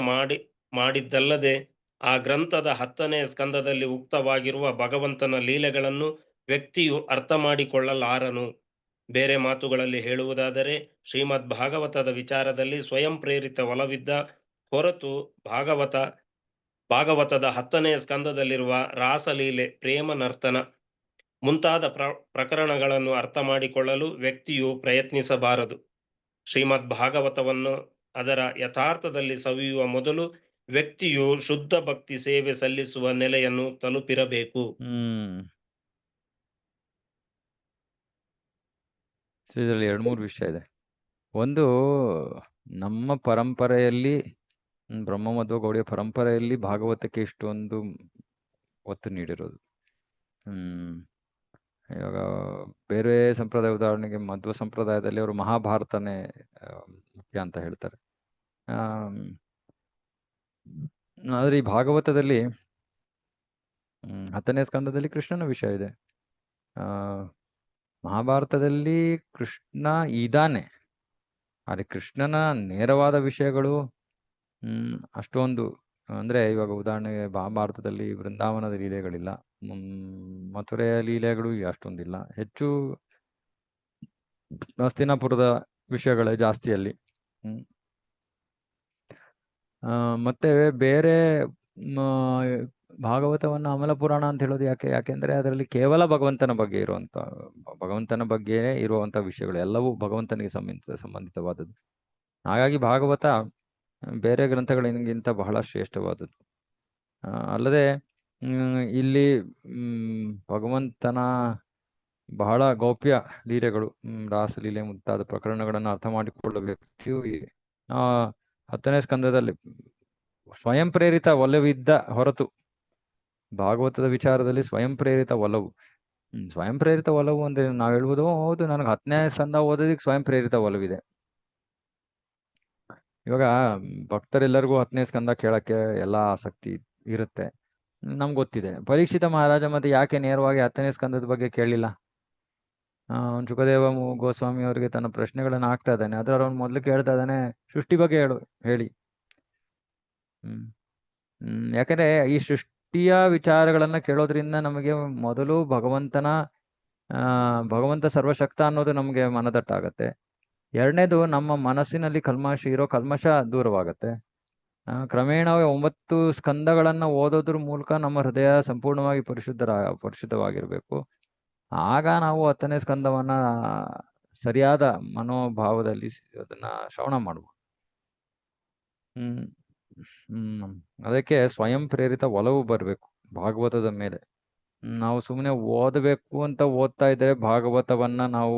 ಮಾಡಿದ್ದಲ್ಲದೆ ಆ ಗ್ರಂಥದ 10ನೇ ಸ್ಕಂದದಲ್ಲಿ ಉಕ್ತವಾಗಿರುವ ಭಗವಂತನ ಲೀಲೆಗಳನ್ನು ವ್ಯಕ್ತಿಯು ಅರ್ಥ ಮಾಡಿಕೊಳ್ಳಲಾರನು. ಬೇರೆ ಮಾತುಗಳಲ್ಲಿ ಹೇಳುವುದಾದರೆ, ಶ್ರೀಮದ್ ಭಾಗವತದ ವಿಚಾರದಲ್ಲಿ ಸ್ವಯಂ ಪ್ರೇರಿತ ಒಲವಿದ್ದ ಹೊರತು ಭಾಗವತದ 10ನೇ ಸ್ಕಂದದಲ್ಲಿರುವ ರಾಸಲೀಲೆ, ಪ್ರೇಮ ನರ್ತನ ಮುಂತಾದ ಪ್ರಕರಣಗಳನ್ನು ಅರ್ಥ ಮಾಡಿಕೊಳ್ಳಲು ವ್ಯಕ್ತಿಯು ಪ್ರಯತ್ನಿಸಬಾರದು. ಶ್ರೀಮದ್ ಭಾಗವತವನ್ನು ಅದರ ಯಥಾರ್ಥದಲ್ಲಿ ಸವಿಯುವ ಮೊದಲು ವ್ಯಕ್ತಿಯು ಶುದ್ಧ ಭಕ್ತಿ ಸೇವೆ ಸಲ್ಲಿಸುವ ನೆಲೆಯನ್ನು ತಲುಪಿರಬೇಕು. ಸೊ ಇದರಲ್ಲಿ 2-3 ವಿಷಯ ಇದೆ. ಒಂದು, ನಮ್ಮ ಪರಂಪರೆಯಲ್ಲಿ ಬ್ರಹ್ಮ ಮಧ್ವ ಗೌಡಿಯ ಪರಂಪರೆಯಲ್ಲಿ ಭಾಗವತಕ್ಕೆ ಇಷ್ಟೊಂದು ಒತ್ತು ನೀಡಿರೋದು. ಇವಾಗ ಬೇರೆ ಸಂಪ್ರದಾಯ, ಉದಾಹರಣೆಗೆ ಮಧ್ವ ಸಂಪ್ರದಾಯದಲ್ಲಿ ಅವರು ಮಹಾಭಾರತನೇ ಮುಖ್ಯ ಅಂತ ಹೇಳ್ತಾರೆ. ಆದ್ರೆ ಈ ಭಾಗವತದಲ್ಲಿ 10ನೇ ಸ್ಕಂದದಲ್ಲಿ ಕೃಷ್ಣನ ವಿಷಯ ಇದೆ. ಮಹಾಭಾರತದಲ್ಲಿ ಕೃಷ್ಣ ಇದಾನೆ, ಆದ್ರೆ ಕೃಷ್ಣನ ನೇರವಾದ ವಿಷಯಗಳು ಅಷ್ಟೊಂದು, ಅಂದ್ರೆ ಇವಾಗ ಉದಾಹರಣೆಗೆ ಮಹಾಭಾರತದಲ್ಲಿ ವೃಂದಾವನದ ಲೀಲೆಗಳಿಲ್ಲ, ಮಥುರೆಯ ಲೀಲೆಗಳು ಅಷ್ಟೊಂದಿಲ್ಲ, ಹೆಚ್ಚು ಹಸ್ತಿನಾಪುರದ ವಿಷಯಗಳೇ ಜಾಸ್ತಿ ಅಲ್ಲಿ. ಮತ್ತೆ ಬೇರೆ ಭಾಗವತವನ್ನು ಅಮಲ ಪುರಾಣ ಅಂತ ಹೇಳೋದು ಯಾಕೆಂದ್ರೆ ಅದರಲ್ಲಿ ಕೇವಲ ಭಗವಂತನ ಬಗ್ಗೆ ಇರುವಂತ ವಿಷಯಗಳು ಎಲ್ಲವೂ ಭಗವಂತನಿಗೆ ಸಂಬಂಧಿತವಾದದ್ದು. ಹಾಗಾಗಿ ಭಾಗವತ ಬೇರೆ ಗ್ರಂಥಗಳಿಗಿಂತ ಬಹಳ ಶ್ರೇಷ್ಠವಾದದ್ದು. ಅಲ್ಲದೆ ಇಲ್ಲಿ ಭಗವಂತನ ಬಹಳ ಗೌಪ್ಯ ಲೀಲೆಗಳು, ರಾಸಲೀಲೆ ಮುಂತಾದ ಪ್ರಕರಣಗಳನ್ನು ಅರ್ಥ ಮಾಡಿಕೊಳ್ಳಬೇಕು. 10ನೇ ಸ್ಕಂದದಲ್ಲಿ ಸ್ವಯಂ ಪ್ರೇರಿತ ಒಲವಿದ್ದ ಹೊರತು ಭಾಗವತದ ವಿಚಾರದಲ್ಲಿ ಸ್ವಯಂ ಪ್ರೇರಿತ ಒಲವು. ಸ್ವಯಂ ಪ್ರೇರಿತ ಒಲವು ಅಂದ್ರೆ ನಾವ್ ಹೇಳ್ಬೋದು, ಹೌದು ನನಗೆ 10ನೇ ಸ್ಕಂದ ಓದೋದಿಕ್ ಸ್ವಯಂ ಪ್ರೇರಿತ ಒಲವಿದೆ. ಇವಾಗ ಭಕ್ತರೆಲ್ಲರಿಗೂ 10ನೇ ಸ್ಕಂದ ಕೇಳಕ್ಕೆ ಎಲ್ಲಾ ಆಸಕ್ತಿ ಇರುತ್ತೆ, ನಮ್ಗೆ ಗೊತ್ತಿದೆ. ಪರೀಕ್ಷಿತ ಮಹಾರಾಜ ಮತ್ತೆ ಯಾಕೆ ನೇರವಾಗಿ 10ನೇ ಸ್ಕಂದದ ಬಗ್ಗೆ ಕೇಳಲಿಲ್ಲ? ಸುಖದೇವ ಗೋಸ್ವಾಮಿ ಅವರಿಗೆ ತನ್ನ ಪ್ರಶ್ನೆಗಳನ್ನ ಹಾಕ್ತಾ ಇದ್ದಾನೆ, ಅದ್ರ ಅವ್ನು ಮೊದ್ಲು ಕೇಳ್ತಾ ಇದ್ದಾನೆ ಸೃಷ್ಟಿ ಬಗ್ಗೆ ಹೇಳಿ. ಯಾಕಂದ್ರೆ ಈ ಸೃಷ್ಟಿಯ ವಿಚಾರಗಳನ್ನ ಕೇಳೋದ್ರಿಂದ ನಮಗೆ ಮೊದಲು ಭಗವಂತ ಸರ್ವಶಕ್ತ ಅನ್ನೋದು ನಮ್ಗೆ ಮನದಟ್ಟಾಗತ್ತೆ. ಎರಡನೇದು, ನಮ್ಮ ಮನಸ್ಸಿನಲ್ಲಿ ಕಲ್ಮಶ ದೂರವಾಗತ್ತೆ. ಕ್ರಮೇಣ 9 ಸ್ಕಂದಗಳನ್ನ ಓದೋದ್ರ ಮೂಲಕ ನಮ್ಮ ಹೃದಯ ಸಂಪೂರ್ಣವಾಗಿ ಪರಿಶುದ್ಧವಾಗಿರ್ಬೇಕು. ಆಗ ನಾವು 10ನೇ ಸ್ಕಂದವನ್ನ ಸರಿಯಾದ ಮನೋಭಾವದಲ್ಲಿ ಅದನ್ನ ಶ್ರವಣ ಮಾಡ್ಬೋದು. ಅದಕ್ಕೆ ಸ್ವಯಂ ಪ್ರೇರಿತ ಒಲವು ಬರ್ಬೇಕು ಭಾಗವತದ ಮೇಲೆ. ನಾವು ಸುಮ್ಮನೆ ಓದಬೇಕು ಅಂತ ಓದ್ತಾ ಇದ್ರೆ ಭಾಗವತವನ್ನ ನಾವು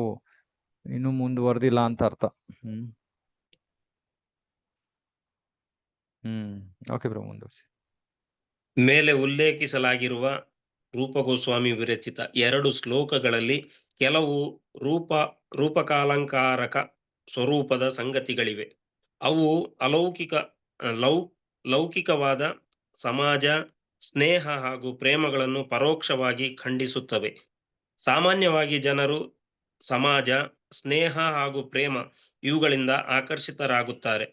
ಇನ್ನು ಮುಂದುವರೆದಿಲ್ಲ ಅಂತ ಅರ್ಥ. ಓಕೆ ಬ್ರೋ, ಮುಂದುವರಿಸಿ. ಮೇಲೆ ಉಲ್ಲೇಖಿಸಲಾಗಿರುವ ರೂಪ ಗೋಸ್ವಾಮಿ ವಿರಚಿತ 2 ಶ್ಲೋಕಗಳಲ್ಲಿ ಕೆಲವು ರೂಪಕಾಲಂಕಾರಕ ಸ್ವರೂಪದ ಸಂಗತಿಗಳಿವೆ. ಅವು ಲೌಕಿಕವಾದ ಸಮಾಜ, ಸ್ನೇಹ ಹಾಗೂ ಪ್ರೇಮಗಳನ್ನು ಪರೋಕ್ಷವಾಗಿ ಖಂಡಿಸುತ್ತವೆ. ಸಾಮಾನ್ಯವಾಗಿ ಜನರು ಸಮಾಜ, ಸ್ನೇಹ ಹಾಗೂ ಪ್ರೇಮ ಇವುಗಳಿಂದ ಆಕರ್ಷಿತರಾಗುತ್ತಾರೆ.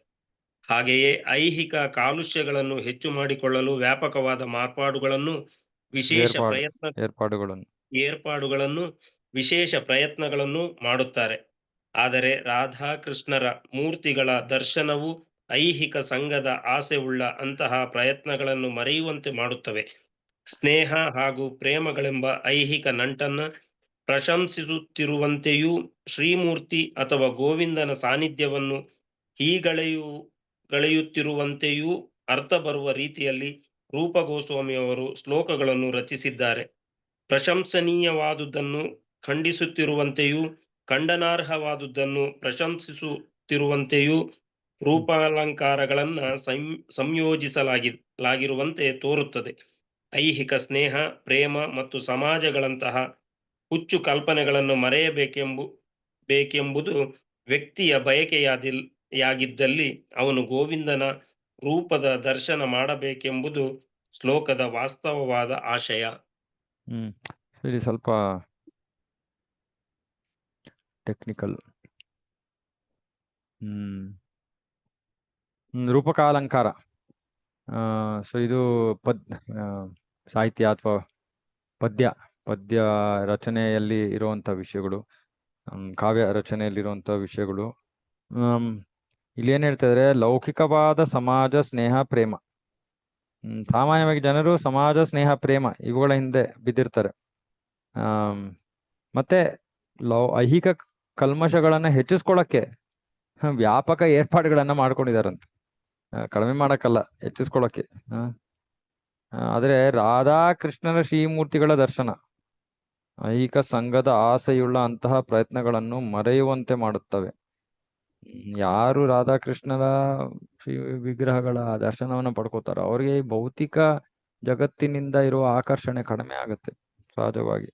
ಹಾಗೆಯೇ ಐಹಿಕ ಕಾಲುಷ್ಯಗಳನ್ನು ಹೆಚ್ಚು ಮಾಡಿಕೊಳ್ಳಲು ವ್ಯಾಪಕವಾದ ಏರ್ಪಾಡುಗಳನ್ನು ವಿಶೇಷ ಪ್ರಯತ್ನಗಳನ್ನು ಮಾಡುತ್ತಾರೆ. ಆದರೆ ರಾಧಾಕೃಷ್ಣರ ಮೂರ್ತಿಗಳ ದರ್ಶನವು ಐಹಿಕ ಸಂಘದ ಆಸೆ ಉಳ್ಳ ಅಂತಹ ಪ್ರಯತ್ನಗಳನ್ನು ಮರೆಯುವಂತೆ ಮಾಡುತ್ತವೆ. ಸ್ನೇಹ ಹಾಗೂ ಪ್ರೇಮಗಳೆಂಬ ಐಹಿಕ ನಂಟನ್ನ ಪ್ರಶಂಸಿಸುತ್ತಿರುವಂತೆಯೂ ಶ್ರೀಮೂರ್ತಿ ಅಥವಾ ಗೋವಿಂದನ ಸಾನ್ನಿಧ್ಯವನ್ನು ಗಳೆಯುತ್ತಿರುವಂತೆಯೂ ಅರ್ಥ ಬರುವ ರೀತಿಯಲ್ಲಿ ರೂಪ ಗೋಸ್ವಾಮಿಯವರು ಶ್ಲೋಕಗಳನ್ನು ರಚಿಸಿದ್ದಾರೆ. ಪ್ರಶಂಸನೀಯವಾದುದನ್ನು ಖಂಡಿಸುತ್ತಿರುವಂತೆಯೂ ಖಂಡನಾರ್ಹವಾದುದನ್ನು ಪ್ರಶಂಸಿಸುತ್ತಿರುವಂತೆಯೂ ರೂಪಾಲಂಕಾರಗಳನ್ನ ಸಂಯೋಜಿಸಲಾಗಿರುವಂತೆ ತೋರುತ್ತದೆ. ಐಹಿಕ ಸ್ನೇಹ, ಪ್ರೇಮ ಮತ್ತು ಸಮಾಜಗಳಂತಹ ಹುಚ್ಚು ಕಲ್ಪನೆಗಳನ್ನು ಮರೆಯಬೇಕೆಂಬುದು ವ್ಯಕ್ತಿಯ ಬಯಕೆಯಾಗಿದ್ದಲ್ಲಿ ಅವನು ಗೋವಿಂದನ ರೂಪದ ದರ್ಶನ ಮಾಡಬೇಕೆಂಬುದು ಶ್ಲೋಕದ ವಾಸ್ತವವಾದ ಆಶಯ. ಇಲ್ಲಿ ಸ್ವಲ್ಪ ಟೆಕ್ನಿಕಲ್. ರೂಪಕಾಲಂಕಾರ, ಸೊ ಇದು ಸಾಹಿತ್ಯ ಅಥವಾ ಪದ್ಯ ರಚನೆಯಲ್ಲಿ ಇರುವಂತ ವಿಷಯಗಳು, ಕಾವ್ಯ ರಚನೆಯಲ್ಲಿರುವಂತ ವಿಷಯಗಳು. ಇಲ್ಲಿ ಏನ್ ಹೇಳ್ತಾ ಇದ್ರೆ, ಲೌಕಿಕವಾದ ಸಮಾಜ, ಸ್ನೇಹ, ಪ್ರೇಮ. ಸಾಮಾನ್ಯವಾಗಿ ಜನರು ಸಮಾಜ, ಸ್ನೇಹ, ಪ್ರೇಮ ಇವುಗಳ ಹಿಂದೆ ಬಿದ್ದಿರ್ತಾರೆ. ಮತ್ತೆ ಐಹಿಕ ಕಲ್ಮಶಗಳನ್ನ ಹೆಚ್ಚಿಸ್ಕೊಳಕ್ಕೆ ವ್ಯಾಪಕ ಏರ್ಪಾಡುಗಳನ್ನ ಮಾಡ್ಕೊಂಡಿದಾರಂತೆ, ಕಡಿಮೆ ಮಾಡಕ್ಕಲ್ಲ, ಹೆಚ್ಚಿಸ್ಕೊಳಕ್ಕೆ. ಆದ್ರೆ ರಾಧಾಕೃಷ್ಣನ ಶ್ರೀಮೂರ್ತಿಗಳ ದರ್ಶನ ಐಹಿಕ ಸಂಘದ ಆಸೆಯುಳ್ಳ ಅಂತಹ ಪ್ರಯತ್ನಗಳನ್ನು ಮರೆಯುವಂತೆ ಮಾಡುತ್ತವೆ. ಯಾರು ರಾಧಾಕೃಷ್ಣರ ವಿಗ್ರಹಗಳ ದರ್ಶನವನ್ನು ಪಡ್ಕೋತಾರೋ ಅವ್ರಿಗೆ ಈ ಭೌತಿಕ ಜಗತ್ತಿನಿಂದ ಇರುವ ಆಕರ್ಷಣೆ ಕಡಿಮೆ ಆಗುತ್ತೆ ಸಹಜವಾಗಿ.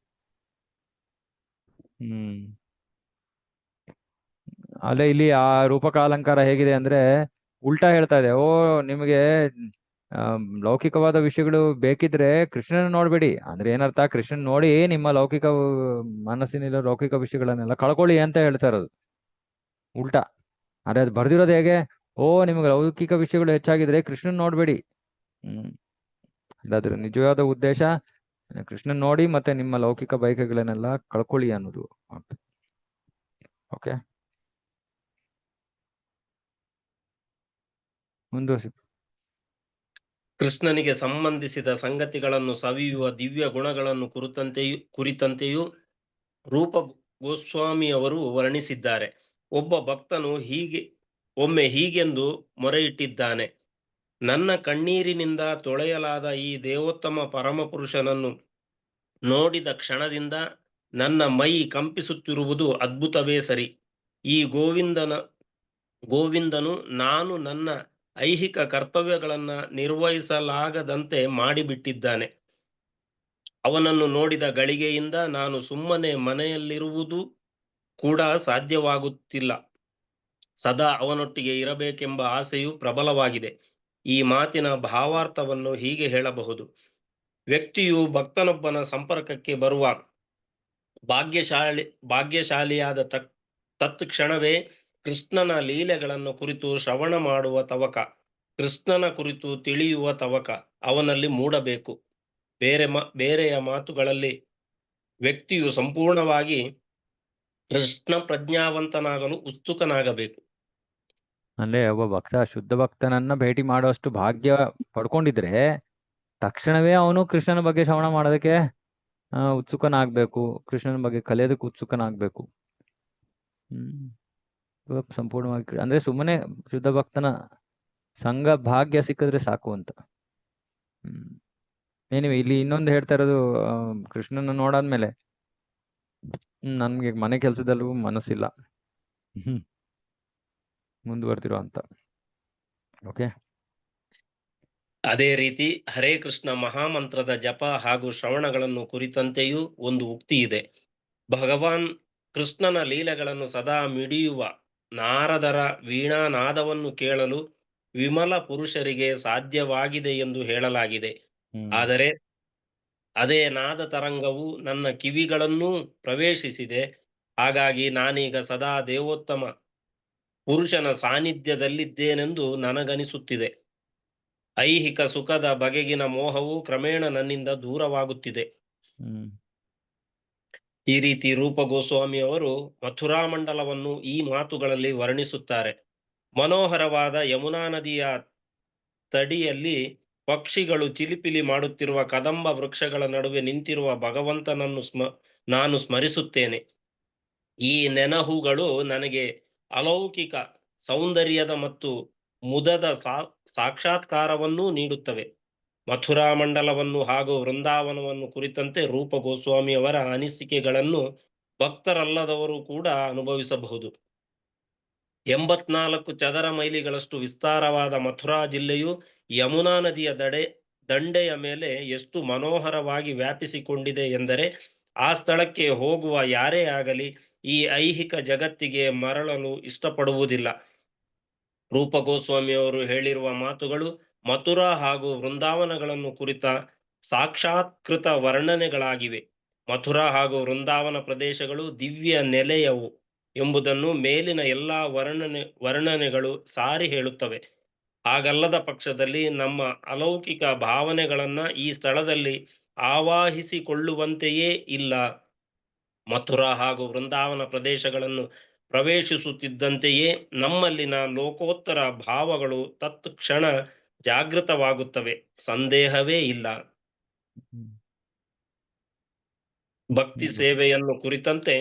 ಅಲ್ಲೇ ಇಲ್ಲಿ ಆ ರೂಪಕಾಲಂಕಾರ ಹೇಗಿದೆ ಅಂದ್ರೆ ಉಲ್ಟಾ ಹೇಳ್ತಾ ಇದೆ. ನಿಮಗೆ ಲೌಕಿಕವಾದ ವಿಷಯಗಳು ಬೇಕಿದ್ರೆ ಕೃಷ್ಣನ ನೋಡ್ಬೇಡಿ ಅಂದ್ರೆ ಏನರ್ಥ, ಕೃಷ್ಣನ್ ನೋಡಿ ನಿಮ್ಮ ಲೌಕಿಕ ಮನಸ್ಸಿನ ಲೌಕಿಕ ವಿಷಯಗಳನ್ನೆಲ್ಲ ಕಳ್ಕೊಳ್ಳಿ ಅಂತ ಹೇಳ್ತಾ ಇರೋದು ಉಲ್ಟಾ. ಆದ್ರೆ ಅದು ಬರ್ದಿರೋದು ಹೇಗೆ, ನಿಮಗೆ ಲೌಕಿಕ ವಿಷಯಗಳು ಹೆಚ್ಚಾಗಿದ್ರೆ ಕೃಷ್ಣನ್ ನೋಡ್ಬೇಡಿ. ಅದ್ರ ನಿಜವಾದ ಉದ್ದೇಶ ಕೃಷ್ಣನ್ ನೋಡಿ ಮತ್ತೆ ನಿಮ್ಮ ಲೌಕಿಕ ಬಯಕೆಗಳನ್ನೆಲ್ಲ ಕಳ್ಕೊಳ್ಳಿ ಅನ್ನೋದು. ಓಕೆ, ಮುಂದುವರಿಸಿ. ಕೃಷ್ಣನಿಗೆ ಸಂಬಂಧಿಸಿದ ಸಂಗತಿಗಳನ್ನು ಸವಿಯುವ ದಿವ್ಯ ಗುಣಗಳನ್ನು ಕುರಿತಂತೆಯೂ ರೂಪ ಗೋಸ್ವಾಮಿಯವರು ವರ್ಣಿಸಿದ್ದಾರೆ. ಒಬ್ಬ ಭಕ್ತನು ಒಮ್ಮೆ ಹೀಗೆಂದು ಮೊರೆಯಿಟ್ಟಿದ್ದಾನೆ: ನನ್ನ ಕಣ್ಣೀರಿನಿಂದ ತೊಳೆಯಲಾದ ಈ ದೇವೋತ್ತಮ ಪರಮಪುರುಷನನ್ನು ನೋಡಿದ ಕ್ಷಣದಿಂದ ನನ್ನ ಮೈ ಕಂಪಿಸುತ್ತಿರುವುದು ಅದ್ಭುತವೇ ಸರಿ. ಈ ಗೋವಿಂದನು ನಾನು ನನ್ನ ಐಹಿಕ ಕರ್ತವ್ಯಗಳನ್ನ ನಿರ್ವಹಿಸಲಾಗದಂತೆ ಮಾಡಿಬಿಟ್ಟಿದ್ದಾನೆ. ಅವನನ್ನು ನೋಡಿದ ಗಳಿಗೆಯಿಂದ ನಾನು ಸುಮ್ಮನೆ ಮನೆಯಲ್ಲಿರುವುದು ಕೂಡ ಸಾಧ್ಯವಾಗುತ್ತಿಲ್ಲ. ಸದಾ ಅವನೊಟ್ಟಿಗೆ ಇರಬೇಕೆಂಬ ಆಸೆಯು ಪ್ರಬಲವಾಗಿದೆ. ಈ ಮಾತಿನ ಭಾವಾರ್ಥವನ್ನು ಹೀಗೆ ಹೇಳಬಹುದು: ವ್ಯಕ್ತಿಯು ಭಕ್ತನೊಬ್ಬನ ಸಂಪರ್ಕಕ್ಕೆ ಬರುವ ಭಾಗ್ಯಶಾಲಿಯಾದ ತತ್ಕ್ಷಣವೇ ಕೃಷ್ಣನ ಲೀಲೆಗಳನ್ನು ಕುರಿತು ಶ್ರವಣ ಮಾಡುವ ತವಕ, ಕೃಷ್ಣನ ಕುರಿತು ತಿಳಿಯುವ ತವಕ ಅವನಲ್ಲಿ ಮೂಡಬೇಕು. ಬೇರೆಯ ಮಾತುಗಳಲ್ಲಿ ವ್ಯಕ್ತಿಯು ಸಂಪೂರ್ಣವಾಗಿ ಕೃಷ್ಣ ಪ್ರಜ್ಞಾವಂತನಾಗಲು ಉತ್ಸುಕನಾಗಬೇಕು. ಅಂದ್ರೆ ಒಬ್ಬ ಭಕ್ತ ಶುದ್ಧ ಭಕ್ತನನ್ನ ಭೇಟಿ ಮಾಡುವಷ್ಟು ಭಾಗ್ಯ ಪಡ್ಕೊಂಡಿದ್ರೆ ತಕ್ಷಣವೇ ಅವನು ಕೃಷ್ಣನ ಬಗ್ಗೆ ಶ್ರವಣ ಮಾಡೋದಕ್ಕೆ ಉತ್ಸುಕನಾಗ್ಬೇಕು, ಕೃಷ್ಣನ ಬಗ್ಗೆ ಕಲಿಯೋದಕ್ಕೆ ಉತ್ಸುಕನಾಗ್ಬೇಕು. ಸಂಪೂರ್ಣವಾಗಿ ಅಂದ್ರೆ ಸುಮ್ಮನೆ ಶುದ್ಧ ಭಕ್ತನ ಸಂಘ ಭಾಗ್ಯ ಸಿಕ್ಕಿದ್ರೆ ಸಾಕು ಅಂತ. ಏನಿವೆ ಇಲ್ಲಿ ಇನ್ನೊಂದು ಹೇಳ್ತಾ ಇರೋದು, ಕೃಷ್ಣನ ನೋಡಾದ್ಮೇಲೆ ನನ್ಗೆ ಮನೆ ಕೆಲ್ಸದಲ್ಲೂ ಮನಸ್ಸಿಲ್ಲ ಮುಂದುವರ್ತಿರೋ ಅಂತ. ಓಕೆ, ಅದೇ ರೀತಿ ಹರೇ ಕೃಷ್ಣ ಮಹಾಮಂತ್ರದ ಜಪ ಹಾಗೂ ಶ್ರವಣಗಳನ್ನು ಕುರಿತಂತೆಯೂ ಒಂದು ಉಕ್ತಿ ಇದೆ. ಭಗವಾನ್ ಕೃಷ್ಣನ ಲೀಲೆಗಳನ್ನು ಸದಾ ಮಿಡಿಯುವ ನಾರದರ ವೀಣಾನಾದವನ್ನು ಕೇಳಲು ವಿಮಲ ಪುರುಷರಿಗೆ ಸಾಧ್ಯವಾಗಿದೆ ಎಂದು ಹೇಳಲಾಗಿದೆ. ಆದರೆ ಅದೇ ನಾದ ತರಂಗವು ನನ್ನ ಕಿವಿಗಳನ್ನೂ ಪ್ರವೇಶಿಸಿದೆ. ಹಾಗಾಗಿ ನಾನೀಗ ಸದಾ ದೇವೋತ್ತಮ ಪುರುಷನ ಸಾನ್ನಿಧ್ಯದಲ್ಲಿದ್ದೇನೆಂದು ನನಗನಿಸುತ್ತಿದೆ. ಐಹಿಕ ಸುಖದ ಬಗೆಗಿನ ಮೋಹವು ಕ್ರಮೇಣ ನನ್ನಿಂದ ದೂರವಾಗುತ್ತಿದೆ. ಈ ರೀತಿ ರೂಪ ಗೋಸ್ವಾಮಿಯವರು ಮಥುರಾ ಮಂಡಲವನ್ನು ಈ ಮಾತುಗಳಲ್ಲಿ ವರ್ಣಿಸುತ್ತಾರೆ. ಮನೋಹರವಾದ ಯಮುನಾ ನದಿಯ ತಡಿಯಲ್ಲಿ ಪಕ್ಷಿಗಳು ಚಿಲಿಪಿಲಿ ಮಾಡುತ್ತಿರುವ ಕದಂಬ ವೃಕ್ಷಗಳ ನಡುವೆ ನಿಂತಿರುವ ಭಗವಂತನನ್ನು ನಾನು ಸ್ಮರಿಸುತ್ತೇನೆ. ಈ ನೆನಹುಗಳು ನನಗೆ ಅಲೌಕಿಕ ಸೌಂದರ್ಯದ ಮತ್ತು ಮುದದ ಸಾಕ್ಷಾತ್ಕಾರವನ್ನೂ ನೀಡುತ್ತವೆ. ಮಥುರಾ ಮಂಡಲವನ್ನು ಹಾಗೂ ವೃಂದಾವನವನ್ನು ಕುರಿತಂತೆ ರೂಪ ಗೋಸ್ವಾಮಿಯವರ ಅನಿಸಿಕೆಗಳನ್ನು ಭಕ್ತರಲ್ಲದವರು ಕೂಡ ಅನುಭವಿಸಬಹುದು. 84 ಚದರ ಮೈಲಿಗಳಷ್ಟು ವಿಸ್ತಾರವಾದ ಮಥುರಾ ಜಿಲ್ಲೆಯು ಯಮುನಾ ನದಿಯ ದಂಡೆಯ ಮೇಲೆ ಎಷ್ಟು ಮನೋಹರವಾಗಿ ವ್ಯಾಪಿಸಿಕೊಂಡಿದೆ ಎಂದರೆ ಆ ಸ್ಥಳಕ್ಕೆ ಹೋಗುವ ಯಾರೇ ಆಗಲಿ ಈ ಐಹಿಕ ಜಗತ್ತಿಗೆ ಮರಳಲು ಇಷ್ಟಪಡುವುದಿಲ್ಲ. ರೂಪ ಗೋಸ್ವಾಮಿಯವರು ಹೇಳಿರುವ ಮಾತುಗಳು ಮಥುರಾ ಹಾಗೂ ವೃಂದಾವನಗಳನ್ನು ಕುರಿತ ಸಾಕ್ಷಾತ್ಕೃತ ವರ್ಣನೆಗಳಾಗಿವೆ. ಮಥುರಾ ಹಾಗೂ ವೃಂದಾವನ ಪ್ರದೇಶಗಳು ದಿವ್ಯ ನೆಲೆಯವು ಎಂಬುದನ್ನು ಮೇಲಿನ ಎಲ್ಲಾ ವರ್ಣನೆಗಳು ಸಾರಿ ಹೇಳುತ್ತವೆ. ಹಾಗಲ್ಲದ ಪಕ್ಷದಲ್ಲಿ ನಮ್ಮ ಅಲೌಕಿಕ ಭಾವನೆಗಳನ್ನ ಈ ಸ್ಥಳದಲ್ಲಿ ಆವಾಹಿಸಿಕೊಳ್ಳುವಂತೆಯೇ ಇಲ್ಲ. ಮಥುರಾ ಹಾಗೂ ವೃಂದಾವನ ಪ್ರದೇಶಗಳನ್ನು ಪ್ರವೇಶಿಸುತ್ತಿದ್ದಂತೆಯೇ ನಮ್ಮಲ್ಲಿನ ಲೋಕೋತ್ತರ ಭಾವಗಳು ತತ್ಕ್ಷಣ ಜಾಗೃತವಾಗುತ್ತವೆ, ಸಂದೇಹವೇ ಇಲ್ಲ. ಭಕ್ತಿ ಸೇವೆಯನ್ನು ಕುರಿತಂತೆ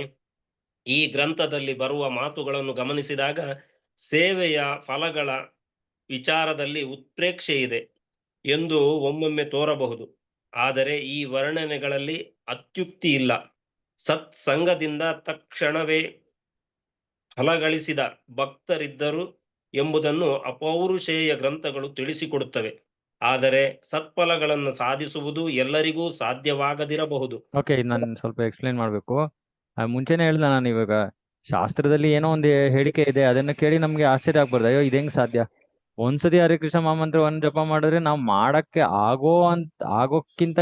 ಈ ಗ್ರಂಥದಲ್ಲಿ ಬರುವ ಮಾತುಗಳನ್ನು ಗಮನಿಸಿದಾಗ ಸೇವೆಯ ಫಲಗಳ ವಿಚಾರದಲ್ಲಿ ಉತ್ಪ್ರೇಕ್ಷೆ ಇದೆ ಎಂದು ಒಮ್ಮೊಮ್ಮೆ ತೋರಬಹುದು. ಆದರೆ ಈ ವರ್ಣನೆಗಳಲ್ಲಿ ಅತ್ಯುಕ್ತಿ ಇಲ್ಲ. ಸತ್ಸಂಗದಿಂದ ತಕ್ಷಣವೇ ಫಲಗಳಿಸಿದ ಭಕ್ತರಿದ್ದರು ಎಂಬುದನ್ನು ಅಪೌರುಷೇಯ ಗ್ರಂಥಗಳು ತಿಳಿಸಿಕೊಡುತ್ತವೆ. ಆದರೆ ಸತ್ಫಲಗಳನ್ನು ಸಾಧಿಸುವುದು ಎಲ್ಲರಿಗೂ ಸಾಧ್ಯವಾಗದಿರಬಹುದು. ಓಕೆ, ನಾನು ಸ್ವಲ್ಪ ಎಕ್ಸ್ಪ್ಲೈನ್ ಮಾಡಬೇಕು. ಮುಂಚೆನೆ ಹೇಳ್ದ ನಾನು, ಇವಾಗ ಶಾಸ್ತ್ರದಲ್ಲಿ ಏನೋ ಒಂದು ಹೇಳಿಕೆ ಇದೆ, ಅದನ್ನ ಕೇಳಿ ನಮ್ಗೆ ಆಶ್ಚರ್ಯ ಆಗ್ಬಾರ್ದು. ಅಯ್ಯೋ ಇದ್ ಹೆಂಗ್ ಸಾಧ್ಯ? ಒಂದ್ಸತಿ ಹರೇ ಕೃಷ್ಣ ಮಹಾಮಂತ್ರವನ್ನು ಜಪ ಮಾಡಿದ್ರೆ ನಾವು ಮಾಡಕ್ಕೆ ಆಗೋಕ್ಕಿಂತ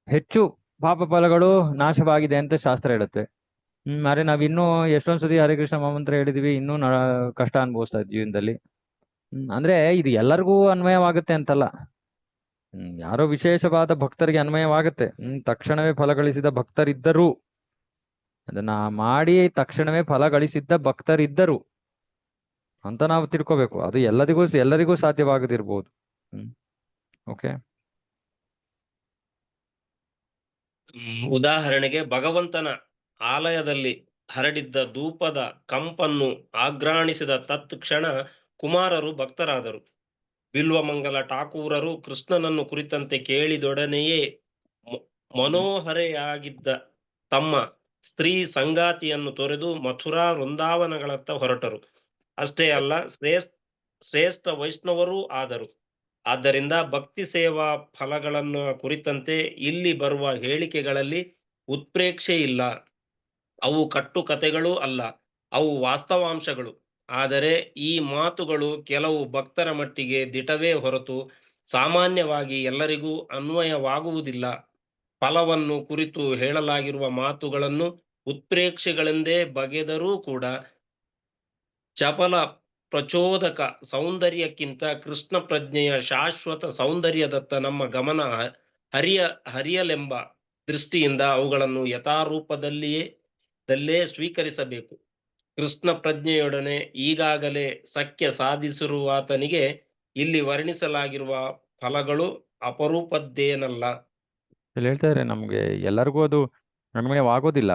ಹೆಚ್ಚು ಪಾಪ ಫಲಗಳು ನಾಶವಾಗಿದೆ ಅಂತ ಶಾಸ್ತ್ರ ಹೇಳುತ್ತೆ. ಅರೆ ನಾವಿನ್ನೂ ಎಷ್ಟೊಂದ್ ಸತಿ ಹರೇ ಕೃಷ್ಣ ಮಹಾಮಂತ್ರ ಹೇಳಿದೀವಿ, ಇನ್ನೂ ಕಷ್ಟ ಅನುಭವಿಸ್ತಾ ಇದ್ವಿ ಜೀವನದಲ್ಲಿ. ಅಂದ್ರೆ ಇದು ಎಲ್ಲರಿಗೂ ಅನ್ವಯವಾಗುತ್ತೆ ಅಂತಲ್ಲ. ಯಾರೋ ವಿಶೇಷವಾದ ಭಕ್ತರಿಗೆ ಅನ್ವಯವಾಗುತ್ತೆ. ತಕ್ಷಣವೇ ಫಲ ಗಳಿಸಿದ ಭಕ್ತರಿದ್ದರು, ಅದನ್ನ ಮಾಡಿ ತಕ್ಷಣವೇ ಫಲ ಗಳಿಸಿದ್ದ ಭಕ್ತರಿದ್ದರು ಅಂತ ನಾವು ತಿಳ್ಕೋಬೇಕು. ಅದು ಎಲ್ಲರಿಗೂ ಸಾಧ್ಯವಾಗದಿರ್ಬೋದು. ಓಕೆ. ಉದಾಹರಣೆಗೆ, ಭಗವಂತನ ಆಲಯದಲ್ಲಿ ಹರಡಿದ್ದ ಧೂಪದ ಕಂಪನ್ನು ಆಘ್ರಾಣಿಸಿದ ತತ್ಕ್ಷಣ ಕುಮಾರರು ಭಕ್ತರಾದರು. ಬಿಲ್ವಮಂಗಲ ಠಾಕೂರರು ಕೃಷ್ಣನನ್ನು ಕುರಿತಂತೆ ಕೇಳಿದೊಡನೆಯೇ ಮನೋಹರೆಯಾಗಿದ್ದ ತಮ್ಮ ಸ್ತ್ರೀ ಸಂಗಾತಿಯನ್ನು ತೊರೆದು ಮಥುರಾ ವೃಂದಾವನಗಳತ್ತ ಹೊರಟರು. ಅಷ್ಟೇ ಅಲ್ಲ, ಶ್ರೇಷ್ಠ ವೈಷ್ಣವರೂ ಆದರು. ಆದ್ದರಿಂದ ಭಕ್ತಿ ಸೇವಾ ಫಲಗಳನ್ನು ಕುರಿತಂತೆ ಇಲ್ಲಿ ಬರುವ ಹೇಳಿಕೆಗಳಲ್ಲಿ ಉತ್ಪ್ರೇಕ್ಷೆ ಇಲ್ಲ. ಅವು ಕಟ್ಟುಕತೆಗಳೂ ಅಲ್ಲ, ಅವು ವಾಸ್ತವಾಂಶಗಳು. ಆದರೆ ಈ ಮಾತುಗಳು ಕೆಲವು ಭಕ್ತರ ಮಟ್ಟಿಗೆ ದಿಟವೇ ಹೊರತು ಸಾಮಾನ್ಯವಾಗಿ ಎಲ್ಲರಿಗೂ ಅನ್ವಯವಾಗುವುದಿಲ್ಲ. ಫಲವನ್ನು ಕುರಿತು ಹೇಳಲಾಗಿರುವ ಮಾತುಗಳನ್ನು ಉತ್ಪ್ರೇಕ್ಷೆಗಳೆಂದೇ ಬಗೆದರೂ ಕೂಡ ಚಪಲ ಪ್ರಚೋದಕ ಸೌಂದರ್ಯಕ್ಕಿಂತ ಕೃಷ್ಣ ಪ್ರಜ್ಞೆಯ ಶಾಶ್ವತ ಸೌಂದರ್ಯದತ್ತ ನಮ್ಮ ಗಮನ ಹರಿಯಲೆಂಬ ದೃಷ್ಟಿಯಿಂದ ಅವುಗಳನ್ನು ಯಥಾರೂಪದಲ್ಲೇ ಸ್ವೀಕರಿಸಬೇಕು. ಕೃಷ್ಣ ಪ್ರಜ್ಞೆಯೊಡನೆ ಈಗಾಗಲೇ ಸಖ್ಯ ಸಾಧಿಸಿರುವಾತನಿಗೆ ಇಲ್ಲಿ ವರ್ಣಿಸಲಾಗಿರುವ ಫಲಗಳು ಅಪರೂಪದ್ದೇನಲ್ಲ. ಇಲ್ಲಿ ಹೇಳ್ತಾ ಇದ್ರೆ ನಮ್ಗೆ ಎಲ್ಲರಿಗೂ ಅದು ಅನ್ವಯವಾಗೋದಿಲ್ಲ.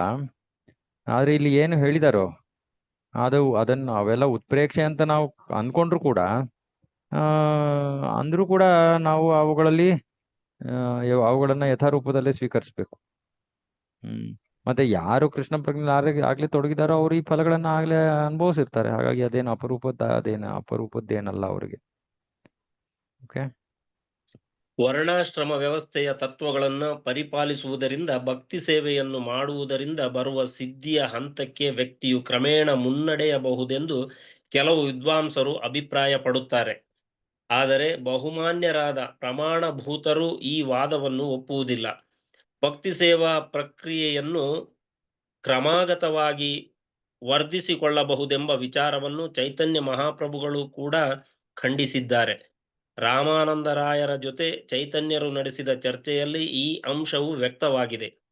ಆದ್ರೆ ಇಲ್ಲಿ ಏನು ಹೇಳಿದಾರೋ ಅದನ್ನು ಅವೆಲ್ಲ ಉತ್ಪ್ರೇಕ್ಷೆ ಅಂತ ನಾವು ಅಂದ್ಕೊಂಡ್ರು ಕೂಡ ಅಂದ್ರೂ ಕೂಡ ನಾವು ಅವುಗಳನ್ನ ಯಥಾರೂಪದಲ್ಲೇ ಸ್ವೀಕರಿಸ್ಬೇಕು. ಮತ್ತೆ ಯಾರು ಕೃಷ್ಣ ಪ್ರಜ್ಞೆ ಆಗ್ಲೇ ತೊಡಗಿದಾರೋ ಅವ್ರು ಈ ಫಲಗಳನ್ನ ಆಗ್ಲೇ ಅನುಭವಿಸಿರ್ತಾರೆ. ಹಾಗಾಗಿ ಅದೇನು ಅಪರೂಪದ್ದೇನಲ್ಲ ಅವರಿಗೆ. ಓಕೆ. ವರ್ಣಾಶ್ರಮ ವ್ಯವಸ್ಥೆಯ ತತ್ವಗಳನ್ನು ಪರಿಪಾಲಿಸುವುದರಿಂದ ಭಕ್ತಿ ಸೇವೆಯನ್ನು ಮಾಡುವುದರಿಂದ ಬರುವ ಸಿದ್ಧಿಯ ಹಂತಕ್ಕೆ ವ್ಯಕ್ತಿಯು ಕ್ರಮೇಣ ಮುನ್ನಡೆಯಬಹುದೆಂದು ಕೆಲವು ವಿದ್ವಾಂಸರು ಅಭಿಪ್ರಾಯ ಪಡುತ್ತಾರೆ. ಆದರೆ ಬಹುಮಾನ್ಯರಾದ ಪ್ರಮಾಣಭೂತರು ಈ ವಾದವನ್ನು ಒಪ್ಪುವುದಿಲ್ಲ. ಭಕ್ತಿ ಸೇವಾ ಪ್ರಕ್ರಿಯೆಯನ್ನು ಕ್ರಮಾಗತವಾಗಿ ವರ್ಧಿಸಿಕೊಳ್ಳಬಹುದೆಂಬ ವಿಚಾರವನ್ನು ಚೈತನ್ಯ ಮಹಾಪ್ರಭುಗಳು ಕೂಡ ಖಂಡಿಸಿದ್ದಾರೆ. ರಾಮಾನಂದರಾಯರ ಜೊತೆ ಚೈತನ್ಯರು ನಡೆಸಿದ ಚರ್ಚೆಯಲ್ಲಿ ಈ ಅಂಶವು ವ್ಯಕ್ತವಾಗಿದೆ.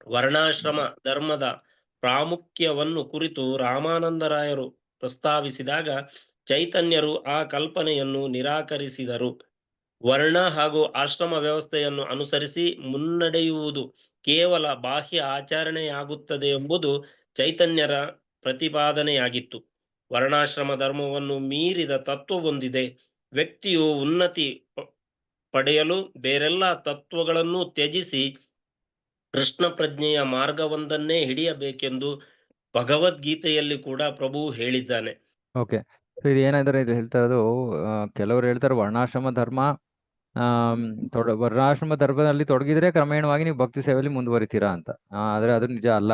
ವರ್ಣಾಶ್ರಮ ಧರ್ಮದ ಪ್ರಾಮುಖ್ಯವನ್ನು ಕುರಿತು ರಾಮಾನಂದರಾಯರು ಪ್ರಸ್ತಾವಿಸಿದಾಗ ಚೈತನ್ಯರು ಆ ಕಲ್ಪನೆಯನ್ನು ನಿರಾಕರಿಸಿದರು. ವರ್ಣ ಹಾಗೂ ಆಶ್ರಮ ವ್ಯವಸ್ಥೆಯನ್ನು ಅನುಸರಿಸಿ ಮುನ್ನಡೆಯುವುದು ಕೇವಲ ಬಾಹ್ಯ ಆಚರಣೆಯಾಗುತ್ತದೆ ಎಂಬುದು ಚೈತನ್ಯರ ಪ್ರತಿಪಾದನೆಯಾಗಿತ್ತು. ವರ್ಣಾಶ್ರಮ ಧರ್ಮವನ್ನು ಮೀರಿದ ತತ್ವವೊಂದಿದೆ. ವ್ಯಕ್ತಿಯು ಉನ್ನತಿ ಪಡೆಯಲು ಬೇರೆಲ್ಲ ತತ್ವಗಳನ್ನು ತ್ಯಜಿಸಿ ಕೃಷ್ಣ ಪ್ರಜ್ಞೆಯ ಮಾರ್ಗವೊಂದನ್ನೇ ಹಿಡಿಯಬೇಕೆಂದು ಭಗವದ್ಗೀತೆಯಲ್ಲಿ ಕೂಡ ಪ್ರಭು ಹೇಳಿದ್ದಾನೆ. ಓಕೆ. ಇದು ಏನಾದ್ರೆ ಇದು ಹೇಳ್ತಾ ಇರೋದು, ಕೆಲವರು ಹೇಳ್ತಾರೆ ವರ್ಣಾಶ್ರಮ ಧರ್ಮದಲ್ಲಿ ತೊಡಗಿದ್ರೆ ಕ್ರಮೇಣವಾಗಿ ನೀವು ಭಕ್ತಿ ಸೇವೆಯಲ್ಲಿ ಮುಂದುವರಿತೀರಾ ಅಂತ. ಆದ್ರೆ ಅದು ನಿಜ ಅಲ್ಲ.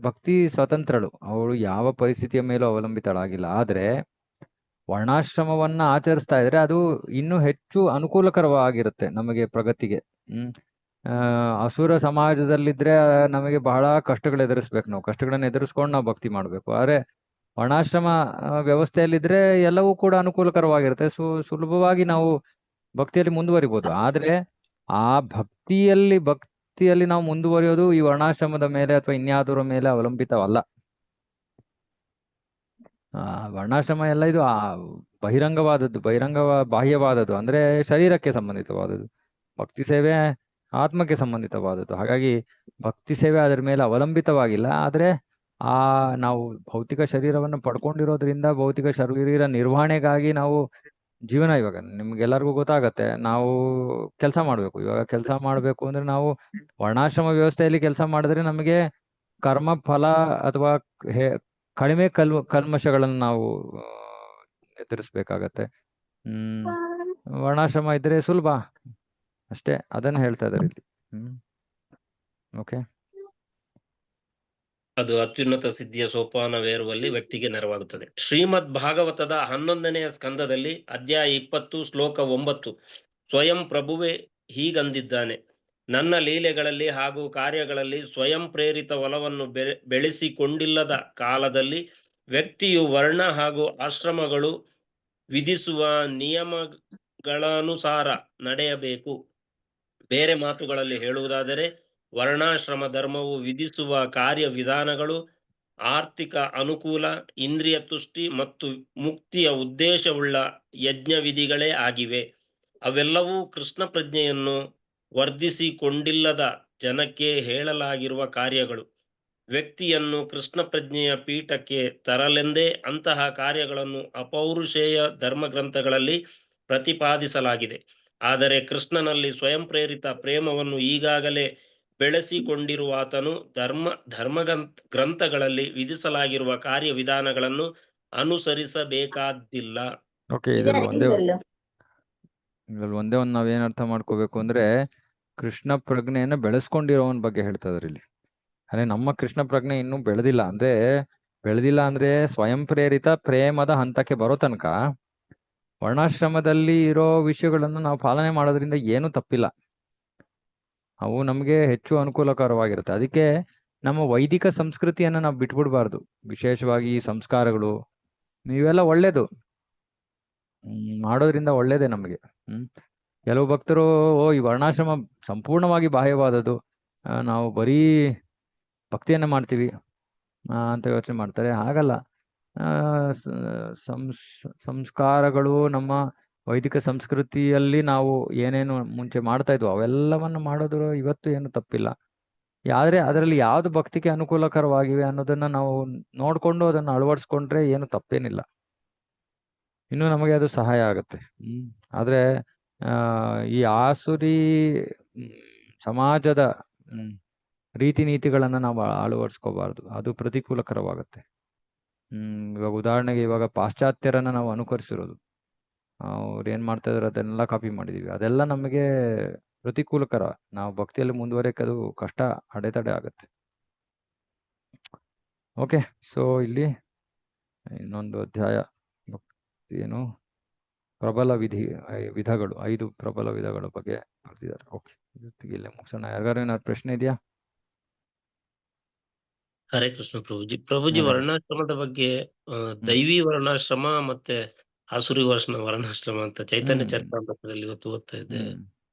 ಭಕ್ತಿ ಸ್ವತಂತ್ರಳು, ಅವಳು ಯಾವ ಪರಿಸ್ಥಿತಿಯ ಮೇಲೂ ಅವಲಂಬಿತಳಾಗಿಲ್ಲ. ಆದ್ರೆ ವರ್ಣಾಶ್ರಮವನ್ನ ಆಚರಿಸ್ತಾ ಇದ್ರೆ ಅದು ಇನ್ನೂ ಹೆಚ್ಚು ಅನುಕೂಲಕರವಾಗಿರುತ್ತೆ ನಮಗೆ ಪ್ರಗತಿಗೆ. ಅಸುರ ಸಮಾಜದಲ್ಲಿದ್ರೆ ನಮಗೆ ಬಹಳ ಕಷ್ಟಗಳು ಎದುರಿಸ್ಬೇಕು. ನಾವು ಕಷ್ಟಗಳನ್ನ ಎದುರಿಸ್ಕೊಂಡು ನಾವು ಭಕ್ತಿ ಮಾಡ್ಬೇಕು. ಆದ್ರೆ ವರ್ಣಾಶ್ರಮ ವ್ಯವಸ್ಥೆಯಲ್ಲಿದ್ರೆ ಎಲ್ಲವೂ ಕೂಡ ಅನುಕೂಲಕರವಾಗಿರುತ್ತೆ. ಸುಲಭವಾಗಿ ನಾವು ಭಕ್ತಿಯಲ್ಲಿ ಮುಂದುವರಿಬಹುದು. ಆದ್ರೆ ಆ ಭಕ್ತಿಯಲ್ಲಿ ನಾವು ಮುಂದುವರಿಯೋದು ಈ ವರ್ಣಾಶ್ರಮದ ಮೇಲೆ ಅಥವಾ ಇನ್ಯಾವುದರ ಮೇಲೆ ಅವಲಂಬಿತವಲ್ಲ. ವರ್ಣಾಶ್ರಮ ಎಲ್ಲ ಇದು ಬಾಹ್ಯವಾದದ್ದು, ಅಂದ್ರೆ ಶರೀರಕ್ಕೆ ಸಂಬಂಧಿತವಾದದ್ದು. ಭಕ್ತಿ ಸೇವೆ ಆತ್ಮಕ್ಕೆ ಸಂಬಂಧಿತವಾದದ್ದು. ಹಾಗಾಗಿ ಭಕ್ತಿ ಸೇವೆ ಅದರ ಮೇಲೆ ಅವಲಂಬಿತವಾಗಿಲ್ಲ. ಆದ್ರೆ ನಾವು ಭೌತಿಕ ಶರೀರವನ್ನು ಪಡ್ಕೊಂಡಿರೋದ್ರಿಂದ ಭೌತಿಕ ಶರೀರ ನಿರ್ವಹಣೆಗಾಗಿ ನಾವು ಜೀವನ ಇವಾಗ ನಿಮ್ಗೆಲ್ಲರಿಗೂ ಗೊತ್ತಾಗತ್ತೆ. ನಾವು ಕೆಲಸ ಮಾಡ್ಬೇಕು. ಇವಾಗ ಕೆಲಸ ಮಾಡ್ಬೇಕು ಅಂದ್ರೆ ನಾವು ವರ್ಣಾಶ್ರಮ ವ್ಯವಸ್ಥೆಯಲ್ಲಿ ಕೆಲಸ ಮಾಡಿದ್ರೆ ನಮಗೆ ಕರ್ಮ ಫಲ ಅಥವಾ ಕಡಿಮೆ ಕಲ್ಮಶಗಳನ್ನು ನಾವು ಎದುರಿಸ್ಬೇಕಾಗತ್ತೆ. ವರ್ಣಾಶ್ರಮ ಇದ್ರೆ ಸುಲಭ ಅಷ್ಟೇ, ಅದನ್ನ ಹೇಳ್ತಾ ಇದಾರೆ ಇಲ್ಲಿ. ಓಕೆ, ಅದು ಅತ್ಯುನ್ನತ ಸಿದ್ಧಿಯ ಸೋಪಾನವೇರುವಲ್ಲಿ ವ್ಯಕ್ತಿಗೆ ನೆರವಾಗುತ್ತದೆ. ಶ್ರೀಮದ್ ಭಾಗವತದ 11ನೆಯ ಸ್ಕಂದದಲ್ಲಿ ಅಧ್ಯಾಯ 20 ಶ್ಲೋಕ 9 ಸ್ವಯಂ ಪ್ರಭುವೇ ಹೀಗಂದಿದ್ದಾನೆ: ನನ್ನ ಲೀಲೆಗಳಲ್ಲಿ ಹಾಗೂ ಕಾರ್ಯಗಳಲ್ಲಿ ಸ್ವಯಂ ಪ್ರೇರಿತ ಒಲವನ್ನು ಬೆಳೆಸಿಕೊಂಡಿಲ್ಲದ ಕಾಲದಲ್ಲಿ ವ್ಯಕ್ತಿಯು ವರ್ಣ ಹಾಗೂ ಆಶ್ರಮಗಳು ವಿಧಿಸುವ ನಿಯಮಗಳನುಸಾರ ನಡೆಯಬೇಕು. ಬೇರೆ ಮಾತುಗಳಲ್ಲಿ ಹೇಳುವುದಾದರೆ, ವರ್ಣಾಶ್ರಮ ಧರ್ಮವು ವಿಧಿಸುವ ಕಾರ್ಯವಿಧಾನಗಳು ಆರ್ಥಿಕ ಅನುಕೂಲ, ಇಂದ್ರಿಯ ತುಷ್ಟಿ ಮತ್ತು ಮುಕ್ತಿಯ ಉದ್ದೇಶವುಳ್ಳ ಯಜ್ಞವಿಧಿಗಳೇ ಆಗಿವೆ. ಅವೆಲ್ಲವೂ ಕೃಷ್ಣ ಪ್ರಜ್ಞೆಯನ್ನು ವರ್ಧಿಸಿಕೊಂಡಿಲ್ಲದ ಜನಕ್ಕೆ ಹೇಳಲಾಗಿರುವ ಕಾರ್ಯಗಳು. ವ್ಯಕ್ತಿಯನ್ನು ಕೃಷ್ಣ ಪ್ರಜ್ಞೆಯ ಪೀಠಕ್ಕೆ ತರಲೆಂದೇ ಅಂತಹ ಕಾರ್ಯಗಳನ್ನು ಅಪೌರುಷೇಯ ಧರ್ಮಗ್ರಂಥಗಳಲ್ಲಿ ಪ್ರತಿಪಾದಿಸಲಾಗಿದೆ. ಆದರೆ ಕೃಷ್ಣನಲ್ಲಿ ಸ್ವಯಂ ಪ್ರೇರಿತ ಪ್ರೇಮವನ್ನು ಈಗಾಗಲೇ ಬೆಳೆಸಿಕೊಂಡಿರುವಾತನು ಧರ್ಮ ಗ್ರಂಥಗಳಲ್ಲಿ ವಿಧಿಸಲಾಗಿರುವ ಕಾರ್ಯವಿಧಾನಗಳನ್ನು ಅನುಸರಿಸಬೇಕಾದ್ದಿಲ್ಲ. ಓಕೆ, ಇದ್ರಲ್ಲಿ ಒಂದೇ ಒಂದು ನಾವೇನ್ ಅರ್ಥ ಮಾಡ್ಕೋಬೇಕು ಅಂದ್ರೆ, ಕೃಷ್ಣ ಪ್ರಜ್ಞೆಯನ್ನ ಬೆಳೆಸ್ಕೊಂಡಿರೋವನ್ ಬಗ್ಗೆ ಹೇಳ್ತಾ ಇದಾರೆ ಇಲ್ಲಿ. ಅದೇ ನಮ್ಮ ಕೃಷ್ಣ ಪ್ರಜ್ಞೆ ಇನ್ನೂ ಬೆಳೆದಿಲ್ಲ ಅಂದ್ರೆ ಸ್ವಯಂ ಪ್ರೇರಿತ ಪ್ರೇಮದ ಹಂತಕ್ಕೆ ಬರೋ ತನಕ ವರ್ಣಾಶ್ರಮದಲ್ಲಿ ಇರೋ ವಿಷಯಗಳನ್ನು ನಾವು ಪಾಲನೆ ಮಾಡೋದ್ರಿಂದ ಏನೂ ತಪ್ಪಿಲ್ಲ. ಅವು ನಮಗೆ ಹೆಚ್ಚು ಅನುಕೂಲಕರವಾಗಿರುತ್ತೆ. ಅದಕ್ಕೆ ನಮ್ಮ ವೈದಿಕ ಸಂಸ್ಕೃತಿಯನ್ನ ನಾವು ಬಿಟ್ಬಿಡ್ಬಾರ್ದು. ವಿಶೇಷವಾಗಿ ಈ ಸಂಸ್ಕಾರಗಳು ಇವೆಲ್ಲ ಒಳ್ಳೇದು, ಮಾಡೋದ್ರಿಂದ ಒಳ್ಳೇದೇ ನಮಗೆ. ಕೆಲವು ಭಕ್ತರು ಈ ವರ್ಣಾಶ್ರಮ ಸಂಪೂರ್ಣವಾಗಿ ಬಾಹ್ಯವಾದದ್ದು, ನಾವು ಬರೀ ಭಕ್ತಿಯನ್ನ ಮಾಡ್ತೀವಿ ಅಂತ ಯೋಚನೆ ಮಾಡ್ತಾರೆ. ಹಾಗಲ್ಲ. ಸಂಸ್ಕಾರಗಳು ನಮ್ಮ ವೈದಿಕ ಸಂಸ್ಕೃತಿಯಲ್ಲಿ ನಾವು ಏನೇನು ಮುಂಚೆ ಮಾಡ್ತಾ ಇದ್ವು ಅವೆಲ್ಲವನ್ನು ಮಾಡೋದು ಇವತ್ತು ಏನು ತಪ್ಪಿಲ್ಲ. ಆದ್ರೆ ಅದರಲ್ಲಿ ಯಾವ್ದು ಭಕ್ತಿಗೆ ಅನುಕೂಲಕರವಾಗಿವೆ ಅನ್ನೋದನ್ನ ನಾವು ನೋಡ್ಕೊಂಡು ಅದನ್ನ ಅಳವಡಿಸ್ಕೊಂಡ್ರೆ ಏನು ತಪ್ಪೇನಿಲ್ಲ. ಇನ್ನು ನಮಗೆ ಅದು ಸಹಾಯ ಆಗುತ್ತೆ. ಆದ್ರೆ ಈ ಆಸುರಿ ಸಮಾಜದ ರೀತಿ ನೀತಿಗಳನ್ನ ನಾವು ಅಳವಡಿಸ್ಕೋಬಾರ್ದು, ಅದು ಪ್ರತಿಕೂಲಕರವಾಗುತ್ತೆ. ಇವಾಗ ಉದಾಹರಣೆಗೆ ಇವಾಗ ಪಾಶ್ಚಾತ್ಯರನ್ನ ನಾವು ಅನುಕರಿಸಿರೋದು, ಅವ್ರು ಏನ್ ಮಾಡ್ತಾ ಇದಾರೆ ಅದನ್ನೆಲ್ಲ ಕಾಪಿ ಮಾಡಿದೀವಿ, ಅದೆಲ್ಲ ನಮಗೆ ಪ್ರತಿಕೂಲಕರ. ನಾವು ಭಕ್ತಿಯಲ್ಲಿ ಮುಂದುವರಿಯಕ್ಕೆ ಅದು ಕಷ್ಟ, ಅಡೆತಡೆ ಆಗುತ್ತೆ. ಓಕೆ, ಸೊ ಇಲ್ಲಿ ಇನ್ನೊಂದು ಅಧ್ಯಾಯ ಏನು ಪ್ರಬಲ ವಿಧಗಳು, 5 ಪ್ರಬಲ ವಿಧಗಳ ಬಗ್ಗೆ ಬರ್ತಿದ್ದಾರೆ. ಓಕೆ, ಇಲ್ಲೇ ಮುಗಿಸೋಣ. ಯಾರಿಗಾರು ಏನಾದ್ರು ಪ್ರಶ್ನೆ ಇದೆಯಾ? ಹರೇ ಕೃಷ್ಣ ಪ್ರಭುಜಿ ವರ್ಣಾಶ್ರಮದ ಬಗ್ಗೆ ದೈವಿ ವರ್ಣಾಶ್ರಮ ಮತ್ತೆ ಆಸುರಿ ವರ್ಣಾಶ್ರಮ ಅಂತ ಚೈತನ್ಯ ಚರಿತಾಮೃತದಲ್ಲಿ ಇವತ್ತು ಓದ್ತಾ ಇದ್ದೆ.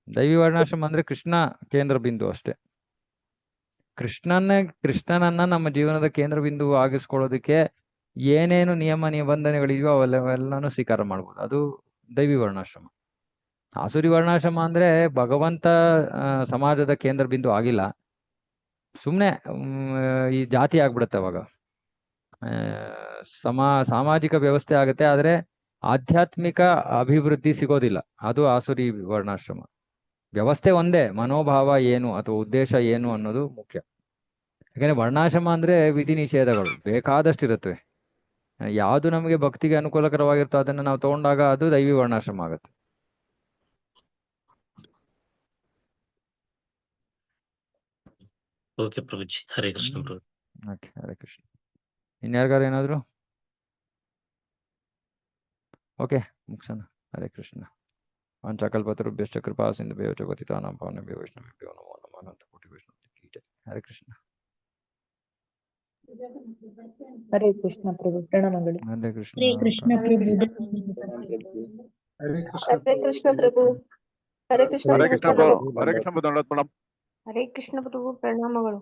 ದೈವಿ ವರ್ಣಾಶ್ರಮ ಅಂದ್ರೆ ಕೃಷ್ಣ ಕೇಂದ್ರ ಬಿಂದು ಅಷ್ಟೇ. ಕೃಷ್ಣನನ್ನ ನಮ್ಮ ಜೀವನದ ಕೇಂದ್ರ ಬಿಂದು ಆಗಿಸ್ಕೊಳ್ಳೋದಕ್ಕೆ ಏನೇನು ನಿಯಮ ನಿಬಂಧನೆಗಳಿದೆಯೋ ಅವೆಲ್ಲನೂ ಸ್ವೀಕಾರ ಮಾಡ್ಬೋದು, ಅದು ದೈವಿ ವರ್ಣಾಶ್ರಮ. ಆಸುರಿ ವರ್ಣಾಶ್ರಮ ಅಂದ್ರೆ ಭಗವಂತ ಸಮಾಜದ ಕೇಂದ್ರ ಬಿಂದು ಆಗಿಲ್ಲ, ಸುಮ್ನೆ ಈ ಜಾತಿ ಆಗ್ಬಿಡುತ್ತೆ. ಅವಾಗ ಸಾಮಾಜಿಕ ವ್ಯವಸ್ಥೆ ಆಗುತ್ತೆ, ಆದ್ರೆ ಆಧ್ಯಾತ್ಮಿಕ ಅಭಿವೃದ್ಧಿ ಸಿಗೋದಿಲ್ಲ. ಅದು ಆಸುರಿ ವರ್ಣಾಶ್ರಮ. ವ್ಯವಸ್ಥೆ ಒಂದೇ, ಮನೋಭಾವ ಏನು ಅಥವಾ ಉದ್ದೇಶ ಏನು ಅನ್ನೋದು ಮುಖ್ಯ. ಯಾಕಂದ್ರೆ ವರ್ಣಾಶ್ರಮ ಅಂದ್ರೆ ವಿಧಿ ನಿಷೇಧಗಳು ಬೇಕಾದಷ್ಟು ಇರುತ್ತವೆ. ಯಾವುದು ನಮಗೆ ಭಕ್ತಿಗೆ ಅನುಕೂಲಕರವಾಗಿರುತ್ತೋ ಅದನ್ನ ನಾವು ತಗೊಂಡಾಗ ಅದು ದೈವಿ ವರ್ಣಾಶ್ರಮ ಆಗುತ್ತೆ. ಓಕೆ ಪ್ರಭುಜಿ, ಹರೇ ಕೃಷ್ಣ ಪ್ರಭು. ಓಕೆ, ಹರೇ ಕೃಷ್ಣ. ಇನ್ಯಾರಿಗಾರು ಏನಾದ್ರು? ಓಕೆ, ಮುಗಿಸೋಣ. ಹರೇ ಕೃಷ್ಣ. ವಾಂಛಾಕಲ್ಪತರುಭ್ಯಶ್ಚ ಕೃಪಾ ಸಿಂಧುಭ್ಯೋ ಚ ಪತಿತಾನಾಂ ಪಾವನೇಭ್ಯೋ ವೈಷ್ಣವೇಭ್ಯೋ ನಮೋ ನಮಃ. ಅನಂತ ಕೋಟಿ ವೈಷ್ಣವ ಕೀ ಜೈ. ಹರೇ ಕೃಷ್ಣ. ಹರೇ ಕೃಷ್ಣ ಪ್ರಭು, ಪ್ರಣಾಮಗಳು. ಹರೇ ಕೃಷ್ಣ. ಹರೇ ಕೃಷ್ಣ ಪ್ರಭು. ಹರೇ ಕೃಷ್ಣ ಪ್ರಭು. ಹರೇ ಕೃಷ್ಣ ಹರೇ ಪ್ರಭು. ಕೃಷ್ಣ ಪ್ರಭು. ಹರೇ ಕೃಷ್ಣ ಪ್ರಭು. ಹರೇ ಕೃಷ್ಣ ಪ್ರಭು, ಪ್ರಣಾಮಗಳು.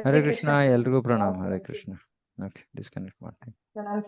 ಹರೇ ಕೃಷ್ಣ, ಎಲ್ರಿಗೂ ಪ್ರಣಾಮ. ಹರೇ ಕೃಷ್ಣ. ಓಕೆ, ಡಿಸ್ಕನೆಕ್ಟ್ ಮಾಡ್ತೀನಿ. ಪ್ರಣಾಮ.